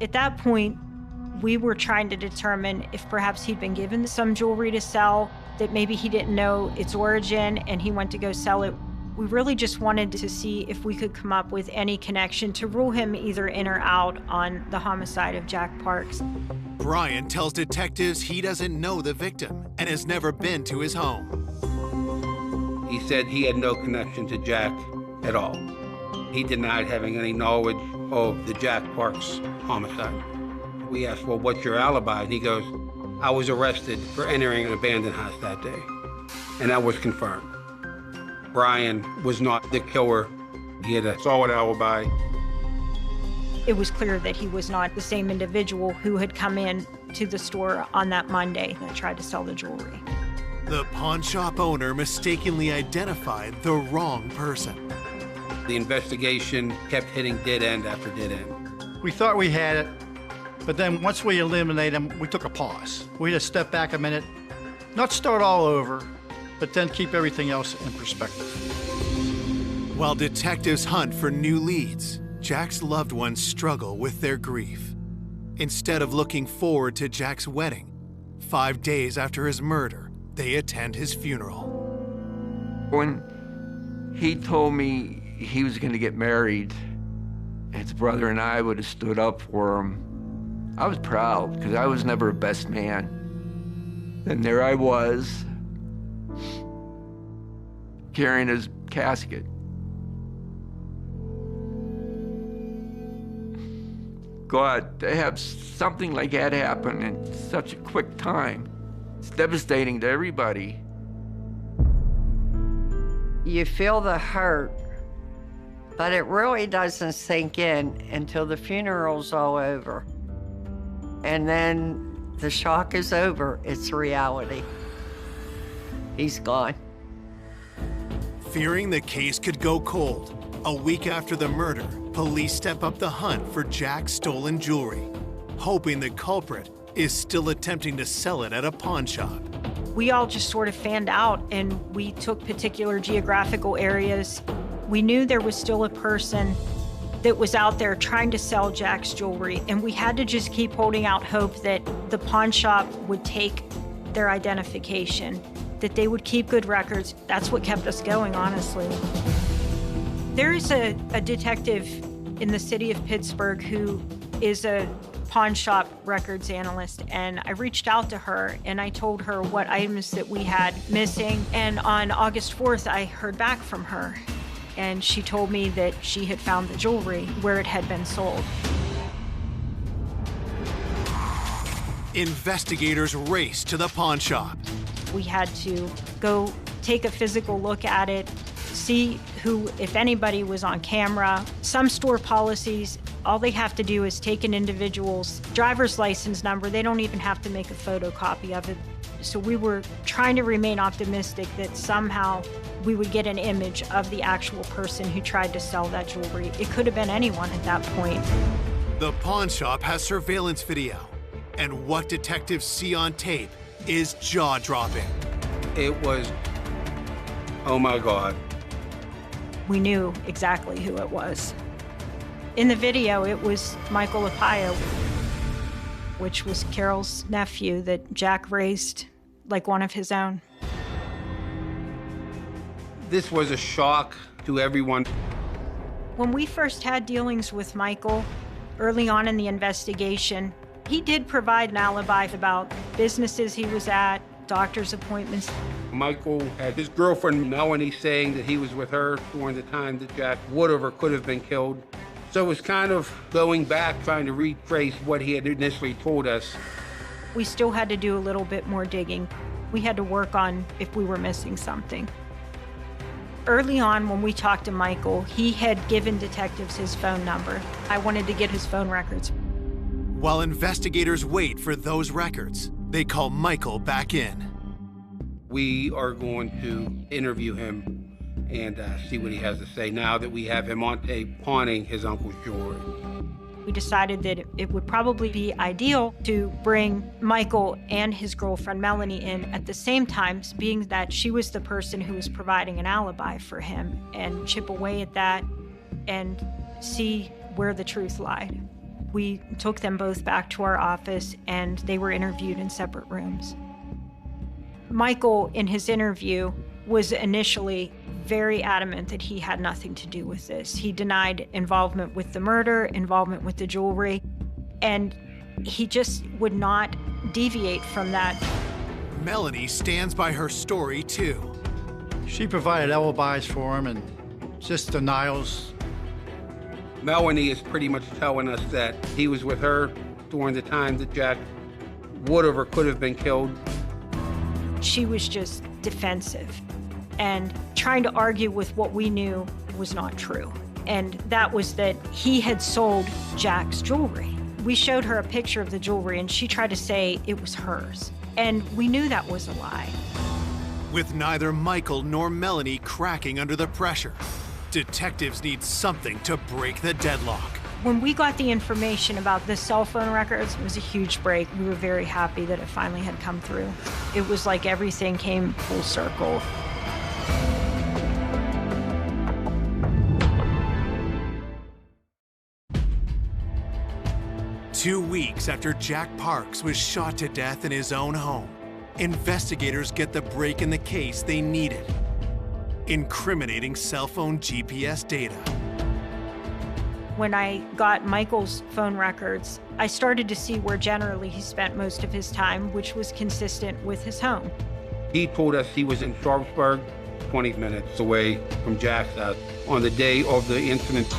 At that point, we were trying to determine if perhaps he'd been given some jewelry to sell, that maybe he didn't know its origin and he went to go sell it. We really just wanted to see if we could come up with any connection to rule him either in or out on the homicide of Jack Parks. Brian tells detectives he doesn't know the victim and has never been to his home. He said he had no connection to Jack at all. He denied having any knowledge of the Jack Parks homicide. We asked, well, what's your alibi? And he goes, I was arrested for entering an abandoned house that day. And that was confirmed. Brian was not the killer. He had a solid alibi. It was clear that he was not the same individual who had come in to the store on that Monday that tried to sell the jewelry. The pawn shop owner mistakenly identified the wrong person. The investigation kept hitting dead end after dead end. We thought we had it, but then once we eliminated him, we took a pause. We just stepped back a minute, not start all over, but then keep everything else in perspective. While detectives hunt for new leads, Jack's loved ones struggle with their grief. Instead of looking forward to Jack's wedding, 5 days after his murder, they attend his funeral. When he told me he was going to get married, his brother and I would have stood up for him. I was proud because I was never a best man. And there I was, carrying his casket. God, to have something like that happen in such a quick time, it's devastating to everybody. You feel the hurt, but it really doesn't sink in until the funeral's all over. And then the shock is over. It's reality. He's gone. Fearing the case could go cold, a week after the murder, police step up the hunt for Jack's stolen jewelry, hoping the culprit is still attempting to sell it at a pawn shop. We all just sort of fanned out and we took particular geographical areas. We knew there was still a person that was out there trying to sell Jack's jewelry, and we had to just keep holding out hope that the pawn shop would take their identification, that they would keep good records. That's what kept us going, honestly. There is a detective in the city of Pittsburgh who is a pawn shop records analyst, and I reached out to her and I told her what items that we had missing, and on August 4th I heard back from her, and she told me that she had found the jewelry where it had been sold. Investigators race to the pawn shop. We had to go take a physical look at it, see who, if anybody, was on camera. Some store policies, all they have to do is take an individual's driver's license number. They don't even have to make a photocopy of it. So we were trying to remain optimistic that somehow we would get an image of the actual person who tried to sell that jewelry. It could have been anyone at that point. The pawn shop has surveillance video, and what detectives see on tape is jaw-dropping. It was, oh my God. We knew exactly who it was. In the video, it was Michael Apaya, which was Carol's nephew that Jack raised like one of his own. This was a shock to everyone. When we first had dealings with Michael, early on in the investigation, he did provide an alibi about businesses he was at, doctor's appointments. Michael had his girlfriend Melanie saying that he was with her during the time that Jack would have or could have been killed. So it was kind of going back, trying to retrace what he had initially told us. We still had to do a little bit more digging. We had to work on if we were missing something. Early on, when we talked to Michael, he had given detectives his phone number. I wanted to get his phone records. While investigators wait for those records, they call Michael back in. We are going to interview him and see what he has to say now that we have him on tape pawning his uncle's jewelry. We decided that it would probably be ideal to bring Michael and his girlfriend Melanie in at the same time, being that she was the person who was providing an alibi for him, and chip away at that and see where the truth lied. We took them both back to our office and they were interviewed in separate rooms. Michael, in his interview, was initially very adamant that he had nothing to do with this. He denied involvement with the murder, involvement with the jewelry, and he just would not deviate from that. Melanie stands by her story too. She provided alibis for him and just denials. Melanie is pretty much telling us that he was with her during the time that Jack would have or could have been killed. She was just defensive and trying to argue with what we knew was not true. And that was that he had sold Jack's jewelry. We showed her a picture of the jewelry and she tried to say it was hers. And we knew that was a lie. With neither Michael nor Melanie cracking under the pressure, detectives need something to break the deadlock. When we got the information about the cell phone records, it was a huge break. We were very happy that it finally had come through. It was like everything came full circle. Two weeks after Jack Parks was shot to death in his own home, investigators get the break in the case they needed: incriminating cell phone GPS data. When I got Michael's phone records, I started to see where generally he spent most of his time, which was consistent with his home. He told us he was in Sharpsburg, 20 minutes away from Jack's house, on the day of the incident.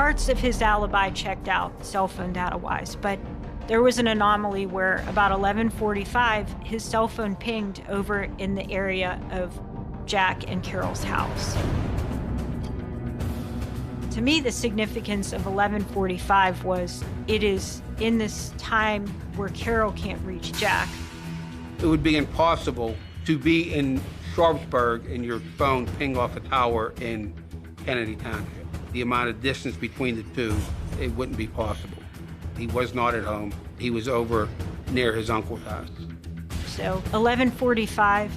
Parts of his alibi checked out, cell phone data-wise, but there was an anomaly where about 11:45, his cell phone pinged over in the area of Jack and Carol's house. To me, the significance of 11:45 was it is in this time where Carol can't reach Jack. It would be impossible to be in Sharpsburg and your phone ping off a tower in Kennedy Township. The amount of distance between the two, it wouldn't be possible. He was not at home. He was over near his uncle's house. So 11:45,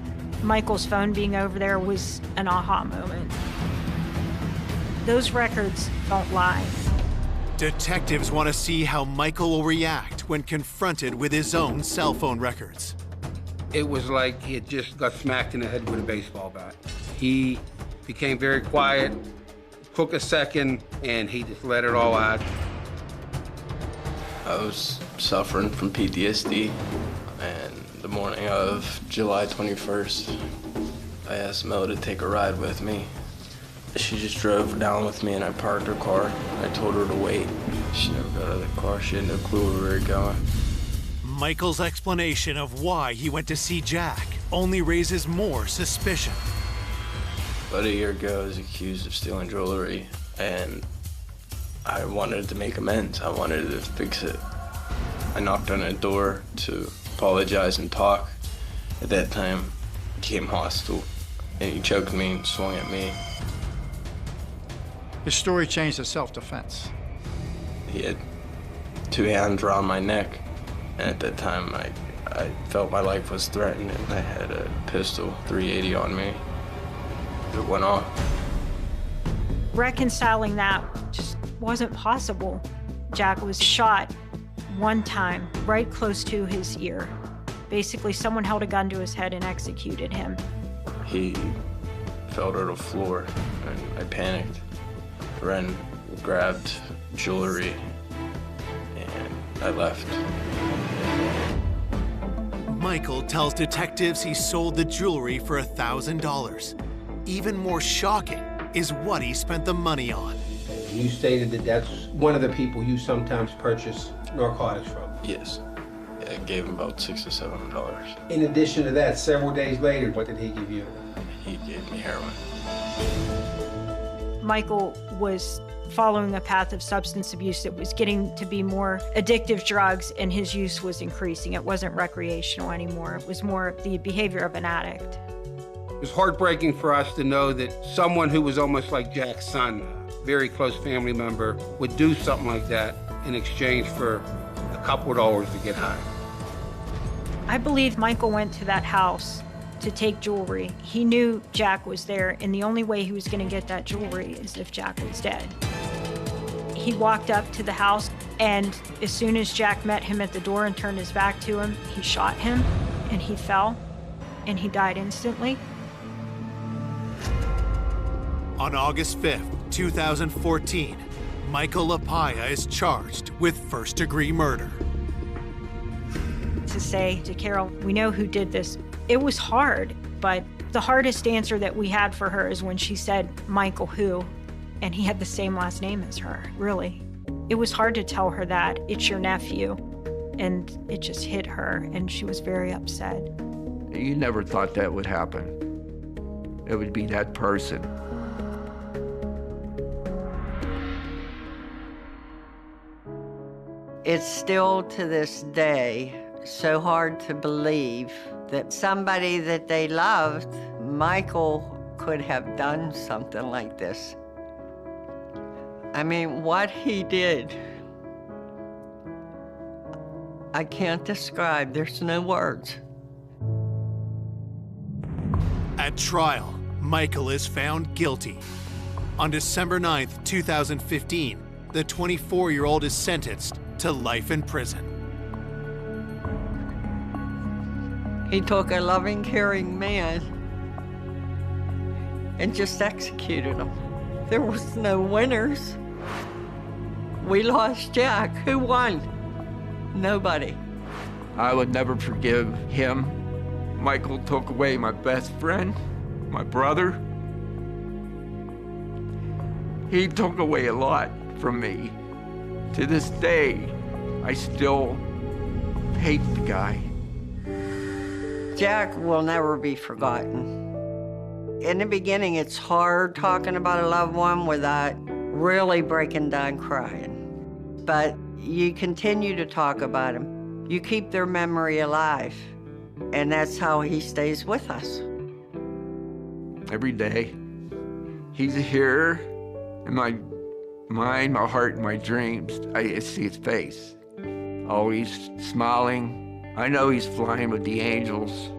Michael's phone being over there was an aha moment. Those records don't lie. Detectives want to see how Michael will react when confronted with his own cell phone records. It was like he had just got smacked in the head with a baseball bat. He became very quiet, took a second, and he just let it all out. I was suffering from PTSD, and the morning of July 21st, I asked Mel to take a ride with me. She just drove down with me, and I parked her car. I told her to wait. She never got out of the car. She had no clue where we were going. Michael's explanation of why he went to see Jack only raises more suspicion. About a year ago, I was accused of stealing jewelry, and I wanted to make amends. I wanted to fix it. I knocked on a door to apologize and talk. At that time, he became hostile, and he choked me and swung at me. His story changed to self-defense. He had 2 hands around my neck, and at that time, I felt my life was threatened, and I had a pistol, 380 on me. It went off. Reconciling that just wasn't possible. Jack was shot one time, right close to his ear. Basically, someone held a gun to his head and executed him. He fell to the floor, and I panicked. Ren grabbed jewelry, and I left. Michael tells detectives he sold the jewelry for $1,000. Even more shocking is what he spent the money on. You stated that that's one of the people you sometimes purchase narcotics from. Yes. I gave him about $600 to $700. In addition to that, several days later, what did he give you? He gave me heroin. Michael was following a path of substance abuse that was getting to be more addictive drugs, and his use was increasing. It wasn't recreational anymore. It was more the behavior of an addict. It was heartbreaking for us to know that someone who was almost like Jack's son, a very close family member, would do something like that in exchange for a couple of dollars to get high. I believe Michael went to that house to take jewelry. He knew Jack was there, and the only way he was going to get that jewelry is if Jack was dead. He walked up to the house, and as soon as Jack met him at the door and turned his back to him, he shot him, and he fell, and he died instantly. On August 5th, 2014, Michael LaPaya is charged with first-degree murder. To say to Carol, we know who did this, it was hard, but the hardest answer that we had for her is when she said, Michael who? And he had the same last name as her, really. It was hard to tell her that, it's your nephew, and it just hit her, and she was very upset. You never thought that would happen. It would be that person. It's still to this day so hard to believe that somebody that they loved, Michael, could have done something like this. I mean, what he did, I can't describe. There's no words. At trial, Michael is found guilty. On December 9th, 2015, the 24-year-old is sentenced to life in prison. He took a loving, caring man and just executed him. There was no winners. We lost Jack. Who won? Nobody. I would never forgive him. Michael took away my best friend, my brother. He took away a lot. from me. To this day, I still hate the guy. Jack will never be forgotten. In the beginning, it's hard talking about a loved one without really breaking down crying. But you continue to talk about him. You keep their memory alive. And that's how he stays with us. Every day, he's here in my mind, my heart, and my dreams. I see his face, always smiling. I know he's flying with the angels.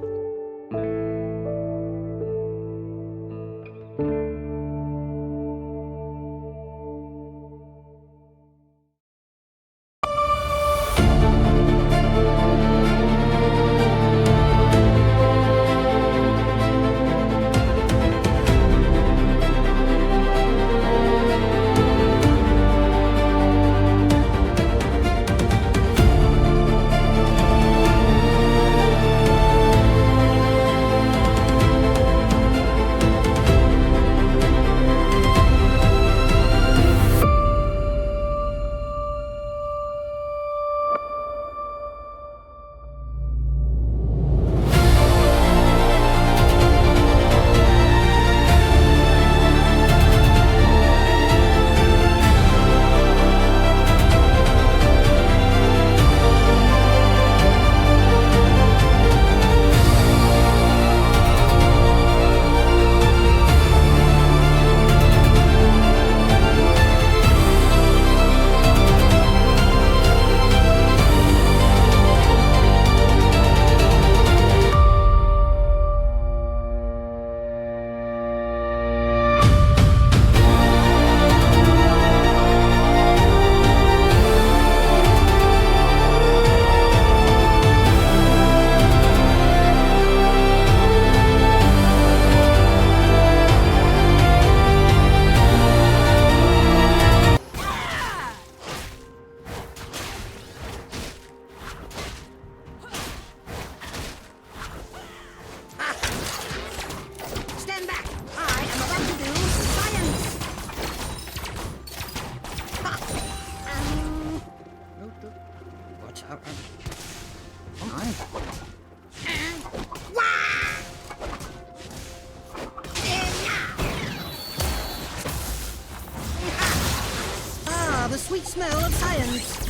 The sweet smell of science.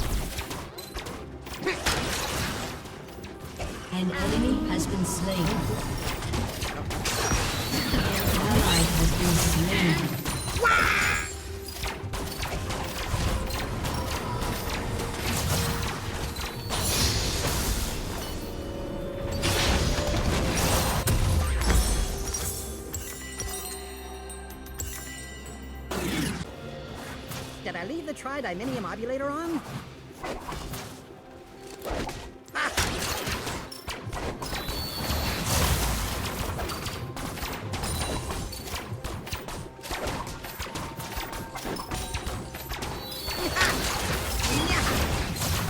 An enemy has been slain. An ally has been slain. Did I leave the tridiminium ovulator on?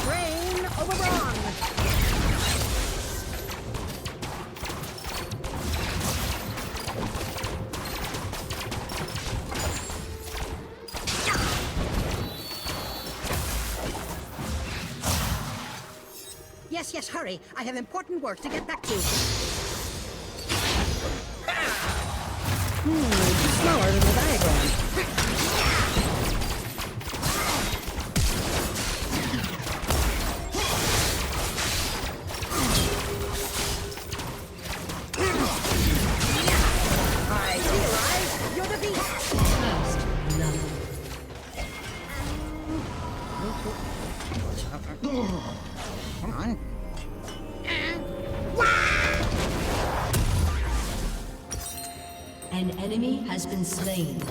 Brain over brawn. Yes, hurry. I have important work to get back to. Slower than the diagram. I realize you're the beast. First love. Come on. An enemy has been slain.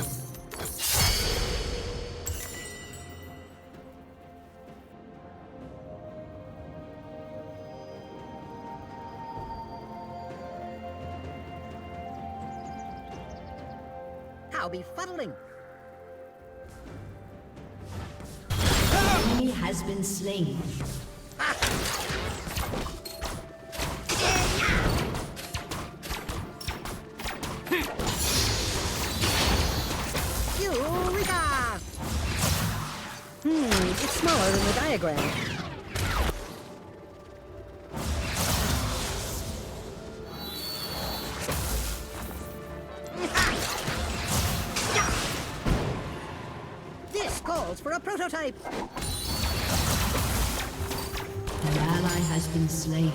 How befuddling. An enemy has been slain. Eureka! It's smaller than the diagram. This calls for a prototype. An ally has been slain.